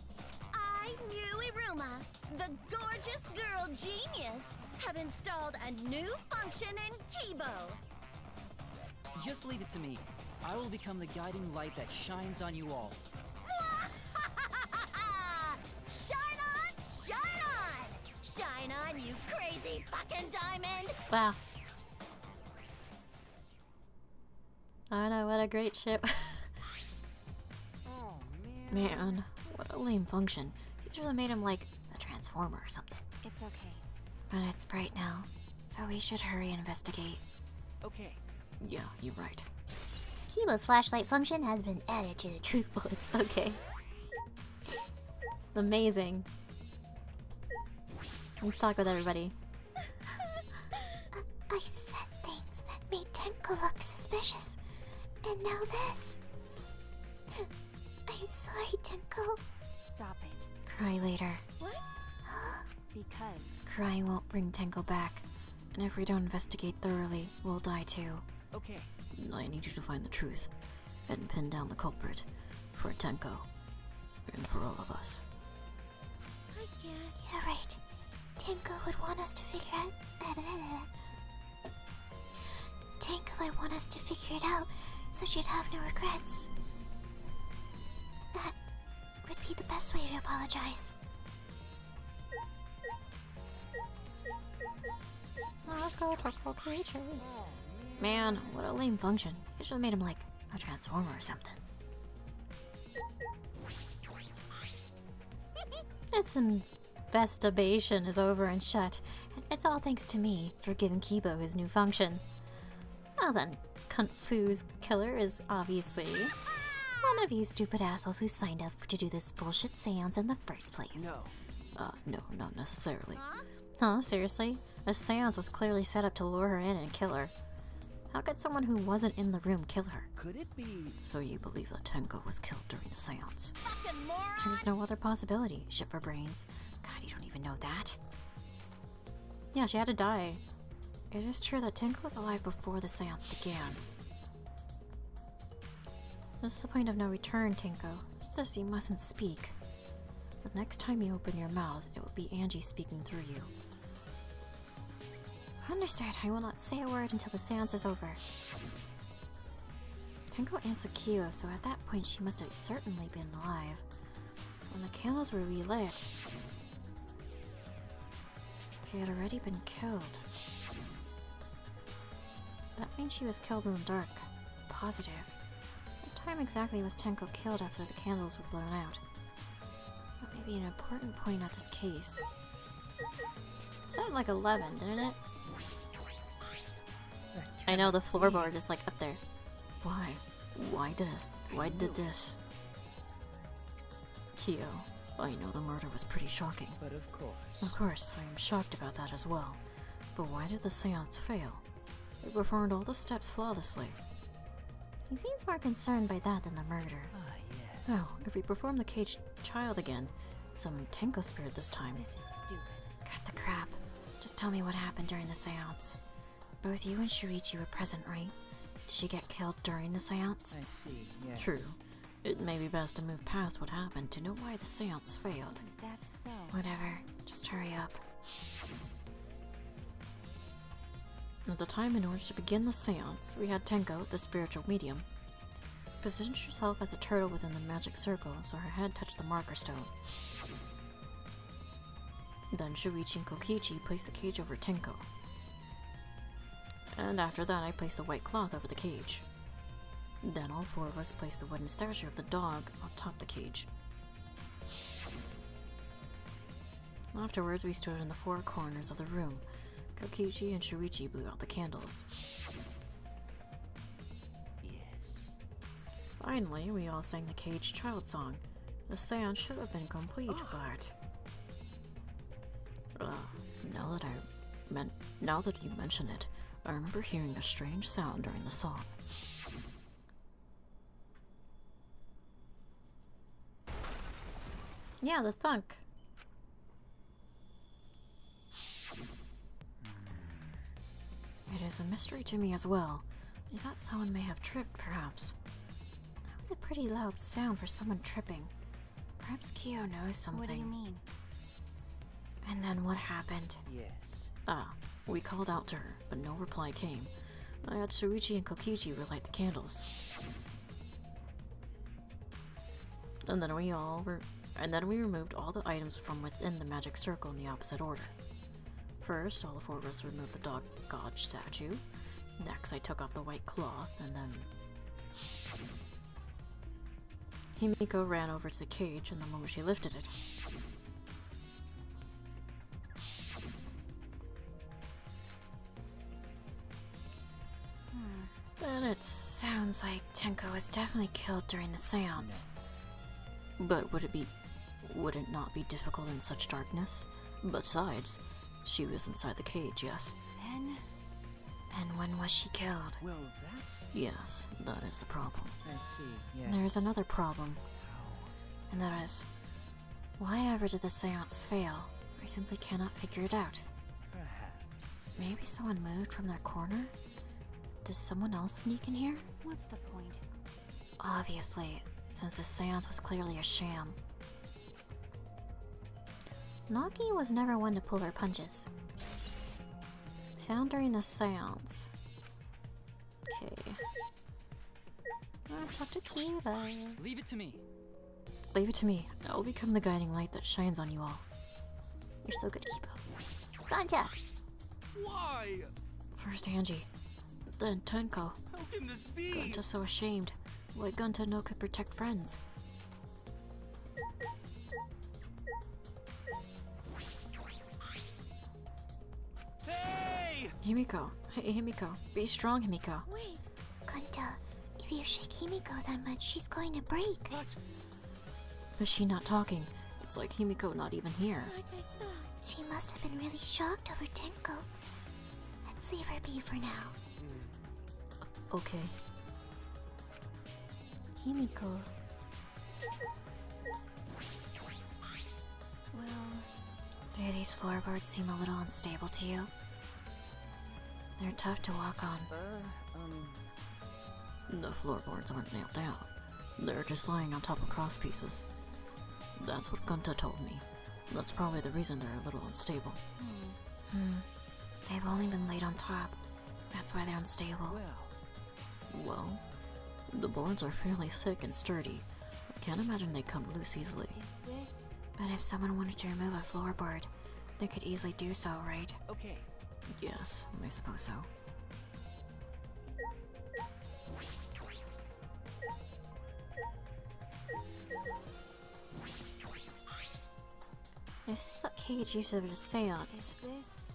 I, Mew Iruma, the gorgeous girl genius, have installed a new function in Kibo. Just leave it to me. I will become the guiding light that shines on you all. Shine on, shine on! Shine on, you crazy fucking diamond! Wow. I know, what a great ship. Oh, man. Man, what a lame function. You should have made him like a transformer or something. It's okay. But it's bright now, so we should hurry and investigate. Okay. Yeah, you're right. Kibo's flashlight function has been added to the truth bullets. Okay. Amazing. Let's talk with everybody. I said things that made Tenko look suspicious. And now this. I'm sorry, Tenko. Stop it. Cry later. What? Because... Crying won't bring Tenko back. And if we don't investigate thoroughly, we'll die too. Okay. I need you to find the truth and pin down the culprit for Tenko and for all of us. I guess... You're right. Tenko would want us to figure out... Tenko would want us to figure it out so she'd have no regrets. That would be the best way to apologize. Let's go to Kokichi. Man, what a lame function. You should have made him like a transformer or something. This investigation is over and shut, and it's all thanks to me for giving Kibo his new function. Well then, Kunt Fu's killer is obviously one of you stupid assholes who signed up to do this bullshit seance in the first place. No. No, not necessarily. Huh? Seriously? A seance was clearly set up to lure her in and kill her. How could someone who wasn't in the room kill her? Could it be... So you believe that Tenko was killed during the seance? Fucking moron! There's no other possibility, shit for brains. God, you don't even know that? Yeah, she had to die. It is true that Tenko was alive before the seance began. This is the point of no return, Tenko. This you mustn't speak. The next time you open your mouth, it will be Angie speaking through you. Understood. I will not say a word until the seance is over. Tenko answered Kyo, so at that point she must have certainly been alive. When the candles were relit, she had already been killed. That means she was killed in the dark. Positive. What time exactly was Tenko killed after the candles were blown out? That may be an important point at this case. It sounded like 11, didn't it? I know the floorboard is like up there. Why? Why did this? Kyo, I know the murder was pretty shocking. But of course. Of course, I am shocked about that as well. But why did the seance fail? We performed all the steps flawlessly. He seems more concerned by that than the murder. Ah, yes. Well, if we perform the caged child again, summon Tenko spirit this time. This is stupid. Cut the crap. Just tell me what happened during the seance. Both you and Shuichi were present, right? Did she get killed during the seance? I see, yes. True. It may be best to move past what happened to know why the seance failed. Is that so? Whatever, just hurry up. At the time, in order to begin the seance, we had Tenko, the spiritual medium, position herself as a turtle within the magic circle so her head touched the marker stone. Then Shuichi and Kokichi placed the cage over Tenko. And after that, I placed the white cloth over the cage. Then all four of us placed the wooden statue of the dog on top the cage. Afterwards, we stood in the four corners of the room. Kokichi and Shuichi blew out the candles. Yes. Finally, we all sang the cage child song. The seance should have been complete, but... now that you mention it, I remember hearing a strange sound during the song. Yeah, the thunk. It is a mystery to me as well. I thought someone may have tripped, perhaps. That was a pretty loud sound for someone tripping. Perhaps Kyo knows something. What do you mean? And then what happened? Yes. We called out to her, but no reply came. I had Shuichi and Kokichi relight the candles. And then we removed all the items from within the magic circle in the opposite order. First, all the four of us removed the dog god statue. Next, I took off the white cloth, and then... Himiko ran over to the cage, and the moment she lifted it... Then it sounds like Tenko was definitely killed during the seance. But would it not be difficult in such darkness? Besides, she was inside the cage, yes. Then when was she killed? Well, that's... Yes, that is the problem. I see, yes. There is another problem. And that is, why ever did the seance fail? I simply cannot figure it out. Perhaps. Maybe someone moved from their corner? Does someone else sneak in here? What's the point? Obviously, since the seance was clearly a sham. Nagi was never one to pull her punches. Sound during the seance. Okay. Let's talk to Kiba. Leave it to me. Leave it to me. I'll become the guiding light that shines on you all. You're so good, Kiba. Ganja! Why? First Angie, then Tenko. How can this be? Gunta's so ashamed. Why Gunta no could protect friends? Hey! Himiko. Hey, Himiko. Be strong, Himiko. Wait, Ganja, if you shake Himiko that much, she's going to break. What? But she not talking. It's like Himiko not even here. Like I thought. She must have been really shocked over Tenko. Let's leave her be for now. Okay. Himiko. Well, Do these floorboards seem a little unstable to you? They're tough to walk on. The floorboards aren't nailed down. They're just lying on top of cross pieces. That's what Gunta told me. That's probably the reason they're a little unstable. They've only been laid on top. That's why they're unstable. Well, the boards are fairly thick and sturdy. I can't imagine they come loose easily. is this... But if someone wanted to remove a floorboard, they could easily do so, right? Okay. Yes, I suppose so. This is the cage used for the seance. Is this...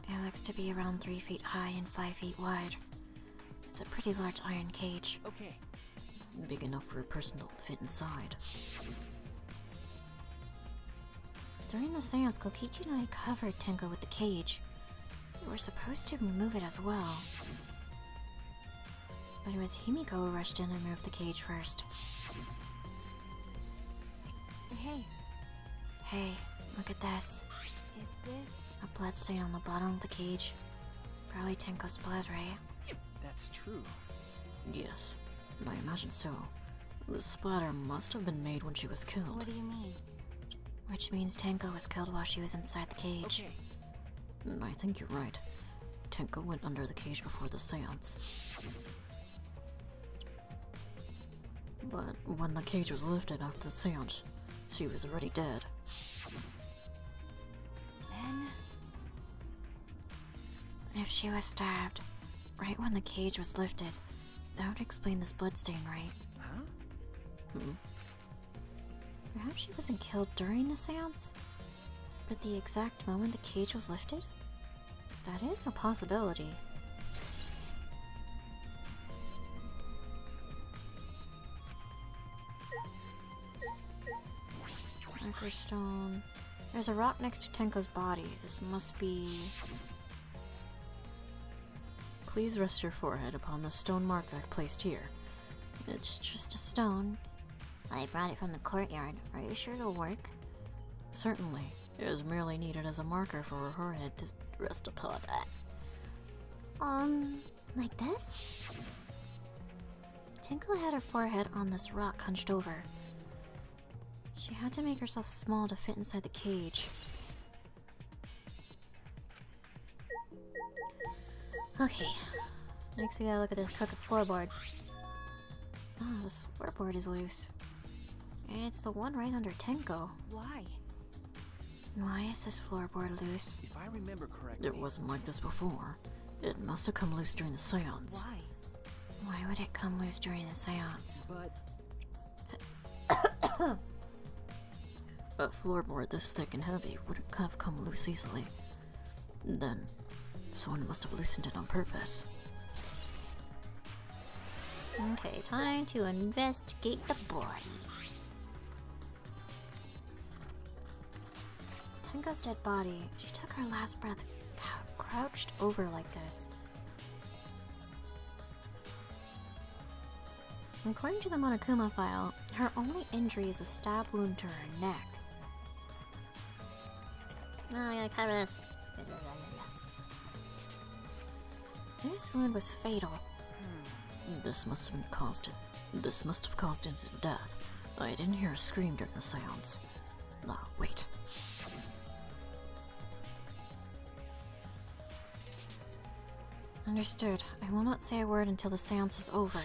It looks to be around 3 feet high and 5 feet wide. It's a pretty large iron cage. Okay. Big enough for a person to fit inside. During the seance, Kokichi and I covered Tenko with the cage. We were supposed to remove it as well. But it was Himiko who rushed in and removed the cage first. Hey, Hey, look at this. is this... A blood stain on the bottom of the cage. Probably Tenko's blood, right? That's true. Yes, I imagine so. The splatter must have been made when she was killed. What do you mean? Which means Tenko was killed while she was inside the cage. Okay. I think you're right. Tenko went under the cage before the seance. But when the cage was lifted after the seance, she was already dead. Then... If she was stabbed right when the cage was lifted, that would explain this bloodstain, right? Huh? Perhaps she wasn't killed during the seance, but the exact moment the cage was lifted? That is a possibility. Marker stone. There's a rock next to Tenko's body. This must be... Please rest your forehead upon the stone mark I've placed here. It's just a stone. I brought it from the courtyard. Are you sure it'll work? Certainly. It is merely needed as a marker for her forehead to rest upon. Like this? Tenko had her forehead on this rock hunched over. She had to make herself small to fit inside the cage. Okay. Next we gotta look at this crooked floorboard. Ah, this floorboard is loose. It's the one right under Tenko. Why? Why is this floorboard loose? If I remember correctly... It wasn't like this before. It must have come loose during the seance. Why? Why would it come loose during the seance? But... A floorboard this thick and heavy wouldn't have come loose easily. Then, someone must have loosened it on purpose. Okay, time to investigate the body. Tenko's dead body. She took her last breath crouched over like this. According to the Monokuma file, her only injury is a stab wound to her neck. Oh, I gotta cover this. This wound was fatal. This must have caused instant death. I didn't hear a scream during the seance. No, wait. Understood. I will not say a word until the seance is over.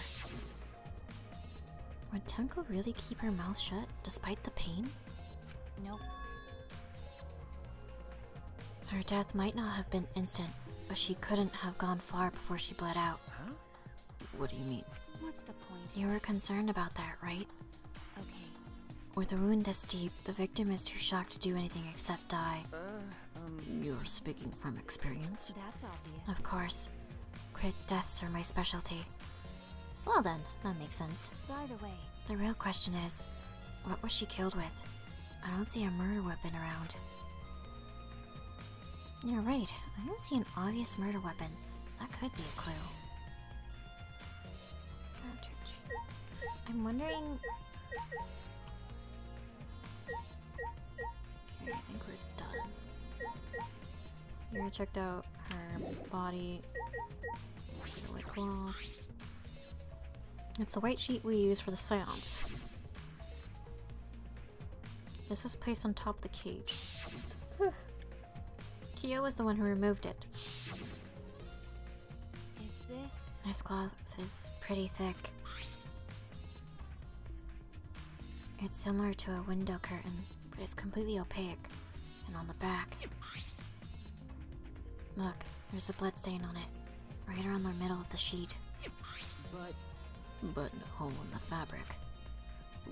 Would Tenko really keep her mouth shut despite the pain? Nope. Her death might not have been instant, but she couldn't have gone far before she bled out. Huh? What do you mean? What's the point? You were concerned about that, right? Okay. With a wound this deep, the victim is too shocked to do anything except die. You're speaking from experience? That's obvious. Of course. Quick deaths are my specialty. Well then, that makes sense. By the way, The real question is, what was she killed with? I don't see a murder weapon around. You're right, I don't see an obvious murder weapon. That could be a clue. I'm wondering... Okay, I think we're done. We already checked out her body. See the white cloth. It's the white sheet we use for the seance. This was placed on top of the cage. Kyo was the one who removed it. is this... This cloth is pretty thick. It's similar to a window curtain, but it's completely opaque. And on the back... Look, there's a blood stain on it. Right around the middle of the sheet. But a hole in the fabric.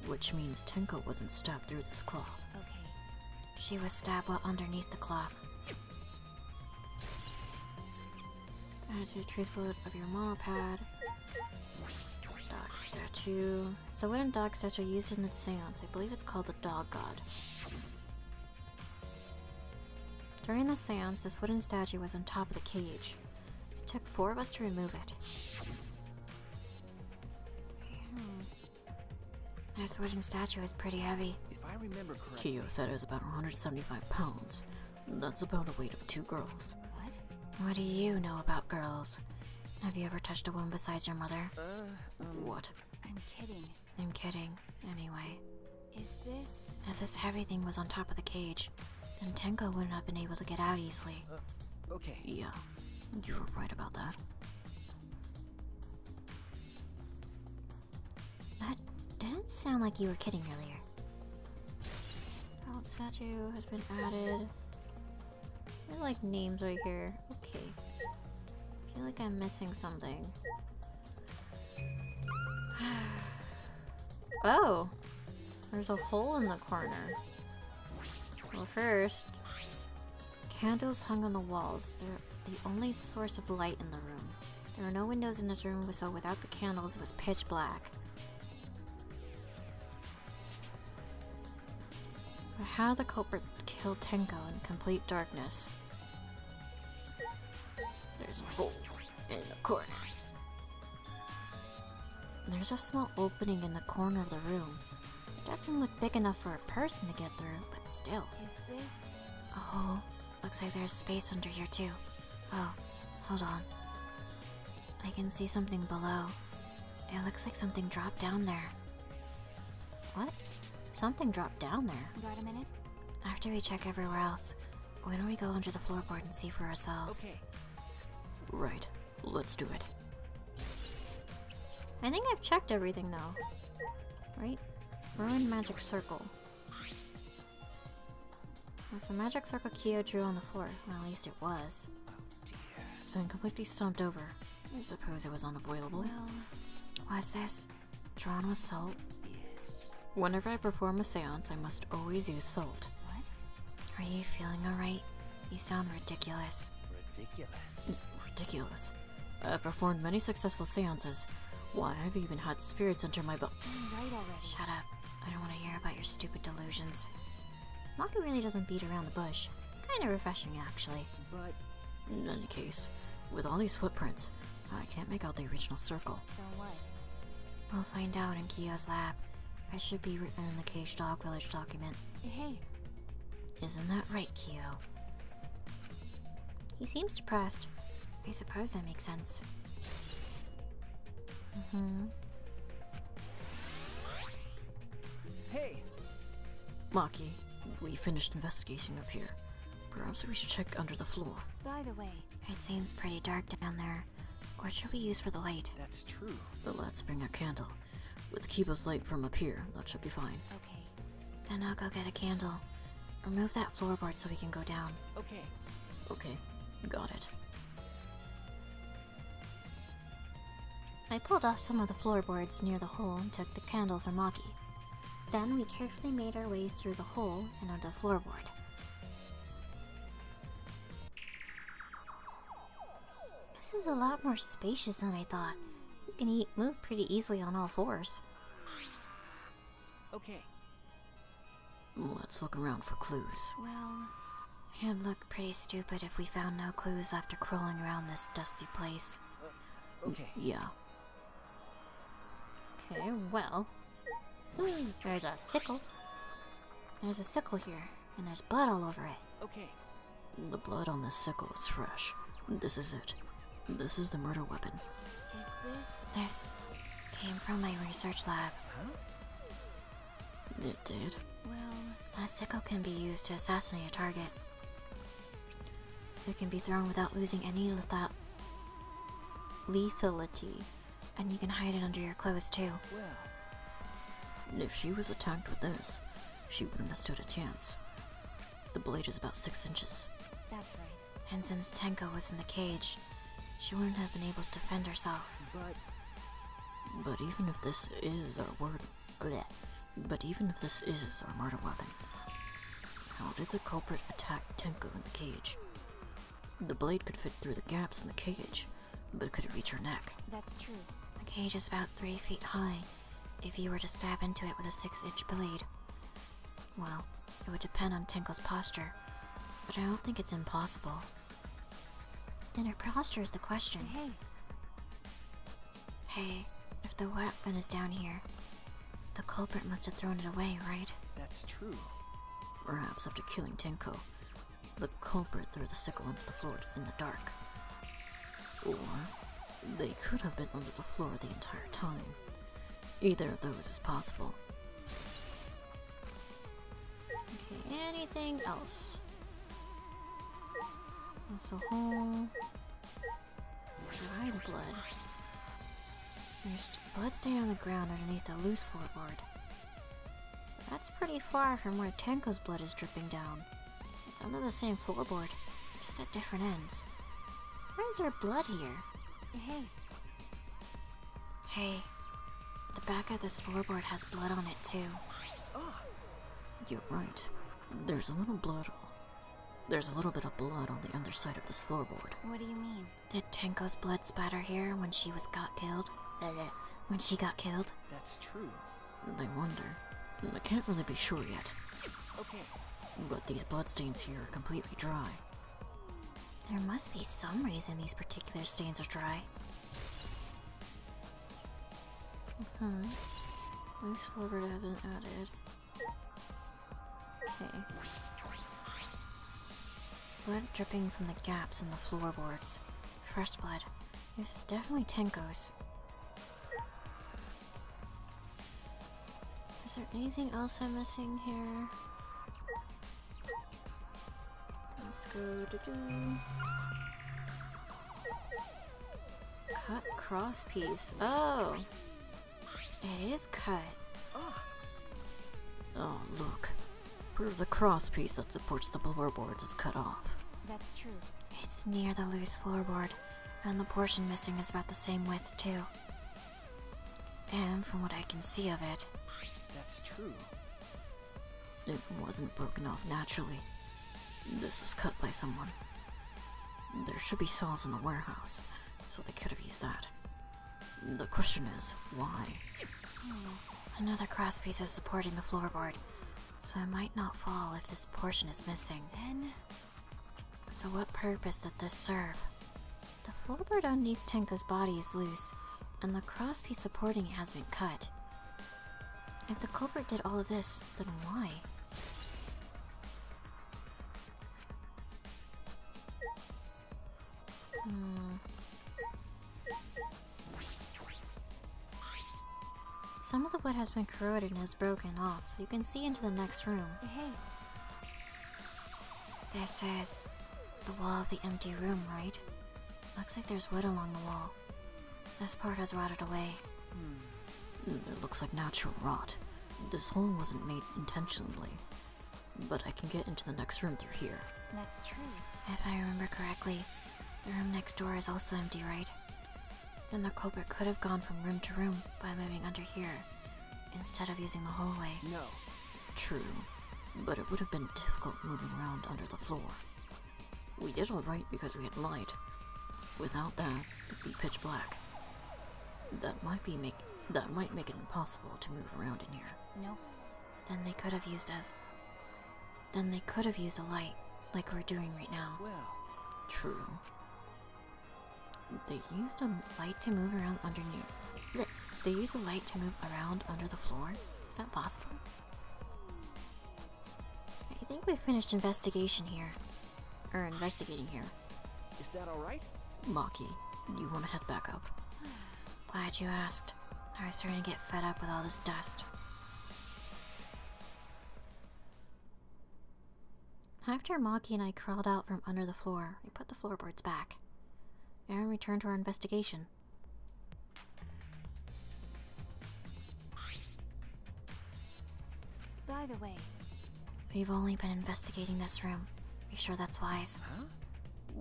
Which means Tenko wasn't stabbed through this cloth. Okay. She was stabbed while underneath the cloth. Add to the truth bullet of your monopad. Dog statue. It's a wooden dog statue used in the seance. I believe it's called the Dog God. During the seance, this wooden statue was on top of the cage. It took 4 of us to remove it. This wooden statue is pretty heavy. If I remember correctly... Kyo said it was about 175 pounds. That's about the weight of 2 girls. What? What do you know about girls? Have you ever touched a woman besides your mother? What? I'm kidding. I'm kidding. Anyway, Is this... if this heavy thing was on top of the cage, then Tenko wouldn't have been able to get out easily. Okay. Yeah, you were right about that. That didn't sound like you were kidding earlier. Proud statue has been added. There are like names right here. Okay. I feel like I'm missing something. Oh! There's a hole in the corner. Well, first, candles hung on the walls. They're the only source of light in the room. There are no windows in this room, so without the candles, it was pitch black. But how did the culprit kill Tenko in complete darkness? There's a hole in the corner. There's a small opening in the corner of the room. It doesn't look big enough for a person to get through, but still. Is this... Oh, looks like there's space under here too. Oh, hold on. I can see something below. It looks like something dropped down there. What? Something dropped down there? Got a minute? After we check everywhere else, why don't we go under the floorboard and see for ourselves? Okay. Right. Let's do it. I think I've checked everything now. Right? Ruined magic circle. That's the magic circle Kyo drew on the floor. Well, at least it was. Oh dear. It's been completely stomped over. I suppose it was unavoidable. Well... What's this? Drawn with salt? Yes. Whenever I perform a seance, I must always use salt. What? Are you feeling alright? You sound ridiculous. Ridiculous. Ridiculous. I've performed many successful seances. Why, I've even had spirits enter my butt. I'm right already. Shut up. I don't want to hear about your stupid delusions. Maki really doesn't beat around the bush. Kinda refreshing, actually. But In any case, with all these footprints, I can't make out the original circle. So what? We'll find out in Kyo's lab. It should be written in the Cage Dog Village document. Hey, Isn't that right, Kyo? He seems depressed. I suppose that makes sense. hey, Maki, we finished investigating up here. Perhaps we should check under the floor. by the way, It seems pretty dark down there. What should we use for the light? that's true. But let's bring a candle. With Kibo's light from up here, that should be fine. okay. Then I'll go get a candle. Remove that floorboard so we can go down. Okay. Okay, got it. I pulled off some of the floorboards near the hole and took the candle from Maki. Then we carefully made our way through the hole and onto the floorboard. This is a lot more spacious than I thought. You can move pretty easily on all fours. Okay. Let's look around for clues. Well, It'd look pretty stupid if we found no clues after crawling around this dusty place. Okay. Yeah. Okay, well. There's a sickle. There's a sickle here, and there's blood all over it. Okay. The blood on this sickle is fresh. This is it. This is the murder weapon. is this... This came from my research lab. Huh? It did. Well, A sickle can be used to assassinate a target. It can be thrown without losing any Lethality. and you can hide it under your clothes too. Well, If she was attacked with this, she wouldn't have stood a chance. The blade is about 6 inches, that's right. and since Tenko was in the cage, she wouldn't have been able to defend herself. But even if this is our murder weapon, how did the culprit attack Tenko in the cage? The blade could fit through the gaps in the cage, but could it reach her neck? That's true. The cage is about 3 feet high. If you were to stab into it with a 6-inch blade, well, it would depend on Tenko's posture, but I don't think it's impossible. Then her posture is the question. Hey, Hey, if the weapon is down here, the culprit must have thrown it away, right? that's true. Perhaps after killing Tenko, the culprit threw the sickle onto the floor in the dark. Or They could have been under the floor the entire time. Either of those is possible. Okay, anything else? There's a whole dried blood. There's blood stain on the ground underneath the loose floorboard. That's pretty far from where Tenko's blood is dripping down. It's under the same floorboard, just at different ends. Why is there blood here? Hey, Hey, the back of this floorboard has blood on it too. You're right. There's a little bit of blood on the underside of this floorboard. what do you mean? Did Tenko's blood spatter here when she got killed? When she got killed? That's true. I wonder. I can't really be sure yet. Okay. But these bloodstains here are completely dry. There must be some reason these particular stains are dry. Loose floorboard have been added. Okay. Blood dripping from the gaps in the floorboards. Fresh blood. This is definitely Tenko's. Is there anything else I'm missing here? Let's go to cut cross piece. Oh! It is cut. Oh, look. Part of the cross piece that supports the floorboards is cut off. That's true. It's near the loose floorboard, and the portion missing is about the same width too. And from what I can see of it, That's true. It wasn't broken off naturally. This was cut by someone. There should be saws in the warehouse, so they could have used that. The question is, why? another cross piece is supporting the floorboard, so it might not fall if this portion is missing. Then, So what purpose did this serve? The floorboard underneath Tenko's body is loose, and the cross piece supporting it has been cut. If the culprit did all of this, then why? Some of the wood has been corroded and has broken off, so you can see into the next room. hey, This is the wall of the empty room, right? Looks like there's wood along the wall. This part has rotted away. It looks like natural rot. This hole wasn't made intentionally. But I can get into the next room through here. that's true. If I remember correctly, the room next door is also empty, right? Then the culprit could have gone from room to room by moving under here, instead of using the hallway. No. True, but it would have been difficult moving around under the floor. We did all right because we had light. Without that, it'd be pitch black. That might make it impossible to move around in here. No, Then they could have used a light, like we're doing right now. Well, True. They used a light to move around underneath. They used a light to move around under the floor? Is that possible? I think we finished investigating here. is that all right? Maki, you want to head back up? Glad you asked. I was starting to get fed up with all this dust. After Maki and I crawled out from under the floor, we put the floorboards back. Aaron returned to our investigation. by the way, We've only been investigating this room. You sure that's wise? Huh?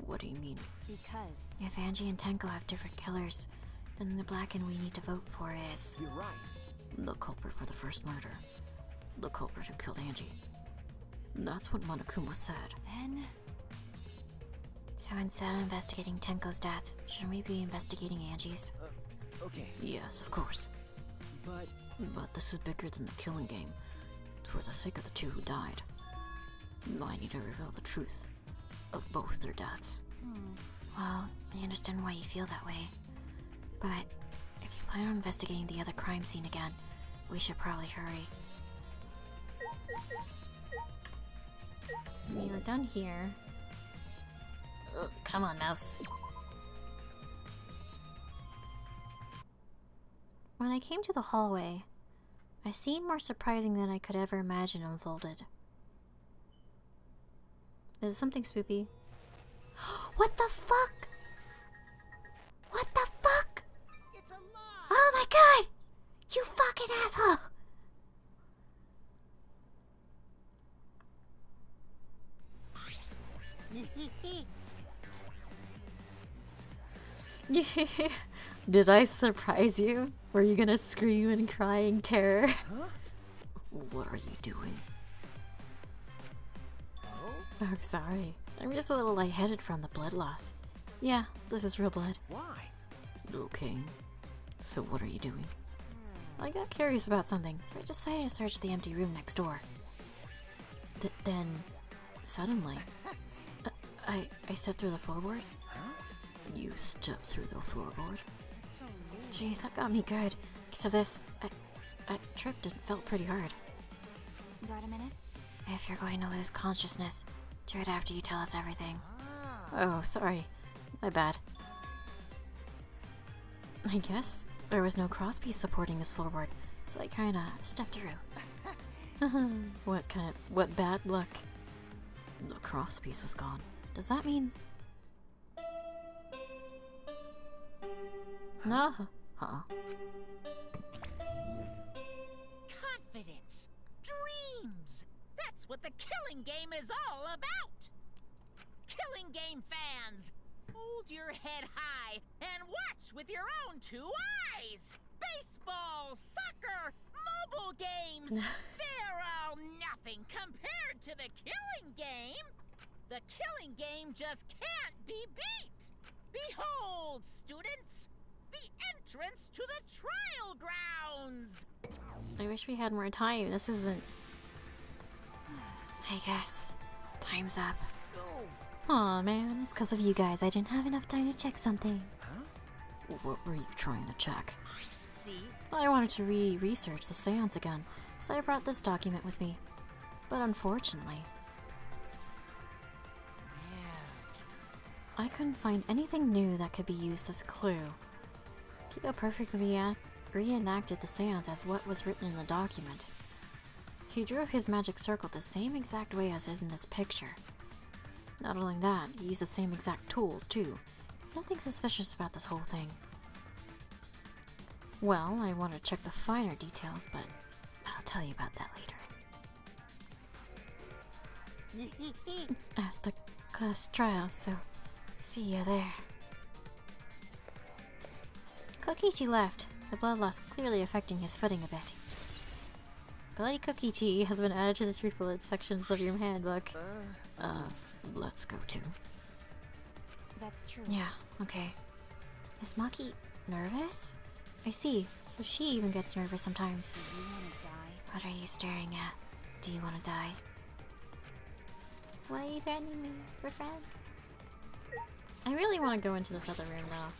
What do you mean? because If Angie and Tenko have different killers, then the Blacken we need to vote for is... You're right. The culprit for the first murder. The culprit who killed Angie. That's what Monokuma said. then, So instead of investigating Tenko's death, shouldn't we be investigating Angie's? Okay, Yes, of course. but This is bigger than the killing game. For the sake of the two who died, I need to reveal the truth of both their deaths. Well, I understand why you feel that way. But if you plan on investigating the other crime scene again, we should probably hurry. We are done here. Ugh, come on, mouse. When I came to the hallway, a scene more surprising than I could ever imagine unfolded. Is it something spoopy? What the fuck? What the fuck? It's a lie! Oh my god! You fucking asshole! Did I surprise you? Were you gonna scream and cry in terror? Huh? What are you doing? Oh, sorry. I'm just a little lightheaded from the blood loss. Yeah, this is real blood. Why? Okay. So what are you doing? I got curious about something, so I decided to search the empty room next door. Then, suddenly, I stepped through the floorboard. Huh? You stepped through the floorboard? So mean. Jeez, that got me good. Because of this, I tripped and felt pretty hard. Got a minute? If you're going to lose consciousness, do it after you tell us everything. Ah. Oh, sorry. My bad. I guess there was no crosspiece supporting this floorboard, so I kinda stepped through. What bad luck. The crosspiece was gone. Does that mean... No. Confidence. Dreams. That's what the killing game is all about. Killing game fans, hold your head high and watch with your own two eyes. Baseball, soccer, mobile games. They're all nothing compared to the killing game. The killing game just can't be beat. Behold, students, the entrance to the trial grounds. I wish we had more time. This isn't... I guess. Time's up. Aw, man. It's because of you guys. I didn't have enough time to check something. Huh? What were you trying to check? See? I wanted to research the seance again, so I brought this document with me. But unfortunately, I couldn't find anything new that could be used as a clue. Kyo perfectly reenacted the seance as what was written in the document. He drew his magic circle the same exact way as is in this picture. Not only that, he used the same exact tools, too. Nothing suspicious about this whole thing. Well, I want to check the finer details, but I'll tell you about that later. At the class trial, so see you there. Kokichi left, the blood loss clearly affecting his footing a bit. Bloody Kokichi has been added to the three bullet sections of your handbook. Let's go too. That's true. Yeah, okay. Is Maki nervous? I see, so she even gets nervous sometimes. Do you want to die? What are you staring at? Do you want to die? Why are you threatening me? We're friends. I really want to go into this other room now.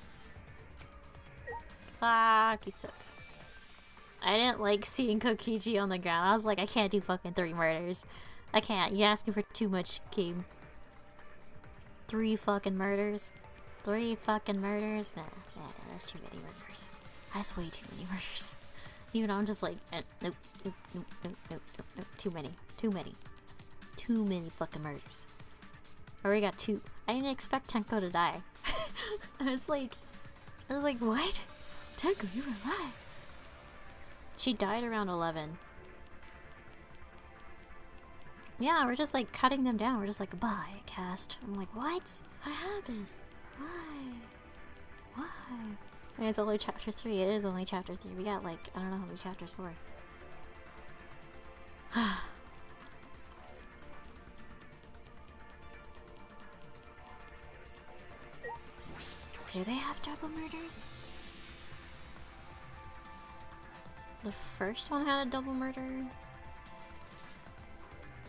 Fuck, you suck. I didn't like seeing Kokichi on the ground. I was like, I can't do fucking 3 murders. I can't. You're asking for too much, game. 3 fucking murders? 3 fucking murders? Nah, that's too many murders. That's way too many murders. Even I'm just like, nope, too many. Too many fucking murders. I already got 2. I didn't expect Tenko to die. I was like, what? Tenko, you were alive. She died around 11. Yeah, we're just like cutting them down. We're just like, bye, cast. I'm like, what? What happened? Why? And it's only chapter 3. It is only chapter 3. We got like, I don't know how many chapters for. Do they have double murders? The first one had a double murder.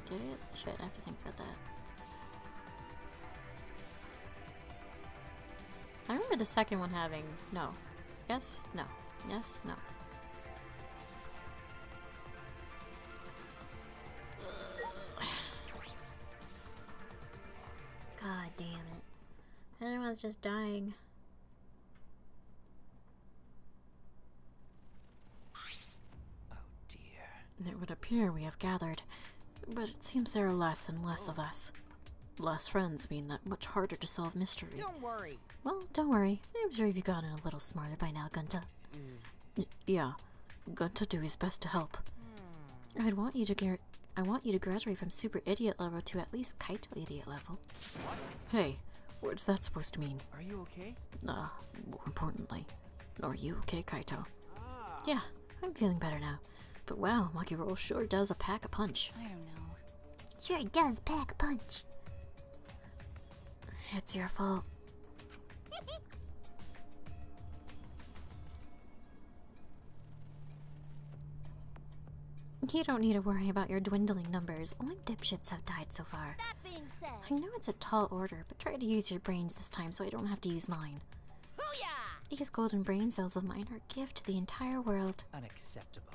Did it? Shit, I have to think about that. I remember the second one having... No. Yes? No. Yes? No. God damn it. Everyone's just dying. It would appear we have gathered, but it seems there are less and less of us. Less friends mean that much harder to solve mystery. Don't worry. Well, don't worry. I'm sure you've gotten a little smarter by now, Gunta. Yeah, Gunta do his best to help. I want you to graduate from super idiot level to at least Kaito idiot level. What? Hey, what's that supposed to mean? Are you okay? More importantly, are you okay, Kaito? Ah. Yeah, I'm feeling better now. But wow, Maki Roll sure does pack a punch. I don't know. Sure does pack a punch. It's your fault. You don't need to worry about your dwindling numbers. Only dipshits have died so far. That being said, I know it's a tall order, but try to use your brains this time so I don't have to use mine. booyah! These golden brain cells of mine are a gift to the entire world. Unacceptable.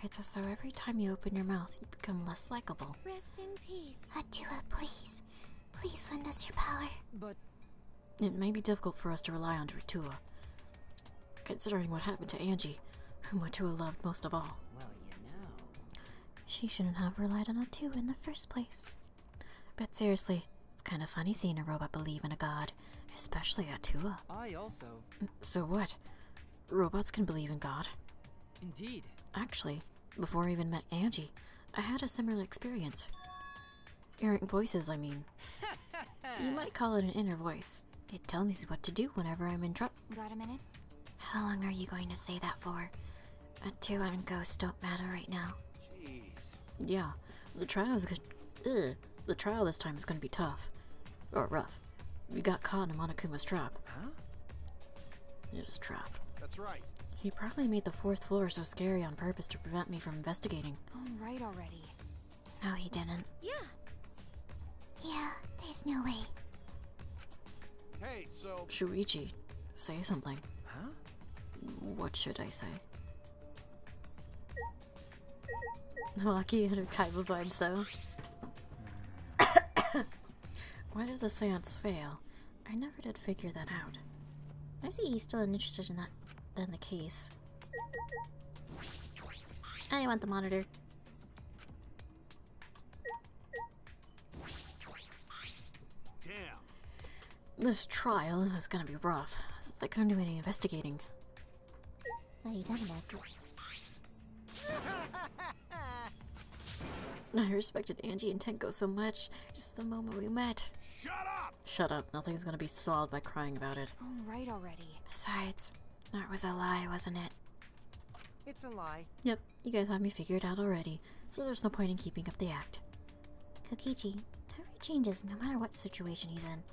It's as though every time you open your mouth, you become less likable. Rest in peace. Atua, please. Please lend us your power. But It may be difficult for us to rely on Atua, considering what happened to Angie, whom Atua loved most of all. well, you know. She shouldn't have relied on Atua in the first place. But seriously, it's kind of funny seeing a robot believe in a god, especially Atua. I also. So what? Robots can believe in God? Indeed. Actually, before I even met Angie, I had a similar experience. Hearing voices, I mean. You might call it an inner voice. It tells me what to do whenever I'm in trouble. Got a minute? How long are you going to say that for? Atua and ghosts don't matter right now. Jeez. Yeah, the trial is the trial this time is gonna be tough. Or rough. We got caught in Monokuma's trap. Huh? His trap. That's right. He probably made the 4th floor so scary on purpose to prevent me from investigating. Oh, right already. No, he didn't. Yeah. Yeah, there's no way. Hey, so Shuichi, say something. Huh? What should I say? Maki and her Kaiba vibes, though. Why did the seance fail? I never did figure that out. I see he's still interested in that than the case. I want the monitor. damn. This trial is gonna be rough, since I couldn't do any investigating. What are you done, Michael? I respected Angie and Tenko so much, just the moment we met. Shut up! Shut up, nothing's gonna be solved by crying about it. Oh, right already. Besides, that was a lie, wasn't it? It's a lie. Yep, you guys have me figured out already, so there's no point in keeping up the act. Kokichi never changes no matter what situation he's in.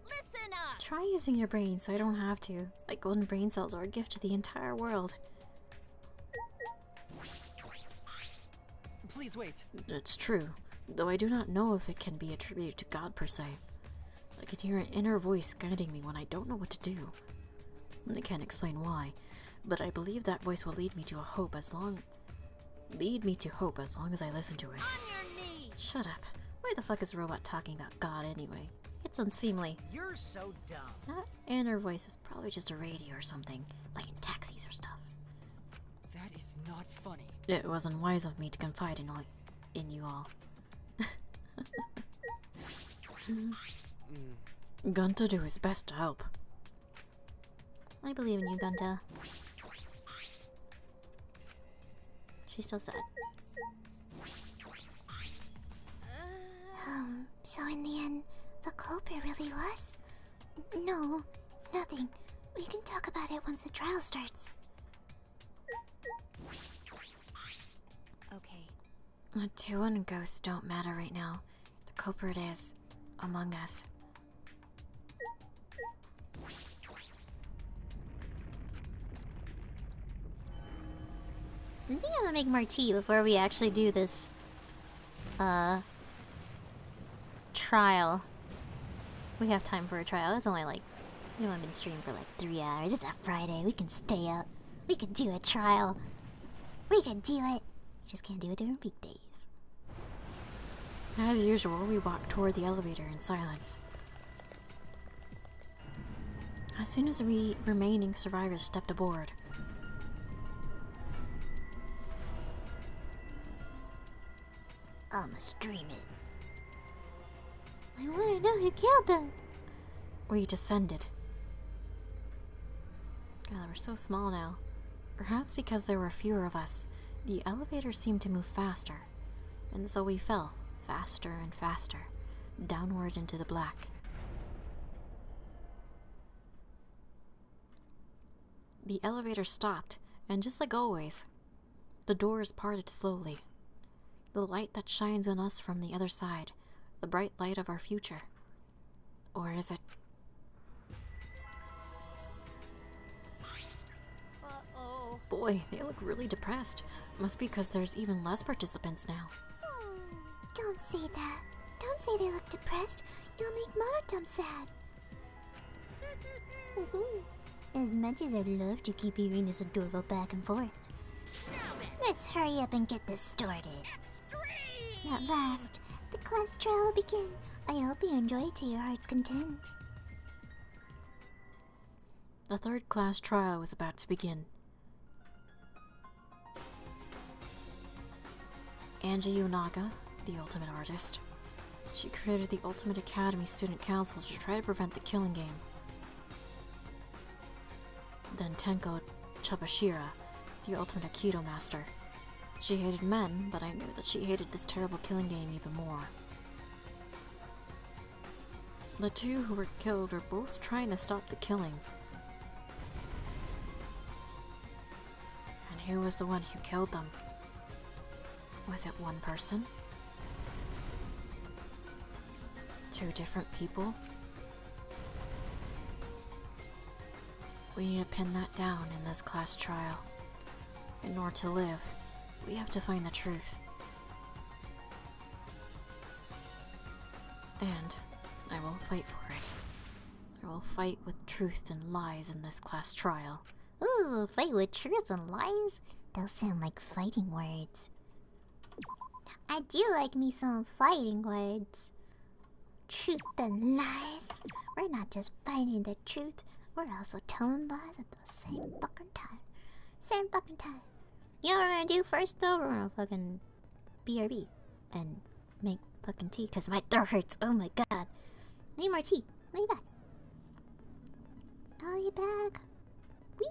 Listen up. Try using your brain so I don't have to. Like golden brain cells are a gift to the entire world. Please wait. It's true, though I do not know if it can be attributed to God per se. I can hear an inner voice guiding me when I don't know what to do. I can't explain why, but I believe that voice will lead me to hope as long as I listen to it. On your knees. Shut up. Why the fuck is a robot talking about God anyway? It's unseemly. You're so dumb. That inner voice is probably just a radio or something, like in taxis or stuff. That is not funny. It was unwise of me to confide in you all. Gunta do his best to help. I believe in you, Gunta. She's still sad. So in the end, the culprit really was? No, it's nothing. We can talk about it once the trial starts. Okay. Atua and ghosts don't matter right now. The culprit is among us. I think I'm gonna make more tea before we actually do this trial. We have time for a trial. It's only like, we've only been streaming for like 3 hours. It's a Friday. We can stay up. We can do a trial. We can do it. We just can't do it during weekdays. As usual, we walk toward the elevator in silence. As soon as the remaining survivors stepped aboard, I'ma stream it. I wanna know who killed them. We descended. God, we're so small now. Perhaps because there were fewer of us, the elevator seemed to move faster, and so we fell, faster and faster, downward into the black. The elevator stopped, and just like always, the doors parted slowly. The light that shines on us from the other side, the bright light of our future. Or is it? Uh-oh. Boy, they look really depressed. Must be because there's even less participants now. Don't say that. Don't say they look depressed. You'll make Monodum sad. As much as I'd love to keep hearing this adorable back and forth, let's hurry up and get this started. At last, the class trial will begin. I hope you enjoy it to your heart's content. The third class trial was about to begin. Angie Yonaga, the ultimate artist. She created the Ultimate Academy Student Council to try to prevent the killing game. Then Tenko Chubashira, the ultimate Aikido master. She hated men, but I knew that she hated this terrible killing game even more. The two who were killed were both trying to stop the killing. And who was the one who killed them? Was it one person? Two different people? We need to pin that down in this class trial. In order to live, we have to find the truth. And I will fight for it. I will fight with truth and lies in this class trial. Ooh, fight with truth and lies? Those sound like fighting words. I do like me some fighting words. Truth and lies. We're not just fighting the truth, we're also telling lies at the same fucking time. Same fucking time. You know what we're gonna do first though? We're gonna fucking BRB and make fucking tea because my throat hurts. Oh my god. I need more tea. I'll be back. I'll be back. Whee!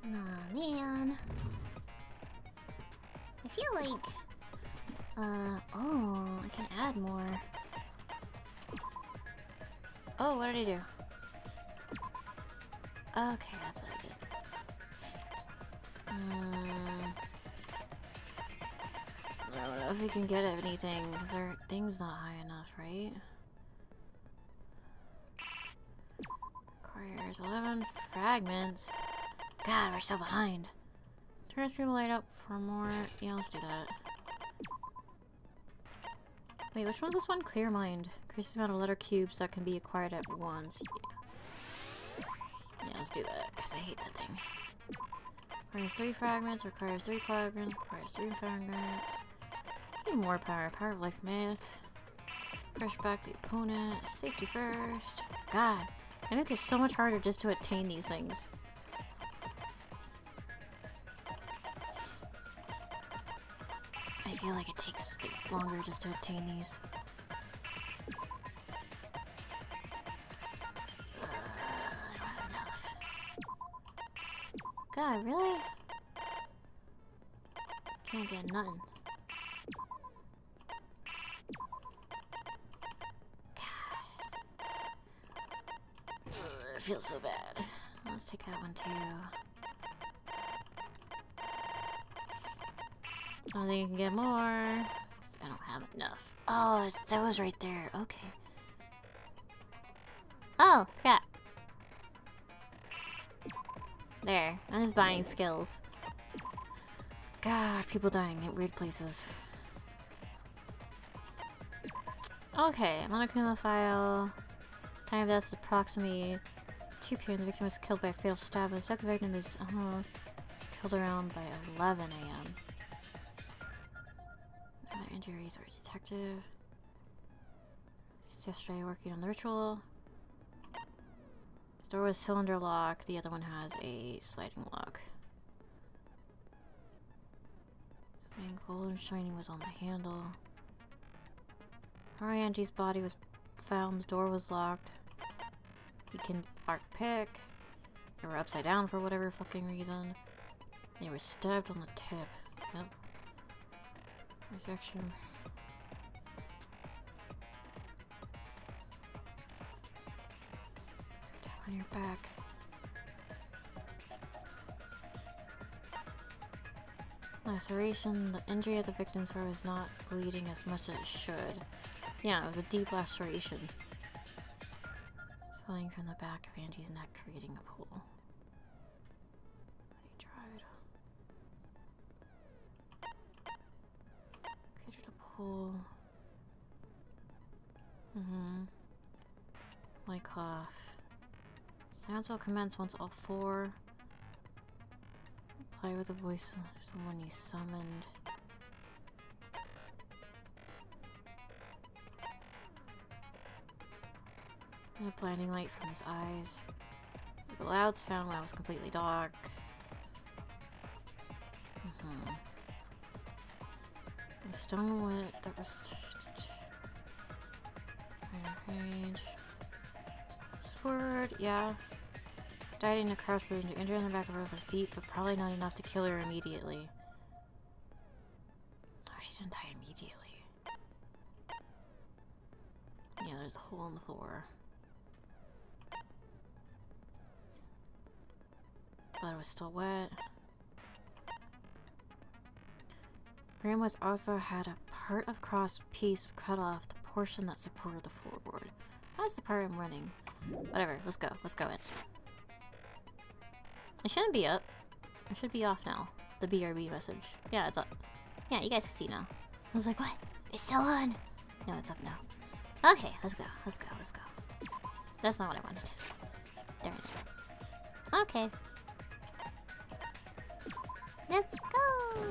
Aw, man. I feel like... oh, I can add more. Oh, what did I do? Okay, that's what I did. I don't know if we can get anything, because our thing's not high enough, right? Requires 11 fragments. God, we're so behind. Turn screen light up for more. Yeah, let's do that. Wait, which one's this one? Clear mind. Increase the amount of letter cubes that can be acquired at once. Yeah, let's do that, because I hate that thing. Requires 3 fragments, requires 3 fragments, requires 3 fragments. Need more power. Power of life myth. Push back the opponent. Safety first. God, they make it so much harder just to attain these things. I feel like it takes like, longer just to obtain these. I don't have enough. God, really? Can't get nothing. It feels so bad. Let's take that one too. I don't think you can get more. 'Cause I don't have enough. Oh, it's those right there. Okay. Oh, yeah. There. I'm just buying skills. God, people dying at weird places. Okay, Monokuma file. Time of death is approximately 2 p.m. The victim was killed by a fatal stab, and the second victim is killed around by 11 a.m. Other injuries are detective. Since yesterday working on the ritual. This door was cylinder lock, the other one has a sliding lock. Something gold and shiny was on the handle. Arianji's body was found, the door was locked. He can arc pick. They were upside down for whatever fucking reason. They were stabbed on the tip. Yep. Resurrection. Tap on your back. Laceration. The injury of the victim's heart was not bleeding as much as it should. Yeah, it was a deep laceration. Swelling from the back of Angie's neck, creating a pool. He tried. Created a pool. White cloth. Sounds will commence once all 4. Play with the voice of someone you summoned. A blinding light from his eyes. With a loud sound while it was completely dark. The stone went that was page. Forward, yeah. Died in a crouch position. The injury on the back of her was deep, but probably not enough to kill her immediately. Oh, she didn't die immediately. Yeah, there's a hole in the floor. Blood was still wet. Graham was also had a part of cross piece cut off the portion that supported the floorboard. That's the part I'm running. Whatever, let's go in. It shouldn't be up. It should be off now. The BRB message. Yeah, it's up. Yeah, you guys can see now. I was like, what? It's still on. No, it's up now. Okay, let's go. That's not what I wanted. There we go. Okay. Let's go!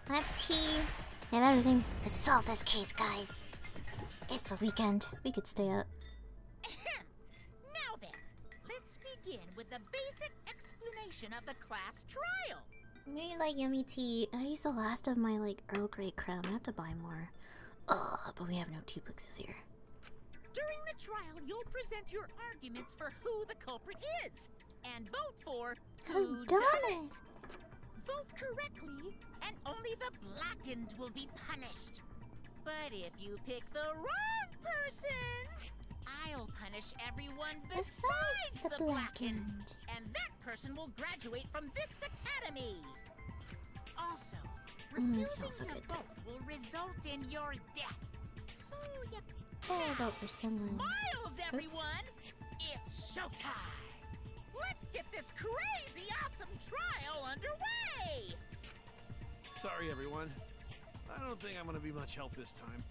I have tea. I have everything. Let's solve this case, guys. It's the weekend. We could stay up. Now then, let's begin with the basic explanation of the class trial. I really like yummy tea. I used the last of my, like, Earl Grey creme. I have to buy more. Ugh, but we have no tea plexes here. During the trial, you'll present your arguments for who the culprit is, and vote for who done it. Vote correctly, and only the blackened will be punished. But if you pick the wrong person, I'll punish everyone besides the blackened. And that person will graduate from this academy. Also, refusing to vote will result in your death. So you vote for someone. Smiles, everyone! It's showtime! Let's get this crazy awesome trial underway! Sorry, everyone. I don't think I'm gonna be much help this time.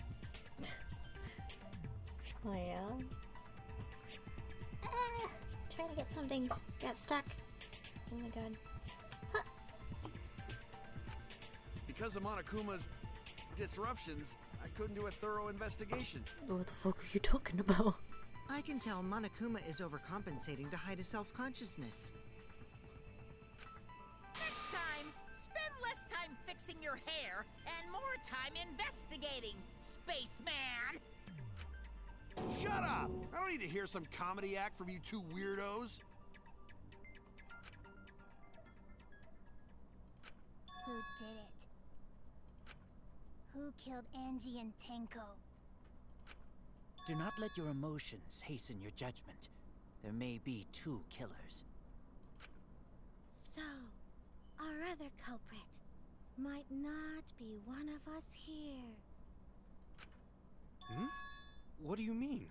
Oh yeah? Trying to get something. Got stuck. Oh my god. Huh. Because of Monokuma's disruptions, I couldn't do a thorough investigation. What the fuck are you talking about? I can tell Monokuma is overcompensating to hide his self-consciousness. Next time, spend less time fixing your hair and more time investigating, spaceman! Shut up! I don't need to hear some comedy act from you two weirdos. Who did it? Who killed Angie and Tenko? Do not let your emotions hasten your judgment. There may be 2 killers. So, our other culprit might not be one of us here. Hmm? What do you mean?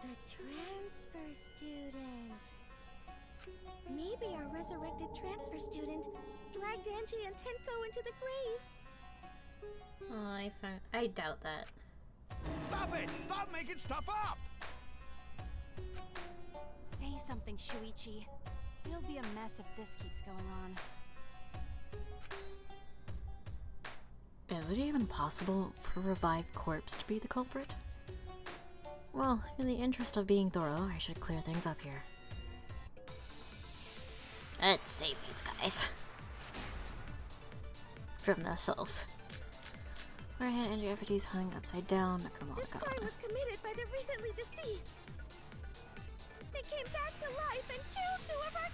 The transfer student. Maybe our resurrected transfer student dragged Angie and Tenko into the grave. Oh, I doubt that. Stop it! Stop making stuff up! Say something, Shuichi. It'll be a mess if this keeps going on. Is it even possible for a revived corpse to be the culprit? Well, in the interest of being thorough, I should clear things up here. Let's save these guys from themselves. Where had Andrew effigies hung upside down, This crime was committed by the recently deceased. They came back to life and killed 2 of our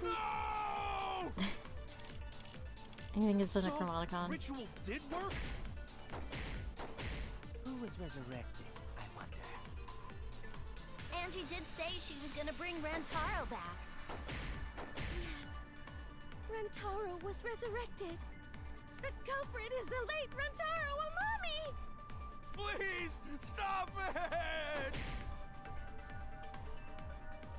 classmates. No! Anything is the So, Necronomicon. ritual did work? Who was resurrected, I wonder? Angie did say she was gonna bring Rantaro back. Yes. Rantaro was resurrected. The culprit is the late Rantaro Amami! Please, stop it!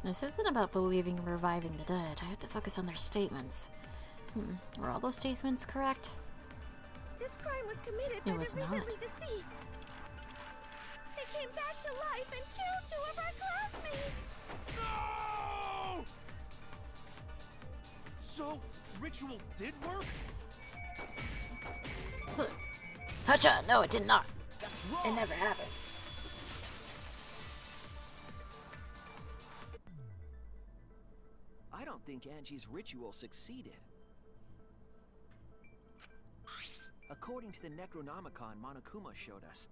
This isn't about believing and reviving the dead. I have to focus on their statements. Were all those statements correct? This crime was committed by the was not. recently deceased. They came back to life and killed 2 of our classmates. No! So, ritual did work? Hacha! No, it did not. That's wrong! It never happened. I don't think Angie's ritual succeeded. According to the Necronomicon Monokuma showed us,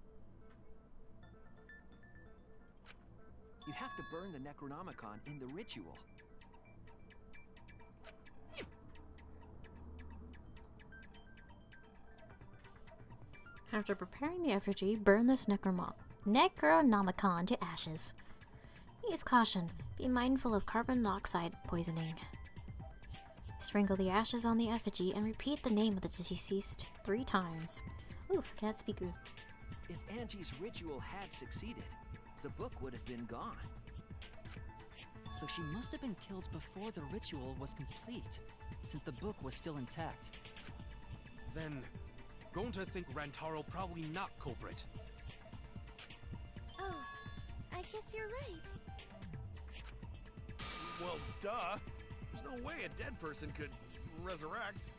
you have to burn the Necronomicon in the ritual. After preparing the effigy, burn this Necronomicon to ashes. Use caution. Be mindful of carbon monoxide poisoning. Sprinkle the ashes on the effigy and repeat the name of the deceased 3 times. Oof, can't speak. If Angie's ritual had succeeded, the book would have been gone. So she must have been killed before the ritual was complete, since the book was still intact. Then, going to think Rantaro probably not culprit. Oh, I guess you're right. Well, duh. There's no way a dead person could resurrect.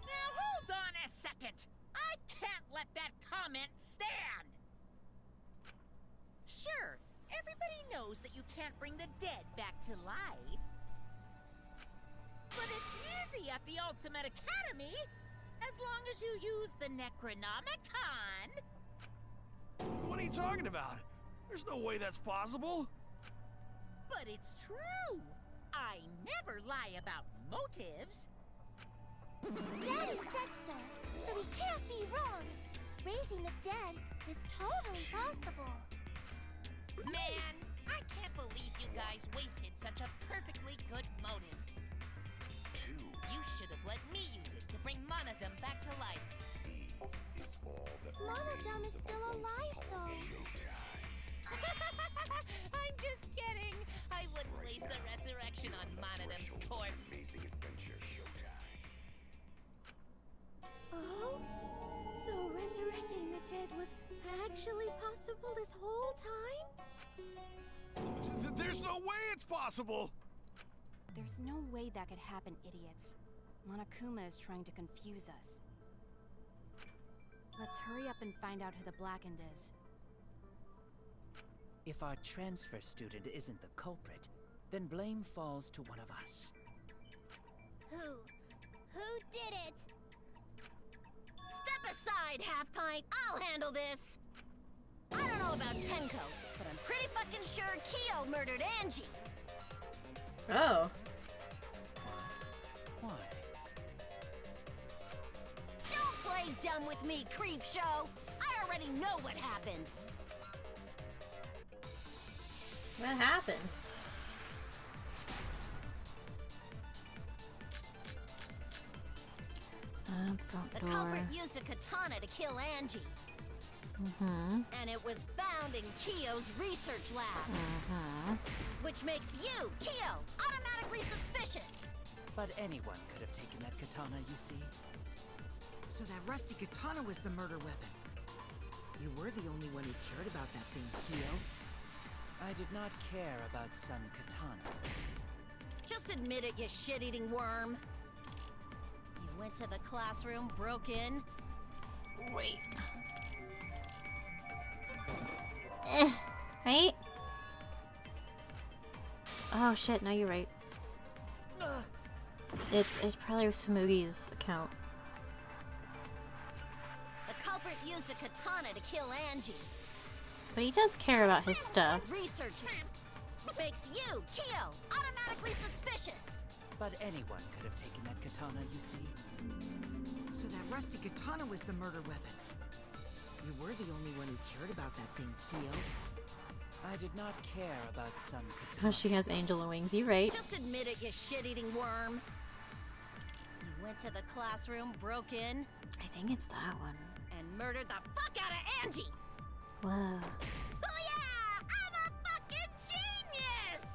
Now hold on a second! I can't let that comment stand! Sure, everybody knows that you can't bring the dead back to life. But it's easy at the Ultimate Academy, as long as you use the Necronomicon. What are you talking about? There's no way that's possible. But it's true! I never lie about motives. Daddy said so he can't be wrong. Raising the dead is totally possible. Man, I can't believe you guys wasted such a perfectly good motive. You should have let me use it to bring Monodum back to life. Monodum is still alive, though. I'm just kidding. I wouldn't waste a resurrection on Monodum's corpse. Oh? So resurrecting the dead was actually possible this whole time? There's no way it's possible! There's no way that could happen, idiots. Monokuma is trying to confuse us. Let's hurry up and find out who the Blackened is. If our transfer student isn't the culprit, then blame falls to one of us. Who did it? Step aside, Half Pint. I'll handle this. I don't know about Tenko, but I'm pretty fucking sure Kyo murdered Angie. Oh. Why? Don't play dumb with me, creep show. I already know what happened. What happened? Front The door. culprit used a katana to kill Angie. And it was found in Kyo's research lab. Which makes you, Kyo, automatically suspicious. But anyone could have taken that katana, you see. So that rusty katana was the murder weapon. You were the only one who cared about that thing, Kyo. I did not care about some katana. Just admit it, you shit-eating worm. You went to the classroom, broke in. Wait. Right? Oh shit, no, you're right. It's probably Smugi's account. The culprit used a katana to kill Angie. But he does care about his stuff. Research makes you, Kyo, automatically suspicious. But anyone could have taken that katana, you see. So that rusty katana was the murder weapon. You were the only one who cared about that thing, Kyo. I did not care about some katana. Oh, she has angel wings, you're right. Just admit it, you shit-eating worm. You went to the classroom, broke in. I think it's that one. And murdered the fuck out of Angie! Whoa. Oh yeah! I'm a fucking genius!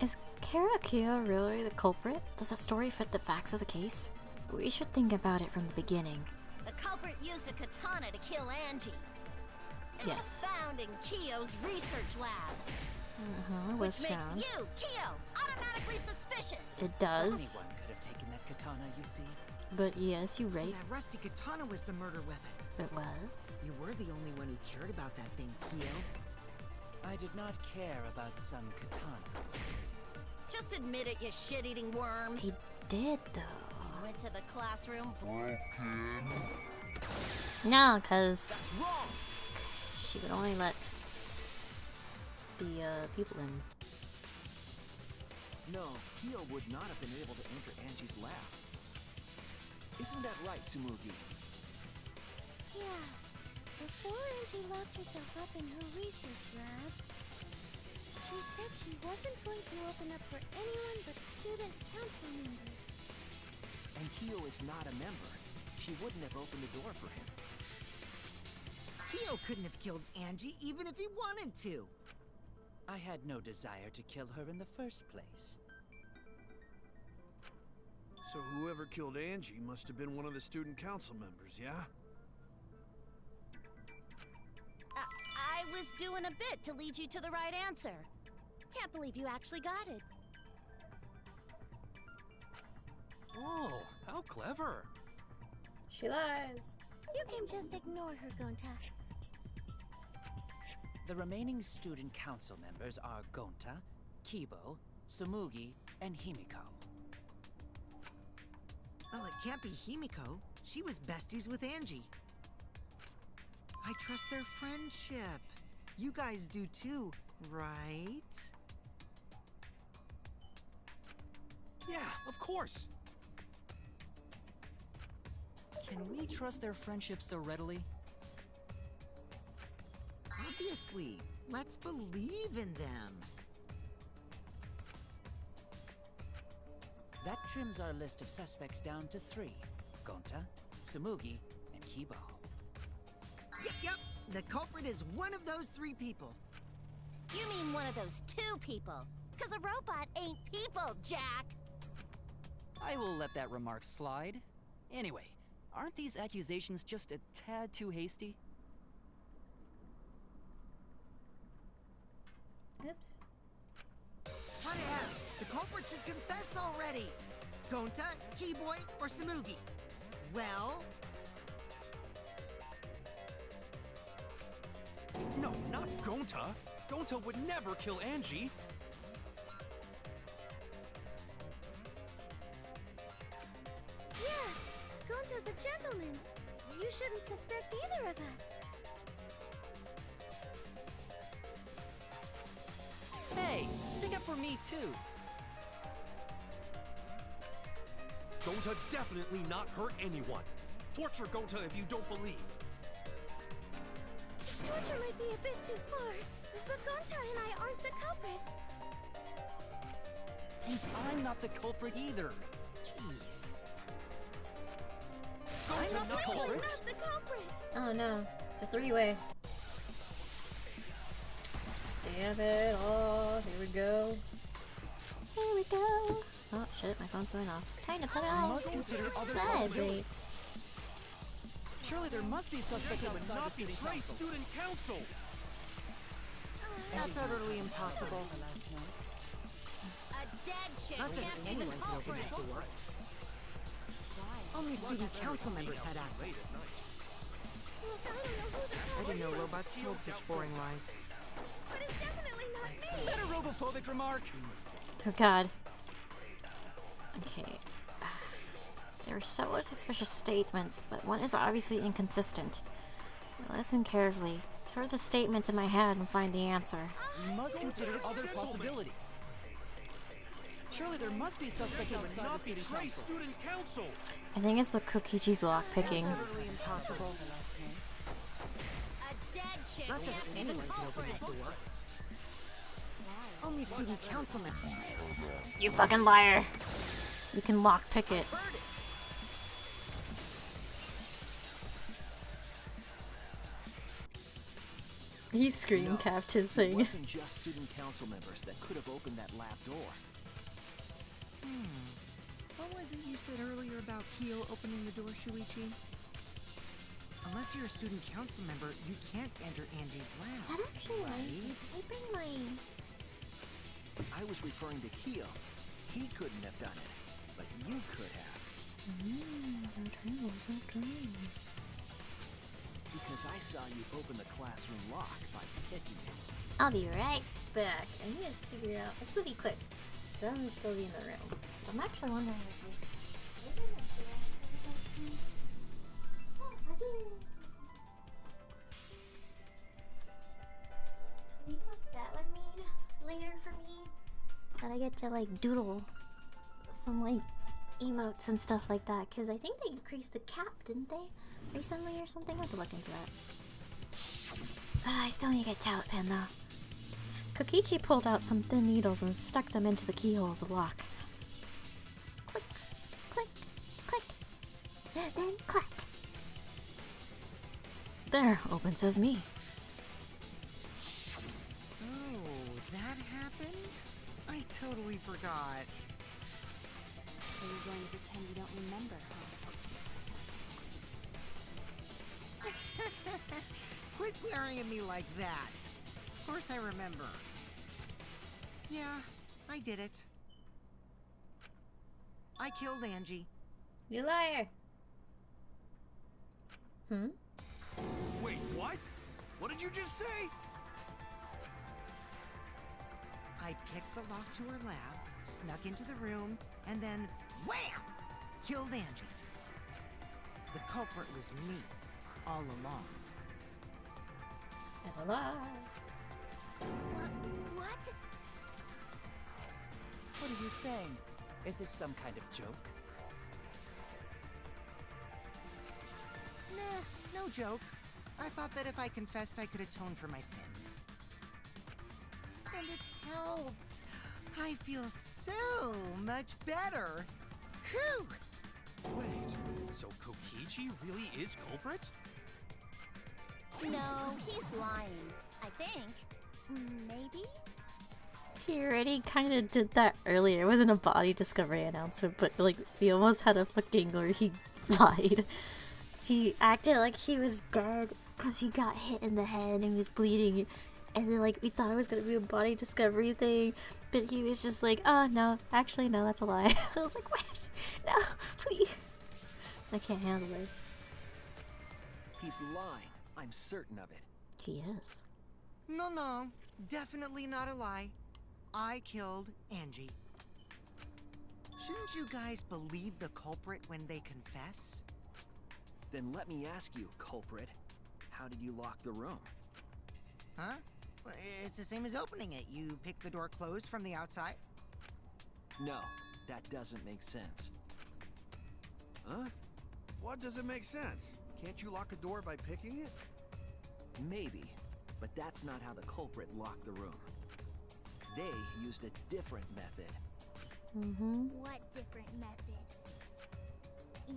Is Karakia really the culprit? Does that story fit the facts of the case? We should think about it from the beginning. The culprit used a katana to kill Angie. It Yes. was found in Kyo's research lab. Was Which makes found. you, Kyo, automatically suspicious. It does. Anyone could have taken that katana, you see. But yes, you're So right. that rusty katana was the murder weapon. It was. You were the only one who cared about that thing, Kyo. I did not care about some katana. Just admit it, you shit-eating worm. He did, though. You went to the classroom. No, because she would only let the people in. No, Kyo would not have been able to enter Angie's lab. Isn't that right, Tsumugi? Yeah. Before Angie locked herself up in her research lab, she said she wasn't going to open up for anyone but student council members. And Kyo is not a member. She wouldn't have opened the door for him. Kyo couldn't have killed Angie even if he wanted to. I had no desire to kill her in the first place. So whoever killed Angie must have been one of the student council members, yeah? I was doing a bit to lead you to the right answer. Can't believe you actually got it. Oh, how clever. She lies. You can just ignore her, Gonta. The remaining student council members are Gonta, Kibo, Tsumugi, and Himiko. Well, it can't be Himiko. She was besties with Angie. I trust their friendship. You guys do too, right? Yeah, of course. Can we trust their friendship so readily? Obviously. Let's believe in them. That trims our list of suspects down to 3. Gonta, Tsumugi, and Kibo. Yep. The culprit is one of those 3 people. You mean one of those 2 people? 'Cause a robot ain't people, Jack! I will let that remark slide. Anyway, aren't these accusations just a tad too hasty? Oops. What else? The culprit should confess already. Gonta, Keyboy, or Tsumugi? Well... No, not Gonta. Gonta would never kill Angie. Yeah, Gonta's a gentleman. You shouldn't suspect either of us. Hey, stick up for me too. Gonta definitely not hurt anyone. Torture Gonta if you don't believe. Torture might be a bit too far, but Gonta and I aren't the culprits. And I'm not the culprit either. Jeez. I'm not the culprit. Not the culprit. Oh no, it's a 3-way. Damn it all. Here we go. Here we go. Oh shit, my phone's going off. Time to put it on. Must consider other Vibrate. possibilities. Surely there must be suspects That would outside the not student betray council. student council. That's utterly impossible. A dead chick Not just can't be the anyone could open culprit. that door. Only student council members had access. I didn't know robots told such boring lies. But it's definitely not me. Is that a robophobic remark? Oh god. Okay. There were several suspicious statements, but one is obviously inconsistent. Listen carefully. Sort the statements in my head and find the answer. We must consider other possibilities. Surely there must be suspects outside the Not student betray council. student council. I think it's the Kokichi's lockpicking. Utterly impossible. A dead chick Not just can't be the anyone could open culprit. that door. Only student council members. You fucking liar! You can lockpick it. He screen capped his It thing. wasn't just student council members that could have opened that lab door. What was it you said earlier about Kyo opening the door, Shuichi? Unless you're a student council member, you can't enter Angie's lab. That actually right? I bring my... I was referring to Kyo. He couldn't have done it, but you could have. Because I saw you open the classroom lock by picking it. I'll be right back. I need to figure out. It's gonna be quick. I'm gonna still be in the room. I'm actually wondering that would mean later for me that I get to like doodle some like emotes and stuff like that, because I think they increased the cap, didn't they, recently or something? I have to look into that. I still need to get Talent Pen though. Kokichi pulled out some thin needles and stuck them into the keyhole of the lock. Click, click, click. Then clack. There, open sesame. Oh, that happened? I totally forgot. So you're going to pretend you don't remember, huh? Quit glaring at me like that. Of course I remember. Yeah, I did it. I killed Angie. You liar. Wait, what? What did you just say? I picked the lock to her lab, snuck into the room, and then wham! Killed Angie. The culprit was me, all along. That's a lie. What? What are you saying? Is this some kind of joke? Nah, no joke. I thought that if I confessed, I could atone for my sins. And it helped. I feel so much better. Whew! Wait, so Kokichi really is culprit? No, he's lying. I think. Maybe? He already kind of did that earlier. It wasn't a body discovery announcement, but like we almost had a fucking where he lied. He acted like he was dead because he got hit in the head and he was bleeding. And then like we thought it was gonna be a body discovery thing, but he was just like, oh no, actually no, that's a lie. I was like, wait, no, please. I can't handle this. He's lying. I'm certain of it. He is. No, definitely not a lie. I killed Angie. Shouldn't you guys believe the culprit when they confess? Then let me ask you, culprit. How did you lock the room? Huh? Well, it's the same as opening it. You pick the door closed from the outside. No, that doesn't make sense. Huh? What doesn't make sense? Can't you lock a door by picking it? Maybe, but that's not how the culprit locked the room. They used a different method. What different method?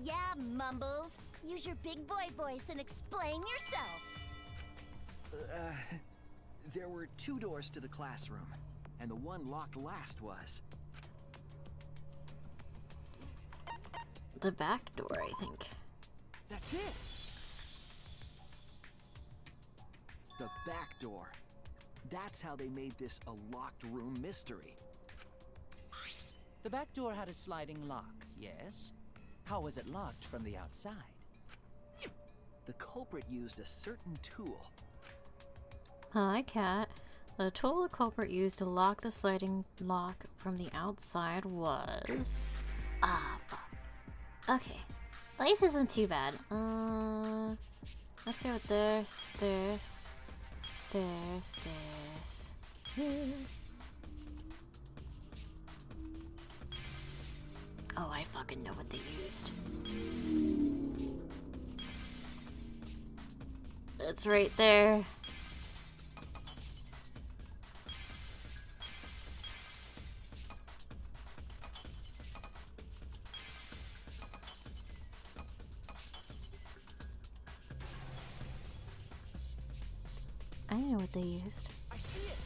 Yeah, Mumbles. Use your big boy voice and explain yourself. There were 2 doors to the classroom, and the one locked last was... The back door, I think. That's it! The back door. That's how they made this a locked room mystery. The back door had a sliding lock, yes? How was it locked from the outside? The culprit used a certain tool. Hi, Cat. The tool the culprit used to lock the sliding lock from the outside was... Ah, fuck. Okay. At least isn't too bad. Let's go with this. Oh, I fucking know what they used. It's right there. I know what they used. I see it!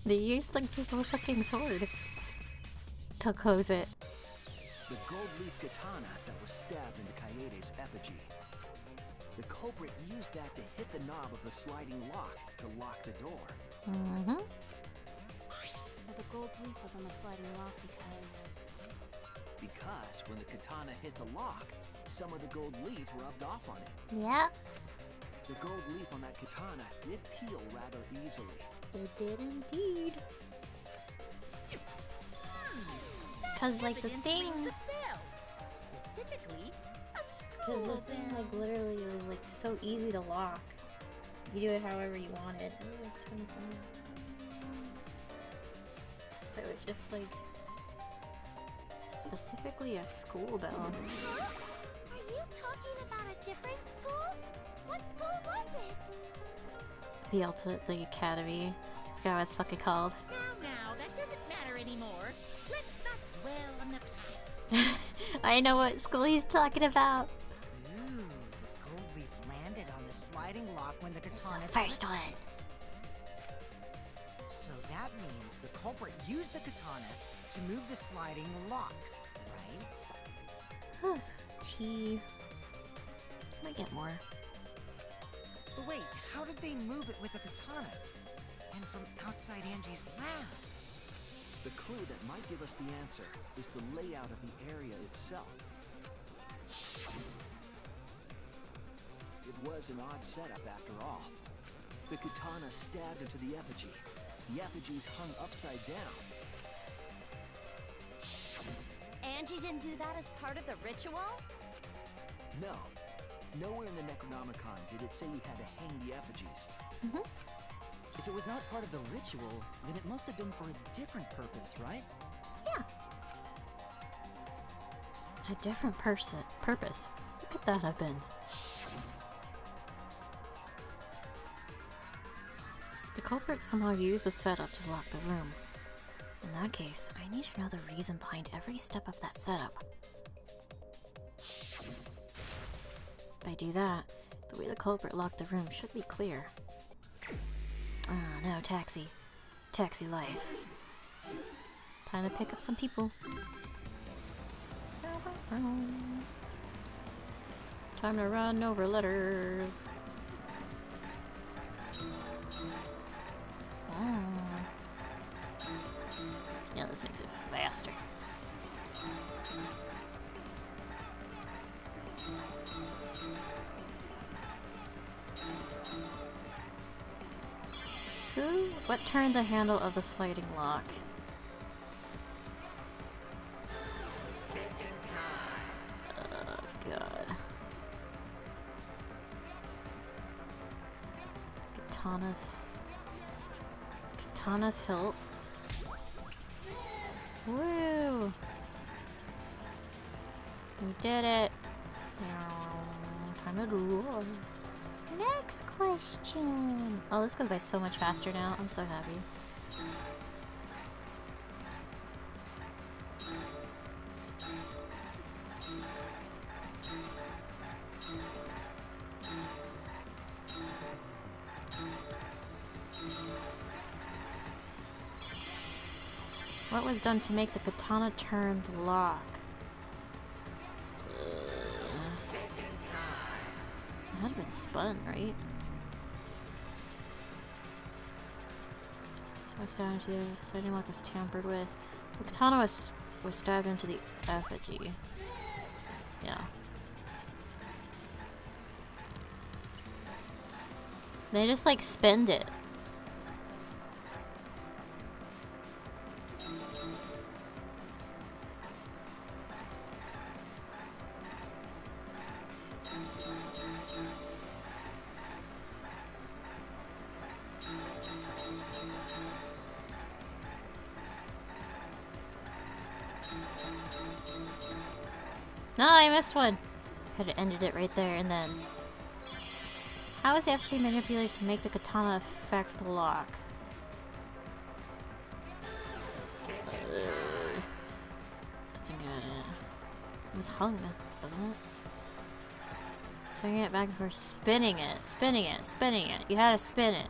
They used like this little fucking sword to close it. The gold leaf katana that was stabbed into Kaede's effigy. The culprit used that to hit the knob of the sliding lock to lock the door. So the gold leaf was on the sliding lock Because when the katana hit the lock, some of the gold leaf rubbed off on it. Yeah, The gold leaf on that katana did peel rather easily. It did indeed. Cause like the thing, Specifically, a cause school the thing like literally it was like so easy to lock. You do it however you wanted. So it just like specifically a school bell. Huh? Are you talking about a different school? What school was it? The academy. I forgot what it's fucking called. Now, that doesn't matter anymore. Let's not dwell on the past. I know what school he's talking about. Ooh, the gold leaf landed on the sliding lock when the katana... The first one. So that means the culprit used the katana to move the sliding lock, right? T. Might get more. But wait, how did they move it with the katana? And from outside Angie's lab? The clue that might give us the answer is the layout of the area itself. It was an odd setup after all. The katana stabbed into the effigy. The effigies hung upside down. Angie didn't do that as part of the ritual? No. Nowhere in the Necronomicon did it say you had to hang the effigies. If it was not part of the ritual, then it must have been for a different purpose, right? yeah. A different purpose. What could that have been? The culprit somehow used the setup to lock the room. In that case, I need to know the reason behind every step of that setup. If I do that, the way the culprit locked the room should be clear. Ah, no, taxi. Taxi life. Time to pick up some people. Time to run over letters. Yeah, this makes it faster. What turned the handle of the sliding lock? God. Katana's hilt. Woo! We did it! Time to do it. Next question. Oh, this goes by so much faster now. I'm so happy. What was done to make the katana turn the lock? It had to been spun, right? I was stabbed into the sliding lock was tampered with. The katana was stabbed into the effigy. Yeah. They just like spend it. No, I missed one. Could have ended it right there and then. How is he actually manipulated to make the katana affect the lock? Think about it. It was hung, wasn't it? Swinging it back and forth, spinning it, spinning it, spinning it. You had to spin it.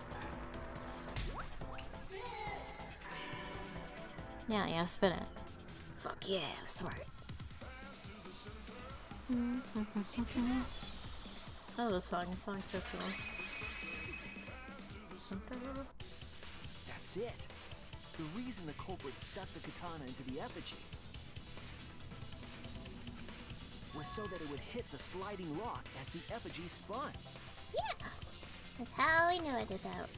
Yeah, you gotta spin it. Fuck yeah, I'm smart. Oh, the song's so cool. That's it. The reason the culprit stuck the katana into the effigy was so that it would hit the sliding lock as the effigy spun. Yeah, that's how we know it about.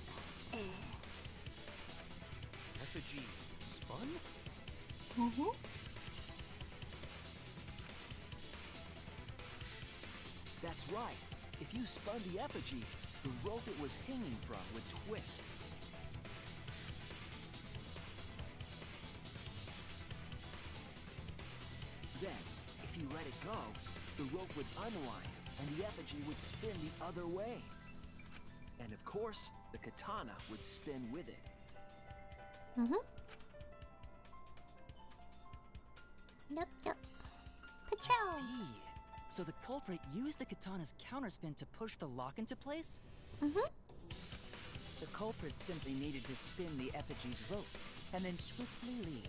Effigy spun? Mm-hmm. That's right. If you spun the effigy, the rope it was hanging from would twist. Then, if you let it go, the rope would unwind and the effigy would spin the other way. And of course, the katana would spin with it. Mm-hmm. Nope. Patrol! I see. So the culprit used the katana's counterspin to push the lock into place? Mm-hmm. The culprit simply needed to spin the effigy's rope and then swiftly leave.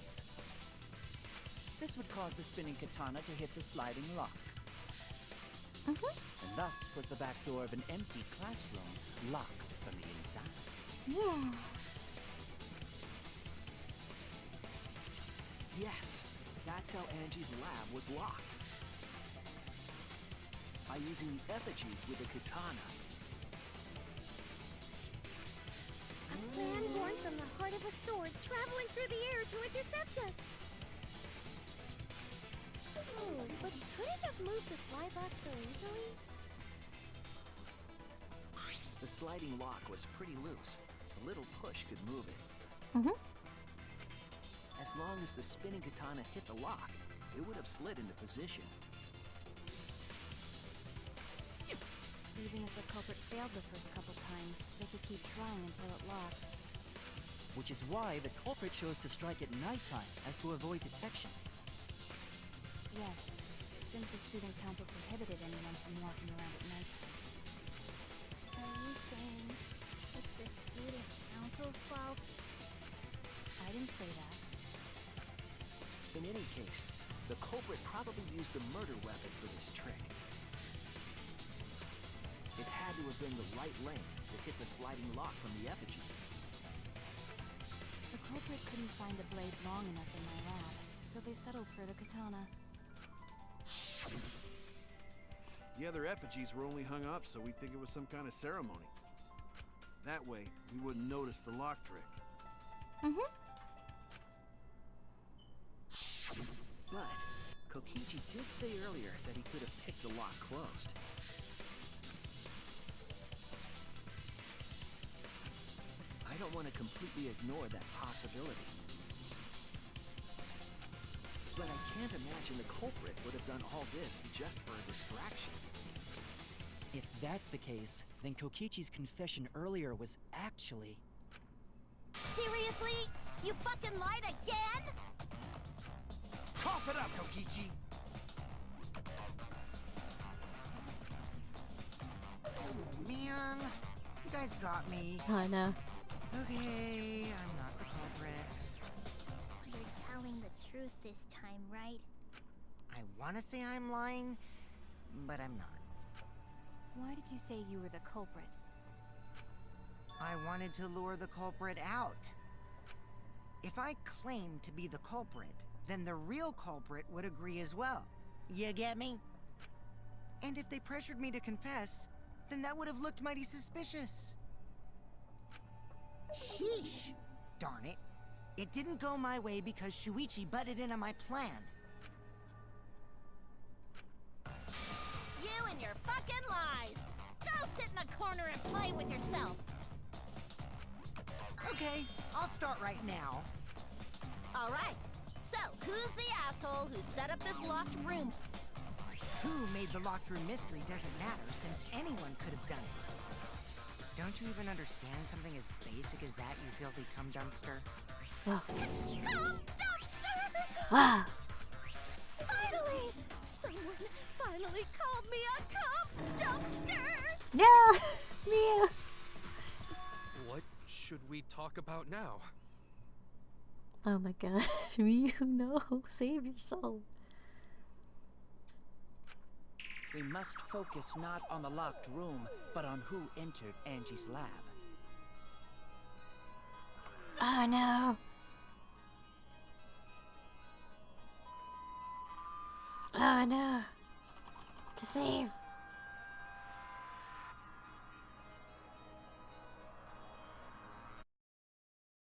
This would cause the spinning katana to hit the sliding lock. Mm-hmm. And thus was the back door of an empty classroom locked from the inside. Yeah. Yes, that's how Angie's lab was locked. By using the effigy with a katana. A plan born from the heart of a sword traveling through the air to intercept us. Oh, but could it have moved the slide lock so easily? The sliding lock was pretty loose. A little push could move it. Mm-hmm. As long as the spinning katana hit the lock, it would have slid into position. Even if the culprit failed the first couple times, they could keep trying until it locked. Which is why the culprit chose to strike at nighttime, as to avoid detection. Yes, since the student council prohibited anyone from walking around at nighttime. Are you saying it's the student council's fault? I didn't say that. In any case, the culprit probably used the murder weapon for this trick. It had to have been the right length to hit the sliding lock from the effigy. The culprit couldn't find a blade long enough in my lab, so they settled for the katana. The other effigies were only hung up so we'd think it was some kind of ceremony. That way, we wouldn't notice the lock trick. But Kokichi did say earlier that he could have picked the lock closed. I don't want to completely ignore that possibility. But I can't imagine the culprit would have done all this just for a distraction. If that's the case, then Kokichi's confession earlier was actually... Seriously? You fucking lied again? Cough it up, Kokichi! Oh, man. You guys got me. Oh no. Okay, I'm not the culprit. You're telling the truth this time, right? I want to say I'm lying, but I'm not. Why did you say you were the culprit? I wanted to lure the culprit out. If I claimed to be the culprit, then the real culprit would agree as well. You get me? And if they pressured me to confess, then that would have looked mighty suspicious. Sheesh. Darn it. It didn't go my way because Shuichi butted in on my plan. You and your fucking lies! Go sit in the corner and play with yourself! Okay, I'll start right now. Alright, so who's the asshole who set up this locked room? Who made the locked room mystery doesn't matter since anyone could have done it. Don't you even understand something as basic as that, you filthy cum dumpster? Oh. Cum dumpster! Ah! Finally! Someone finally called me a cum dumpster! No! Mia! What should we talk about now? Oh my god. Miu, no. Save your soul. We must focus not on the locked room, but on who entered Angie's lab. Oh no. Oh no. To save.